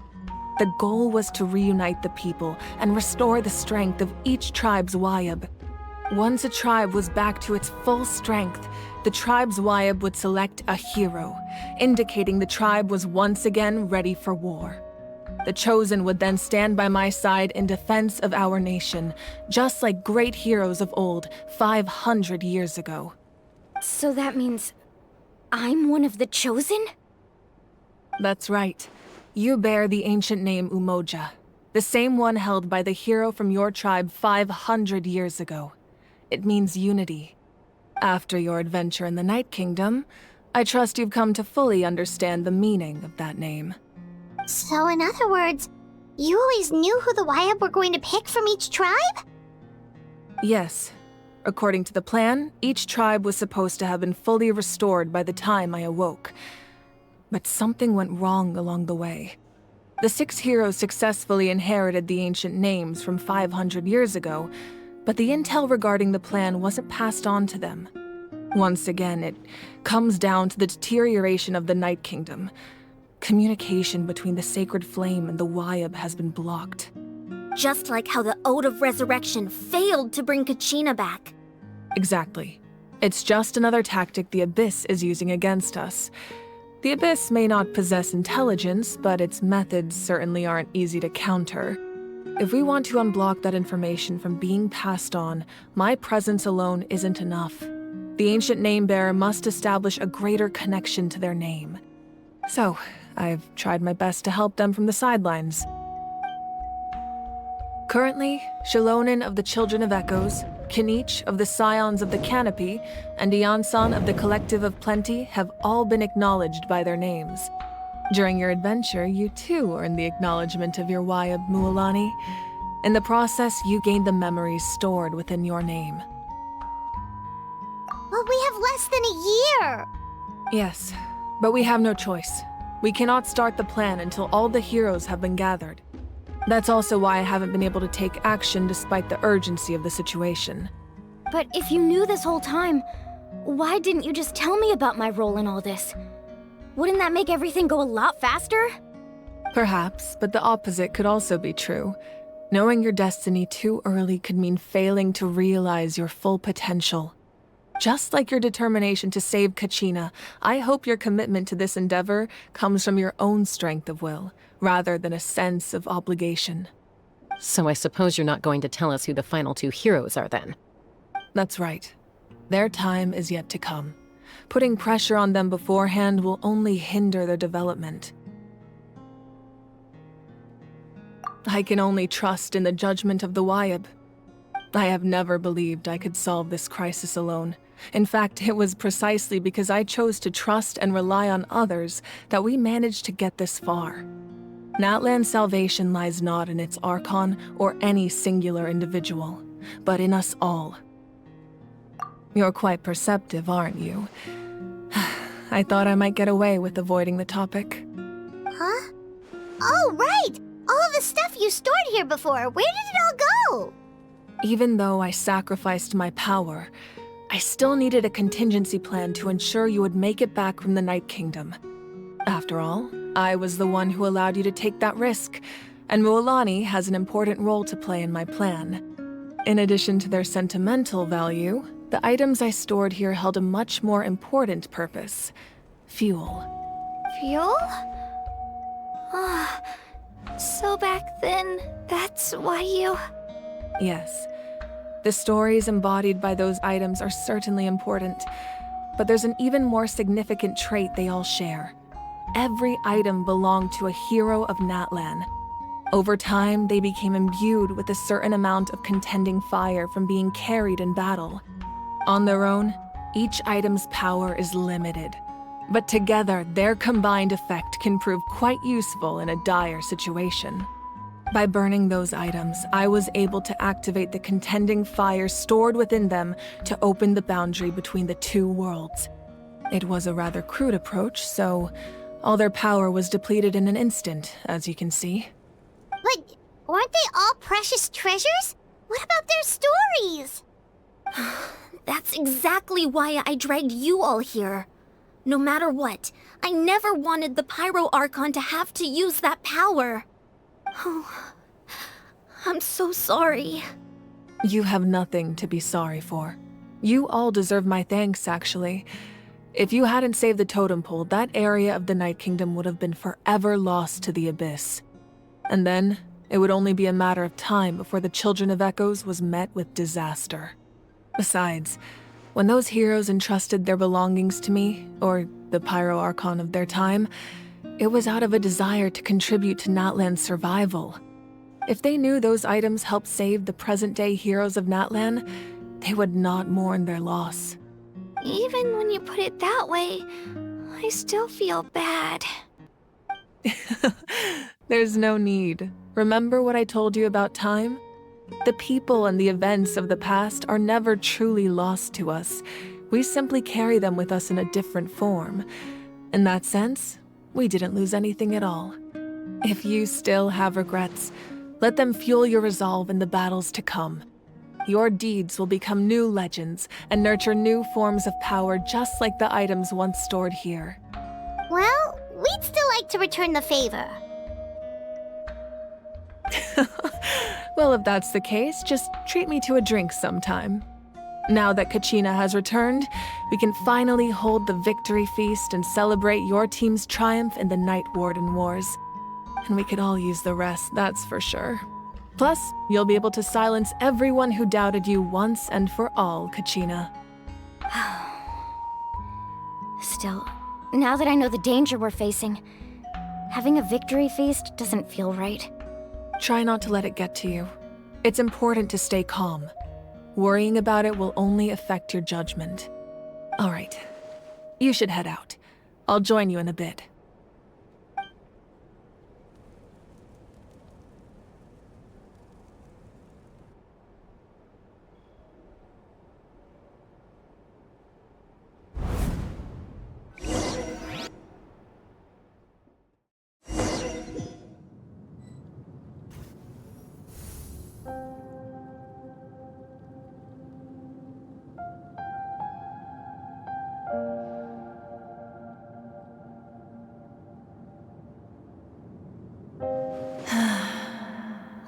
The goal was to reunite the people and restore the strength of each tribe's Wayab. Once a tribe was back to its full strength, the tribe's Wayab would select a hero, indicating the tribe was once again ready for war. The Chosen would then stand by my side in defense of our nation, just like great heroes of old 500 years ago. So that means I'm one of the Chosen? That's right. You bear the ancient name Umoja, the same one held by the hero from your tribe 500 years ago. It means unity. After your adventure in the Night Kingdom, I trust you've come to fully understand the meaning of that name. So in other words, you always knew who the Wayab were going to pick from each tribe? Yes. According to the plan, each tribe was supposed to have been fully restored by the time I awoke. But something went wrong along the way. The 6 heroes successfully inherited the ancient names from 500 years ago, but the intel regarding the plan wasn't passed on to them. Once again, it comes down to the deterioration of the Night Kingdom. Communication between the Sacred Flame and the Wayab has been blocked. Just like how the Ode of Resurrection failed to bring Kachina back. Exactly. It's just another tactic the Abyss is using against us. The Abyss may not possess intelligence, but its methods certainly aren't easy to counter. If we want to unblock that information from being passed on, my presence alone isn't enough. The ancient name-bearer must establish a greater connection to their name. So, I've tried my best to help them from the sidelines. Currently, Shalonin of the Children of Echoes, Kinich of the Scions of the Canopy, and Iansan of the Collective of Plenty have all been acknowledged by their names. During your adventure, you too earned the acknowledgement of your Wayab, Mualani. In the process, you gained the memories stored within your name. Well, we have less than a year! Yes, but we have no choice. We cannot start the plan until all the heroes have been gathered. That's also why I haven't been able to take action despite the urgency of the situation. But if you knew this whole time, why didn't you just tell me about my role in all this? Wouldn't that make everything go a lot faster? Perhaps, but the opposite could also be true. Knowing your destiny too early could mean failing to realize your full potential. Just like your determination to save Kachina, I hope your commitment to this endeavor comes from your own strength of will, rather than a sense of obligation. So I suppose you're not going to tell us who the final 2 heroes are then? That's right. Their time is yet to come. Putting pressure on them beforehand will only hinder their development. I can only trust in the judgment of the Wayab. I have never believed I could solve this crisis alone. In fact, it was precisely because I chose to trust and rely on others that we managed to get this far. Natlan's salvation lies not in its Archon or any singular individual, but in us all. You're quite perceptive, aren't you? I thought I might get away with avoiding the topic. Huh? Oh, right! All of the stuff you stored here before, where did it all go? Even though I sacrificed my power, I still needed a contingency plan to ensure you would make it back from the Night Kingdom. After all, I was the one who allowed you to take that risk, and Mualani has an important role to play in my plan. In addition to their sentimental value, the items I stored here held a much more important purpose: fuel. Fuel? Ah, so back then, that's why you... Yes. The stories embodied by those items are certainly important, but there's an even more significant trait they all share. Every item belonged to a hero of Natlan. Over time, they became imbued with a certain amount of contending fire from being carried in battle. On their own, each item's power is limited, but together, their combined effect can prove quite useful in a dire situation. By burning those items, I was able to activate the contending fire stored within them to open the boundary between the two worlds. It was a rather crude approach, so all their power was depleted in an instant, as you can see. But weren't they all precious treasures? What about their stories? That's exactly why I dragged you all here. No matter what, I never wanted the Pyro Archon to have to use that power. Oh, I'm so sorry. You have nothing to be sorry for. You all deserve my thanks, actually. If you hadn't saved the totem pole, that area of the Night Kingdom would have been forever lost to the Abyss. And then, it would only be a matter of time before the Children of Echoes was met with disaster. Besides, when those heroes entrusted their belongings to me, or the Pyro Archon of their time, it was out of a desire to contribute to Natlan's survival. If they knew those items helped save the present-day heroes of Natlan, they would not mourn their loss. Even when you put it that way, I still feel bad. There's no need. Remember what I told you about time? The people and the events of the past are never truly lost to us. We simply carry them with us in a different form. In that sense, we didn't lose anything at all. If you still have regrets, let them fuel your resolve in the battles to come. Your deeds will become new legends and nurture new forms of power just like the items once stored here. Well, we'd still like to return the favor. Well, if that's the case, just treat me to a drink sometime. Now that Kachina has returned, we can finally hold the victory feast and celebrate your team's triumph in the Night Warden Wars. And we could all use the rest, that's for sure. Plus, you'll be able to silence everyone who doubted you once and for all, Kachina. Still, now that I know the danger we're facing, having a victory feast doesn't feel right. Try not to let it get to you. It's important to stay calm. Worrying about it will only affect your judgment. All right, you should head out. I'll join you in a bit.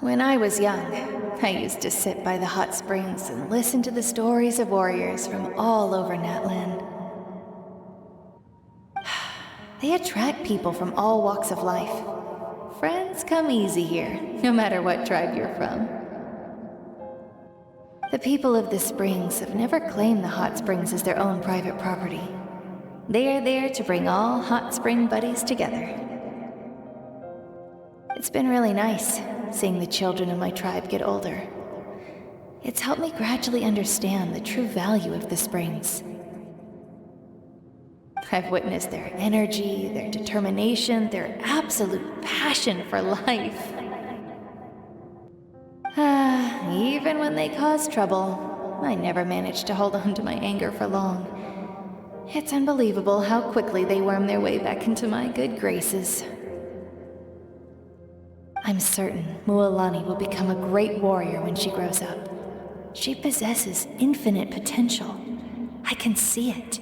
When I was young, I used to sit by the hot springs and listen to the stories of warriors from all over Natlan. They attract people from all walks of life. Friends come easy here, no matter what tribe you're from. The people of the springs have never claimed the hot springs as their own private property. They are there to bring all hot spring buddies together. It's been really nice, seeing the children of my tribe get older. It's helped me gradually understand the true value of the springs. I've witnessed their energy, their determination, their absolute passion for life. Even when they cause trouble, I never managed to hold on to my anger for long. It's unbelievable how quickly they worm their way back into my good graces. I'm certain Mualani will become a great warrior when she grows up. She possesses infinite potential. I can see it.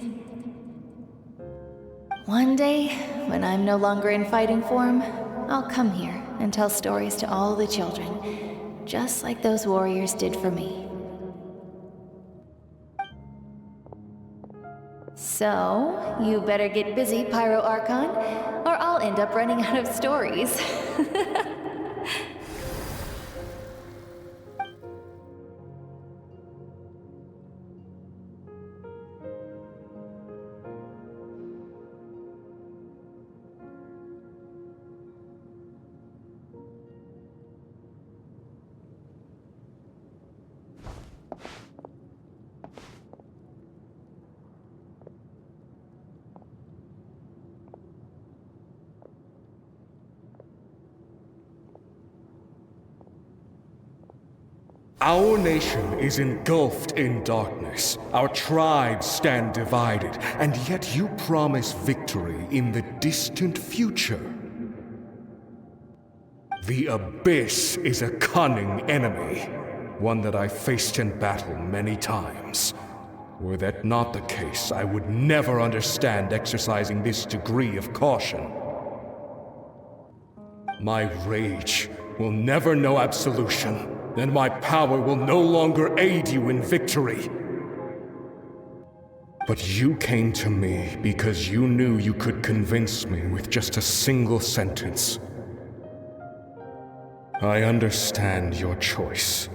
One day, when I'm no longer in fighting form, I'll come here and tell stories to all the children. just like those warriors did for me. So, you better get busy, Pyro Archon, or I'll end up running out of stories. Our nation is engulfed in darkness. Our tribes stand divided, and yet you promise victory in the distant future. The Abyss is a cunning enemy, one that I faced in battle many times. Were that not the case, I would never understand exercising this degree of caution. My rage will never know absolution, and my power will no longer aid you in victory. But you came to me because you knew you could convince me with just a single sentence. I understand your choice.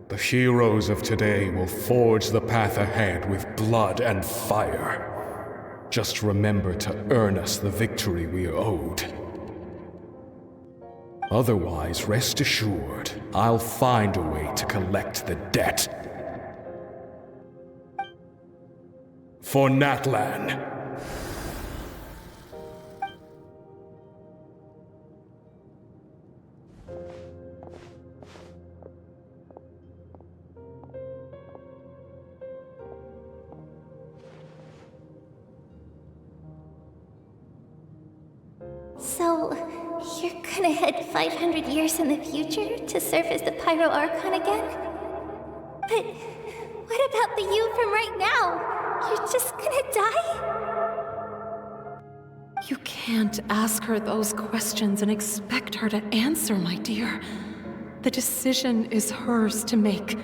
The heroes of today will forge the path ahead with blood and fire. Just remember to earn us the victory we are owed. Otherwise, rest assured, I'll find a way to collect the debt. For Natlan. So, you're gonna head 500 years in the future to serve as the Pyro Archon again? But what about the you from right now? You're just gonna die? You can't ask her those questions and expect her to answer, my dear. The decision is hers to make,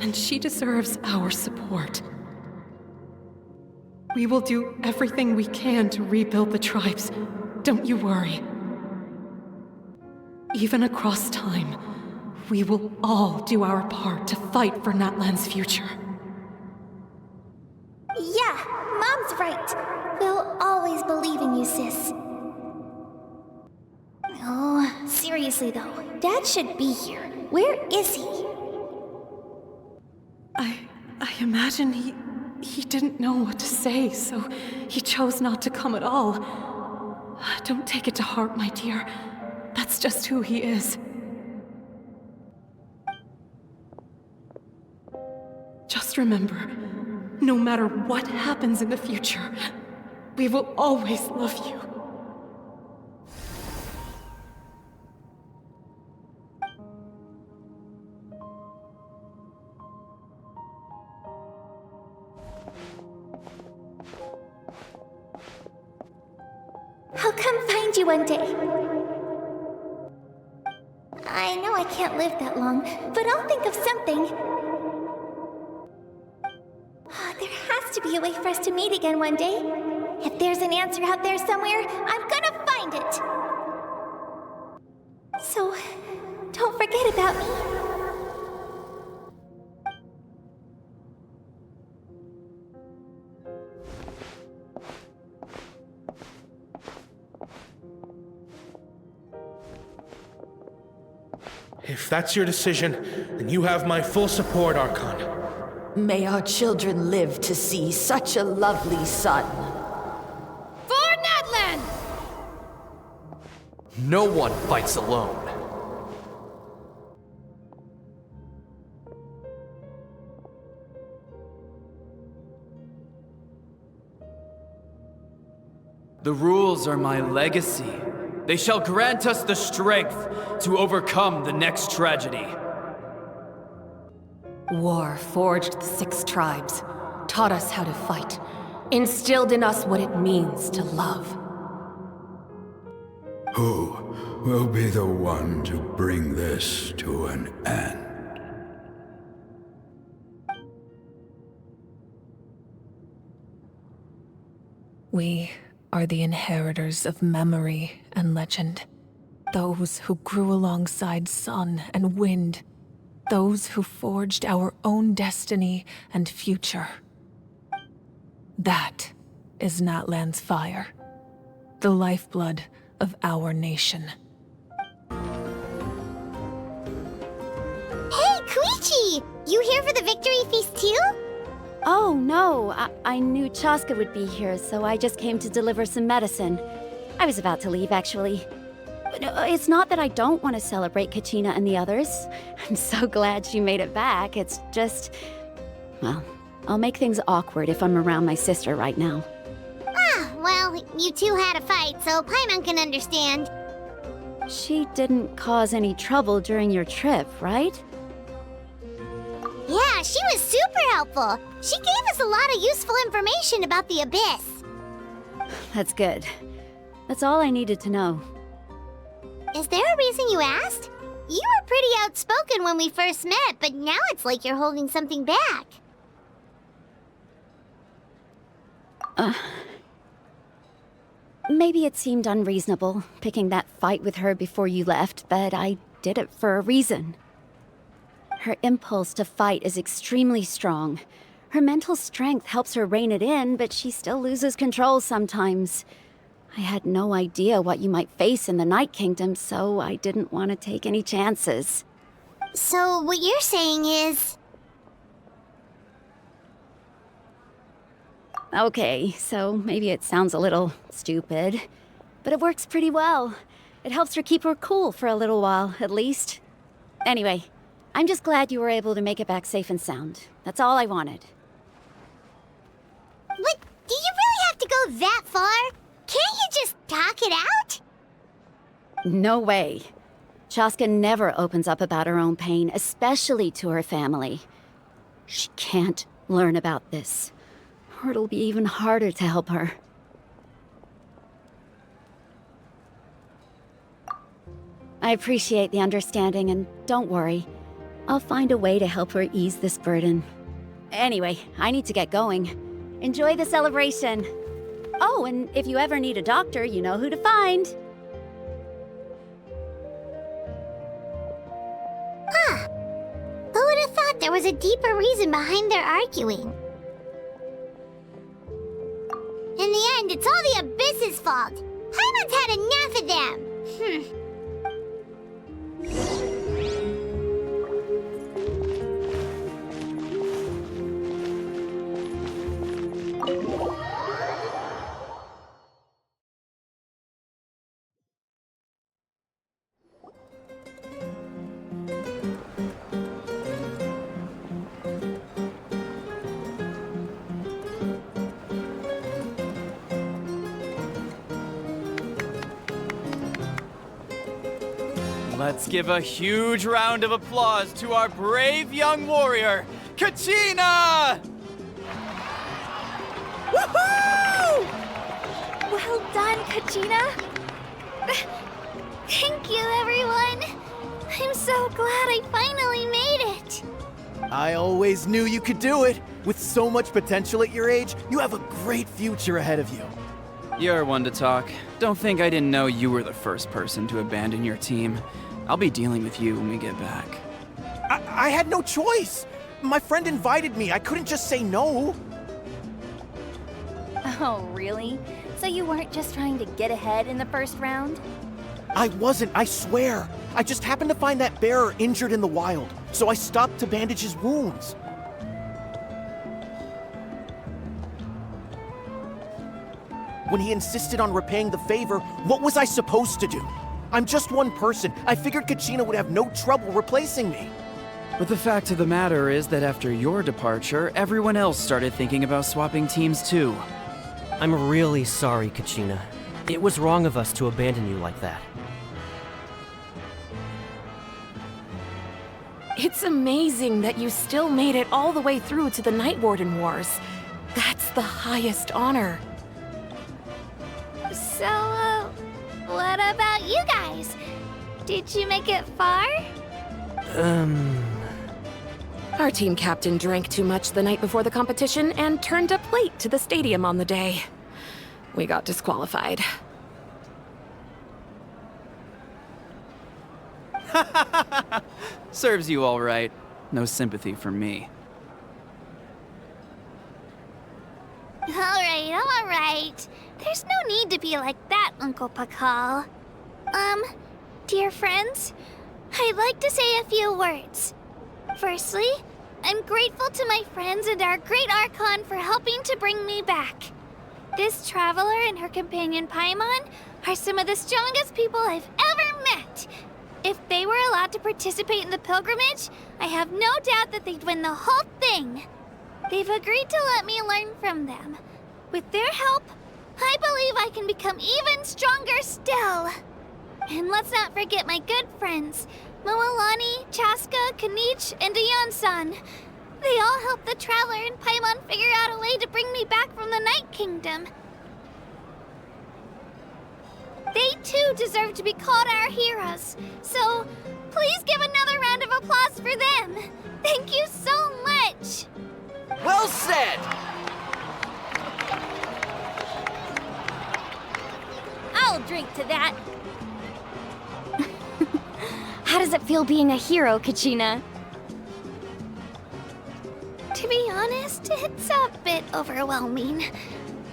and she deserves our support. We will do everything we can to rebuild the tribes. Don't you worry. Even across time, we will all do our part to fight for Natlan's future. Yeah, Mom's right. We'll always believe in you, sis. Oh, seriously though, Dad should be here. Where is he? I imagine he didn't know what to say, so he chose not to come at all. Don't take it to heart, my dear. That's just who he is. Just remember, no matter what happens in the future, we will always love you. I'll come find you one day. I know I can't live that long, but I'll think of something. There has to be a way for us to meet again one day. If there's an answer out there somewhere, I'm gonna find it. So, don't forget about me. If that's your decision, then you have my full support, Archon. May our children live to see such a lovely son. For Natlan! No one fights alone. The rules are my legacy. They shall grant us the strength to overcome the next tragedy. War forged the 6 tribes, taught us how to fight, instilled in us what it means to love. Who will be the one to bring this to an end. We are the inheritors of memory and legend. Those who grew alongside sun and wind. Those who forged our own destiny and future. That is Natlan's fire. The lifeblood of our nation. Hey, Koichi! You here for the victory feast too? Oh, no. I knew Chaska would be here, so I just came to deliver some medicine. I was about to leave, actually. It's not that I don't want to celebrate Kachina and the others. I'm so glad she made it back. It's just... well, I'll make things awkward if I'm around my sister right now. Ah, well, you two had a fight, so Paimon can understand. She didn't cause any trouble during your trip, right? Yeah, she was super helpful. She gave us a lot of useful information about the Abyss. That's good. That's all I needed to know. Is there a reason you asked? You were pretty outspoken when we first met, but now it's like you're holding something back. Maybe it seemed unreasonable, picking that fight with her before you left, but I did it for a reason. Her impulse to fight is extremely strong. Her mental strength helps her rein it in, but she still loses control sometimes. I had no idea what you might face in the Night Kingdom, so I didn't want to take any chances. So what you're saying is... Okay, so maybe it sounds a little stupid, but it works pretty well. It helps her keep her cool for a little while, at least. Anyway, I'm just glad you were able to make it back safe and sound. That's all I wanted. But do you really have to go that far? Can't you just talk it out? No way. Chaska never opens up about her own pain, especially to her family. She can't learn about this, or it'll be even harder to help her. I appreciate the understanding, and don't worry. I'll find a way to help her ease this burden. Anyway, I need to get going. Enjoy the celebration. Oh, and if you ever need a doctor, you know who to find. Huh. Who would have thought there was a deeper reason behind their arguing? In the end, it's all the Abyss's fault. Paimon's had enough of them. Let's give a huge round of applause to our brave young warrior, Kachina! Woohoo! Well done, Kachina. Thank you, everyone. I'm so glad I finally made it. I always knew you could do it. With so much potential at your age, you have a great future ahead of you. You're one to talk. Don't think I didn't know you were the first person to abandon your team. I'll be dealing with you when we get back. I had no choice. My friend invited me. I couldn't just say no. Oh, really? So you weren't just trying to get ahead in the first round? I wasn't, I swear. I just happened to find that bearer injured in the wild, so I stopped to bandage his wounds. When he insisted on repaying the favor, what was I supposed to do? I'm just one person. I figured Kachina would have no trouble replacing me. But the fact of the matter is that after your departure, everyone else started thinking about swapping teams too. I'm really sorry, Kachina. It was wrong of us to abandon you like that. It's amazing that you still made it all the way through to the Night Warden Wars. That's the highest honor. So, What about you guys? Did you make it far? Our team captain drank too much the night before the competition and turned up late to the stadium on the day. We got disqualified. Serves you all right. No sympathy for me. Alright. There's no need to be like that, Uncle Pakal. Dear friends, I'd like to say a few words. Firstly, I'm grateful to my friends and our great Archon for helping to bring me back. This traveler and her companion Paimon are some of the strongest people I've ever met. If they were allowed to participate in the pilgrimage, I have no doubt that they'd win the whole thing. They've agreed to let me learn from them. With their help, I believe I can become even stronger still. And let's not forget my good friends, Moalani, Chaska, Kanich, and Ayan-san. They all helped the Traveler and Paimon figure out a way to bring me back from the Night Kingdom. They too deserve to be called our heroes, so please give another round of applause for them. Thank you so much! Well said! I'll drink to that. How does it feel being a hero, Kachina? To be honest, it's a bit overwhelming.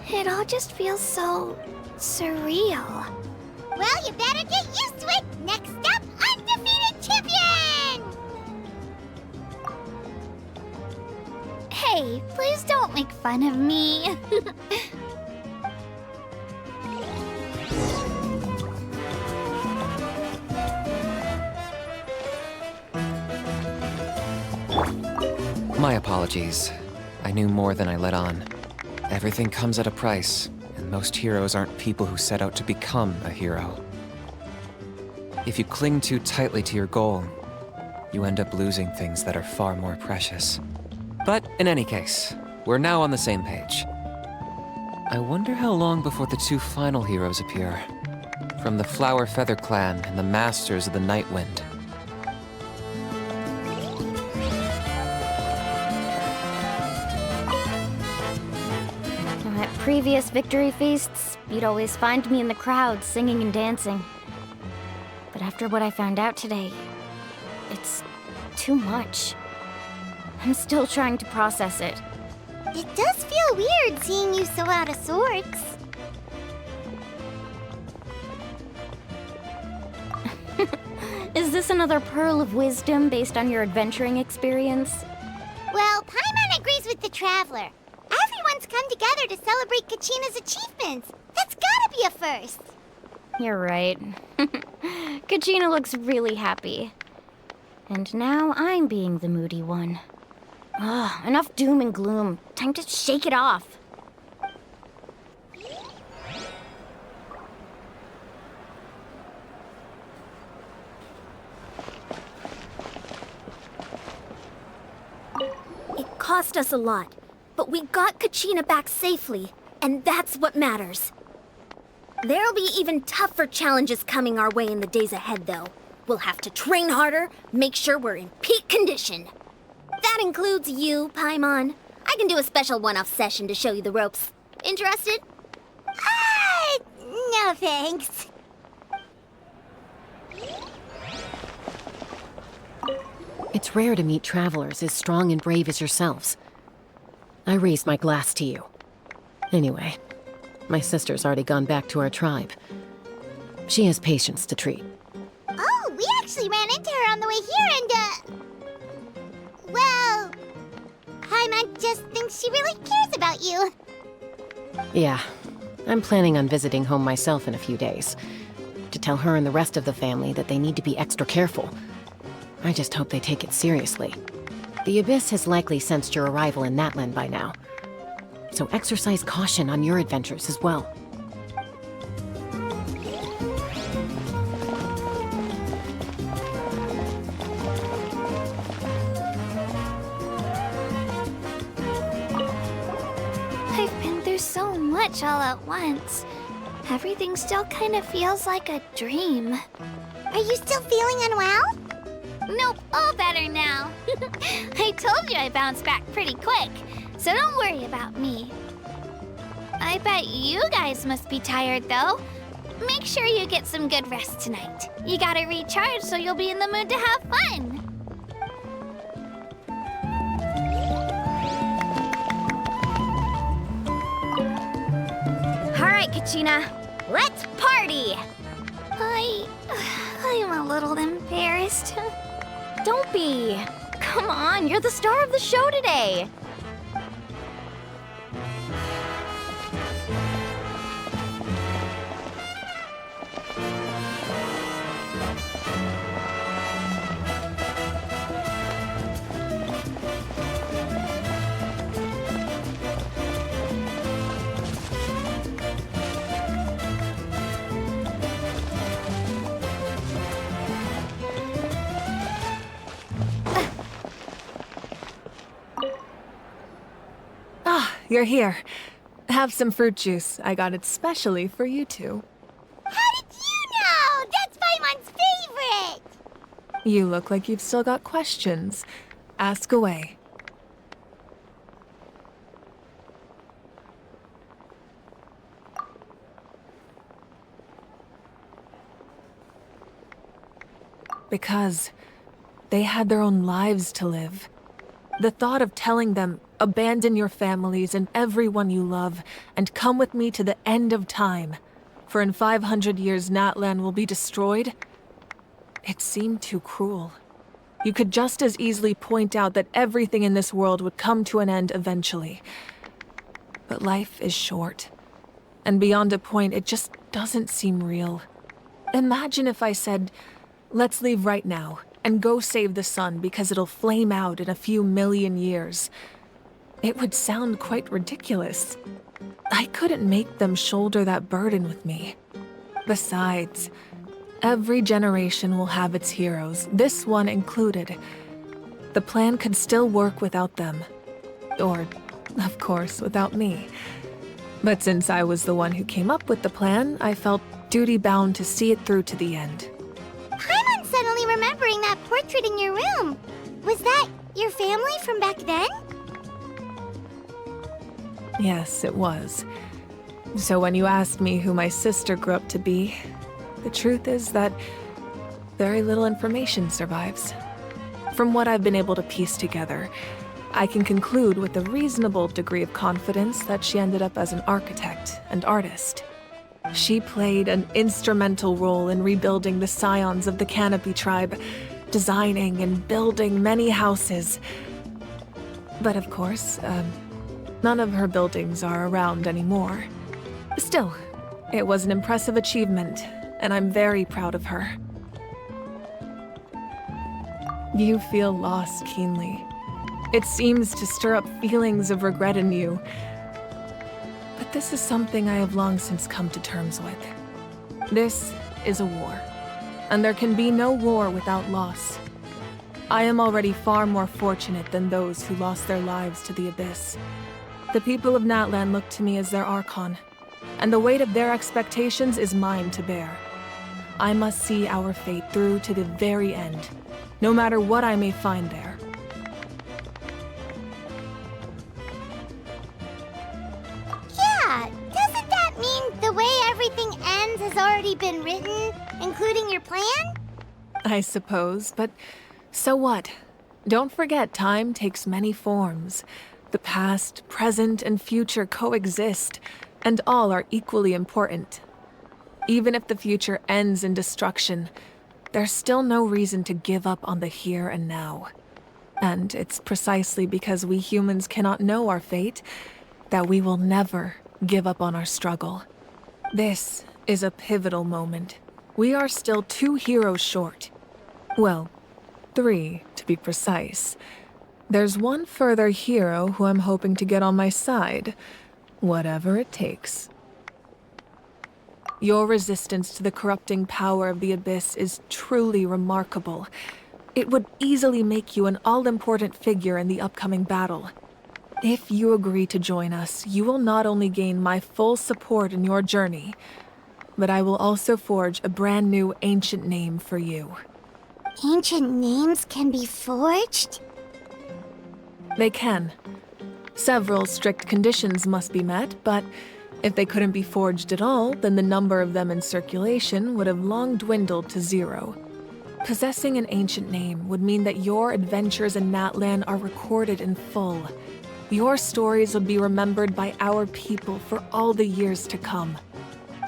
It all just feels so surreal. Well, you better get used to it. Next up, undefeated champion! Hey, please don't make fun of me. My apologies. I knew more than I let on. Everything comes at a price, and most heroes aren't people who set out to become a hero. If you cling too tightly to your goal, you end up losing things that are far more precious. But in any case, we're now on the same page. I wonder how long before the two final heroes appear. From the Flower Feather Clan and the Masters of the Night Wind. At previous victory feasts, you'd always find me in the crowd singing and dancing. But after what I found out today, it's too much. I'm still trying to process it. It does feel weird seeing you so out of sorts. Is this another pearl of wisdom based on your adventuring experience? Well, Paimon agrees with the Traveler. Everyone's come together to celebrate Kachina's achievements. That's gotta be a first. You're right. Kachina looks really happy. And now I'm being the moody one. Ugh, enough doom and gloom. Time to shake it off. It cost us a lot, but we got Kachina back safely, and that's what matters. There'll be even tougher challenges coming our way in the days ahead, though. We'll have to train harder, make sure we're in peak condition. That includes you, Paimon. I can do a special one-off session to show you the ropes. Interested? No thanks. It's rare to meet travelers as strong and brave as yourselves. I raise my glass to you. Anyway, my sister's already gone back to our tribe. She has patients to treat. Oh, we actually ran into her on the way here and, well, Paimon just thinks she really cares about you. Yeah, I'm planning on visiting home myself in a few days. To tell her and the rest of the family that they need to be extra careful. I just hope they take it seriously. The Abyss has likely sensed your arrival in Natlan by now. So exercise caution on your adventures as well. I've been through so much all at once. Everything still kind of feels like a dream. Are you still feeling unwell? Nope, all better now. I told you I bounced back pretty quick, so don't worry about me. I bet you guys must be tired, though. Make sure you get some good rest tonight. You gotta recharge so you'll be in the mood to have fun. All right, Kachina, let's party! I'm a little embarrassed. Don't be. Come on, you're the star of the show today. You're here. Have some fruit juice. I got it specially for you two. How did you know? That's Paimon's favorite! You look like you've still got questions. Ask away. Because they had their own lives to live. The thought of telling them, abandon your families and everyone you love, and come with me to the end of time, for in 500 years Natlan will be destroyed, it seemed too cruel. You could just as easily point out that everything in this world would come to an end eventually. But life is short, and beyond a point, it just doesn't seem real. Imagine if I said, let's leave right now, and go save the sun because it'll flame out in a few million years. It would sound quite ridiculous. I couldn't make them shoulder that burden with me. Besides, every generation will have its heroes, this one included. The plan could still work without them. Or, of course, without me. But since I was the one who came up with the plan, I felt duty-bound to see it through to the end. Paimon's suddenly remembering that portrait in your room. Was that your family from back then? Yes, it was. So when you asked me who my sister grew up to be, the truth is that very little information survives. From what I've been able to piece together, I can conclude with a reasonable degree of confidence that she ended up as an architect and artist. She played an instrumental role in rebuilding the scions of the Canopy tribe, designing and building many houses. But of course, none of her buildings are around anymore. Still, it was an impressive achievement, and I'm very proud of her. You feel loss keenly. It seems to stir up feelings of regret in you. But this is something I have long since come to terms with. This is a war, and there can be no war without loss. I am already far more fortunate than those who lost their lives to the Abyss. The people of Natlan look to me as their Archon, and the weight of their expectations is mine to bear. I must see our fate through to the very end, no matter what I may find there. Yeah, doesn't that mean the way everything ends has already been written, including your plan? I suppose, but so what? Don't forget, time takes many forms. The past, present, and future coexist, and all are equally important. Even if the future ends in destruction, there's still no reason to give up on the here and now. And it's precisely because we humans cannot know our fate that we will never give up on our struggle. This is a pivotal moment. We are still 2 heroes short. Well, 3 to be precise. There's one further hero who I'm hoping to get on my side, whatever it takes. Your resistance to the corrupting power of the Abyss is truly remarkable. It would easily make you an all-important figure in the upcoming battle. If you agree to join us, you will not only gain my full support in your journey, but I will also forge a brand new ancient name for you. Ancient names can be forged? They can. Several strict conditions must be met, but if they couldn't be forged at all, then the number of them in circulation would have long dwindled to 0. Possessing an ancient name would mean that your adventures in Natlan are recorded in full. Your stories would be remembered by our people for all the years to come.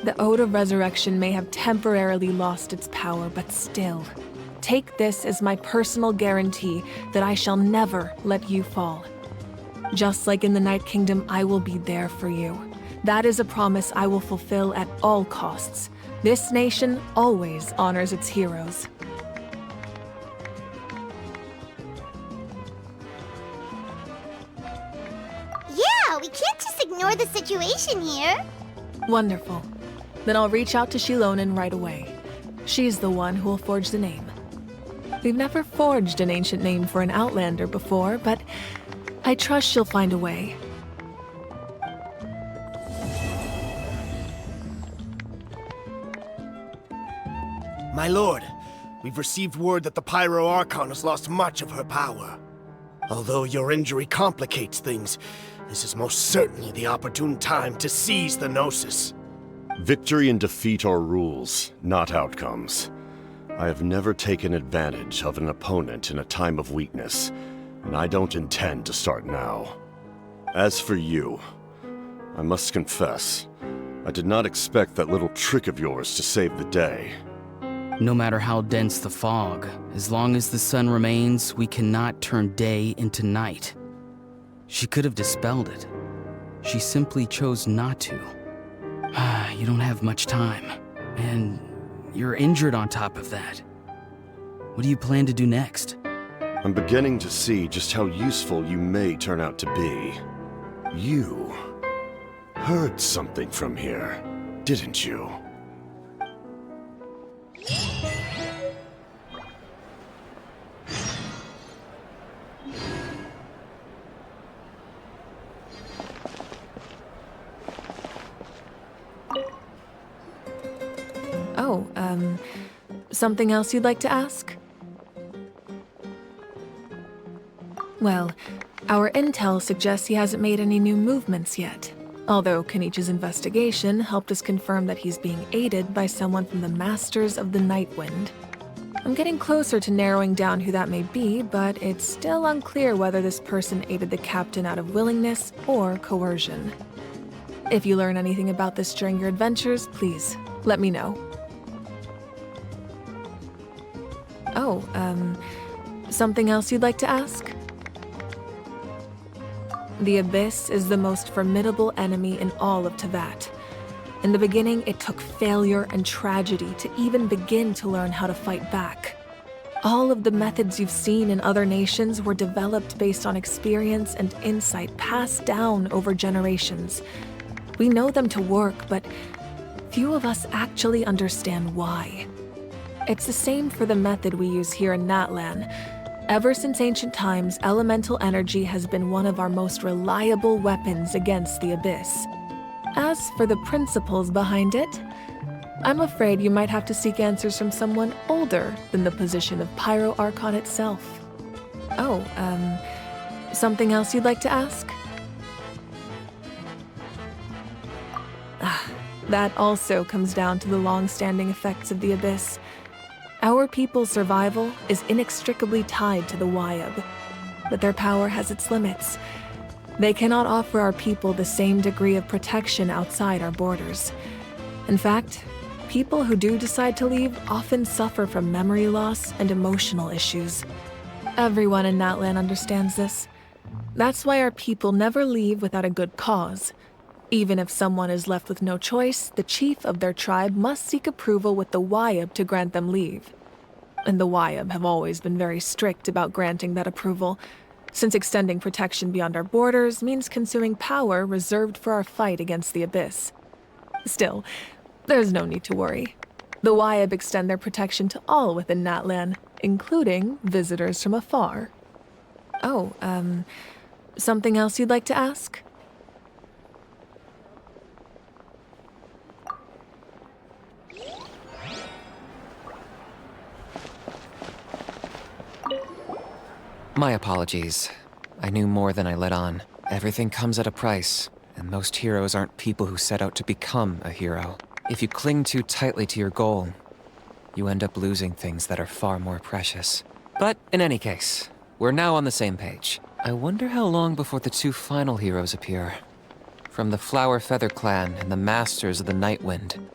The Ode of Resurrection may have temporarily lost its power, but still, take this as my personal guarantee that I shall never let you fall. Just like in the Night Kingdom, I will be there for you. That is a promise I will fulfill at all costs. This nation always honors its heroes. Yeah, we can't just ignore the situation here. Wonderful. Then I'll reach out to Shilonen right away. She's the one who will forge the name. We've never forged an ancient name for an Outlander before, but I trust she'll find a way. My lord, we've received word that the Pyro Archon has lost much of her power. Although your injury complicates things, this is most certainly the opportune time to seize the Gnosis. Victory and defeat are rules, not outcomes. I have never taken advantage of an opponent in a time of weakness, and I don't intend to start now. As for you, I must confess, I did not expect that little trick of yours to save the day. No matter how dense the fog, as long as the sun remains, we cannot turn day into night. She could have dispelled it. She simply chose not to. You don't have much time, and you're injured on top of that. What do you plan to do next? I'm beginning to see just how useful you may turn out to be. You heard something from here, didn't you? Oh, something else you'd like to ask? Well, our intel suggests he hasn't made any new movements yet. Although Kenichi's investigation helped us confirm that he's being aided by someone from the Masters of the Nightwind. I'm getting closer to narrowing down who that may be, but it's still unclear whether this person aided the captain out of willingness or coercion. If you learn anything about this during your adventures, please let me know. Oh, something else you'd like to ask? The Abyss is the most formidable enemy in all of Teyvat. In the beginning, it took failure and tragedy to even begin to learn how to fight back. All of the methods you've seen in other nations were developed based on experience and insight passed down over generations. We know them to work, but few of us actually understand why. It's the same for the method we use here in Natlan. Ever since ancient times, elemental energy has been one of our most reliable weapons against the Abyss. As for the principles behind it, I'm afraid you might have to seek answers from someone older than the position of Pyro Archon itself. Oh, something else you'd like to ask? That also comes down to the long-standing effects of the Abyss. Our people's survival is inextricably tied to the Wyab, but their power has its limits. They cannot offer our people the same degree of protection outside our borders. In fact, people who do decide to leave often suffer from memory loss and emotional issues. Everyone in Natlan understands this. That's why our people never leave without a good cause. Even if someone is left with no choice, the chief of their tribe must seek approval with the Wyab to grant them leave. And the Wyab have always been very strict about granting that approval, since extending protection beyond our borders means consuming power reserved for our fight against the Abyss. Still, there's no need to worry. The Wyab extend their protection to all within Natlan, including visitors from afar. Oh, something else you'd like to ask? My apologies. I knew more than I let on. Everything comes at a price, and most heroes aren't people who set out to become a hero. If you cling too tightly to your goal, you end up losing things that are far more precious. But in any case, we're now on the same page. I wonder how long before the two final heroes appear. From the Flower Feather clan and the Masters of the Night Wind.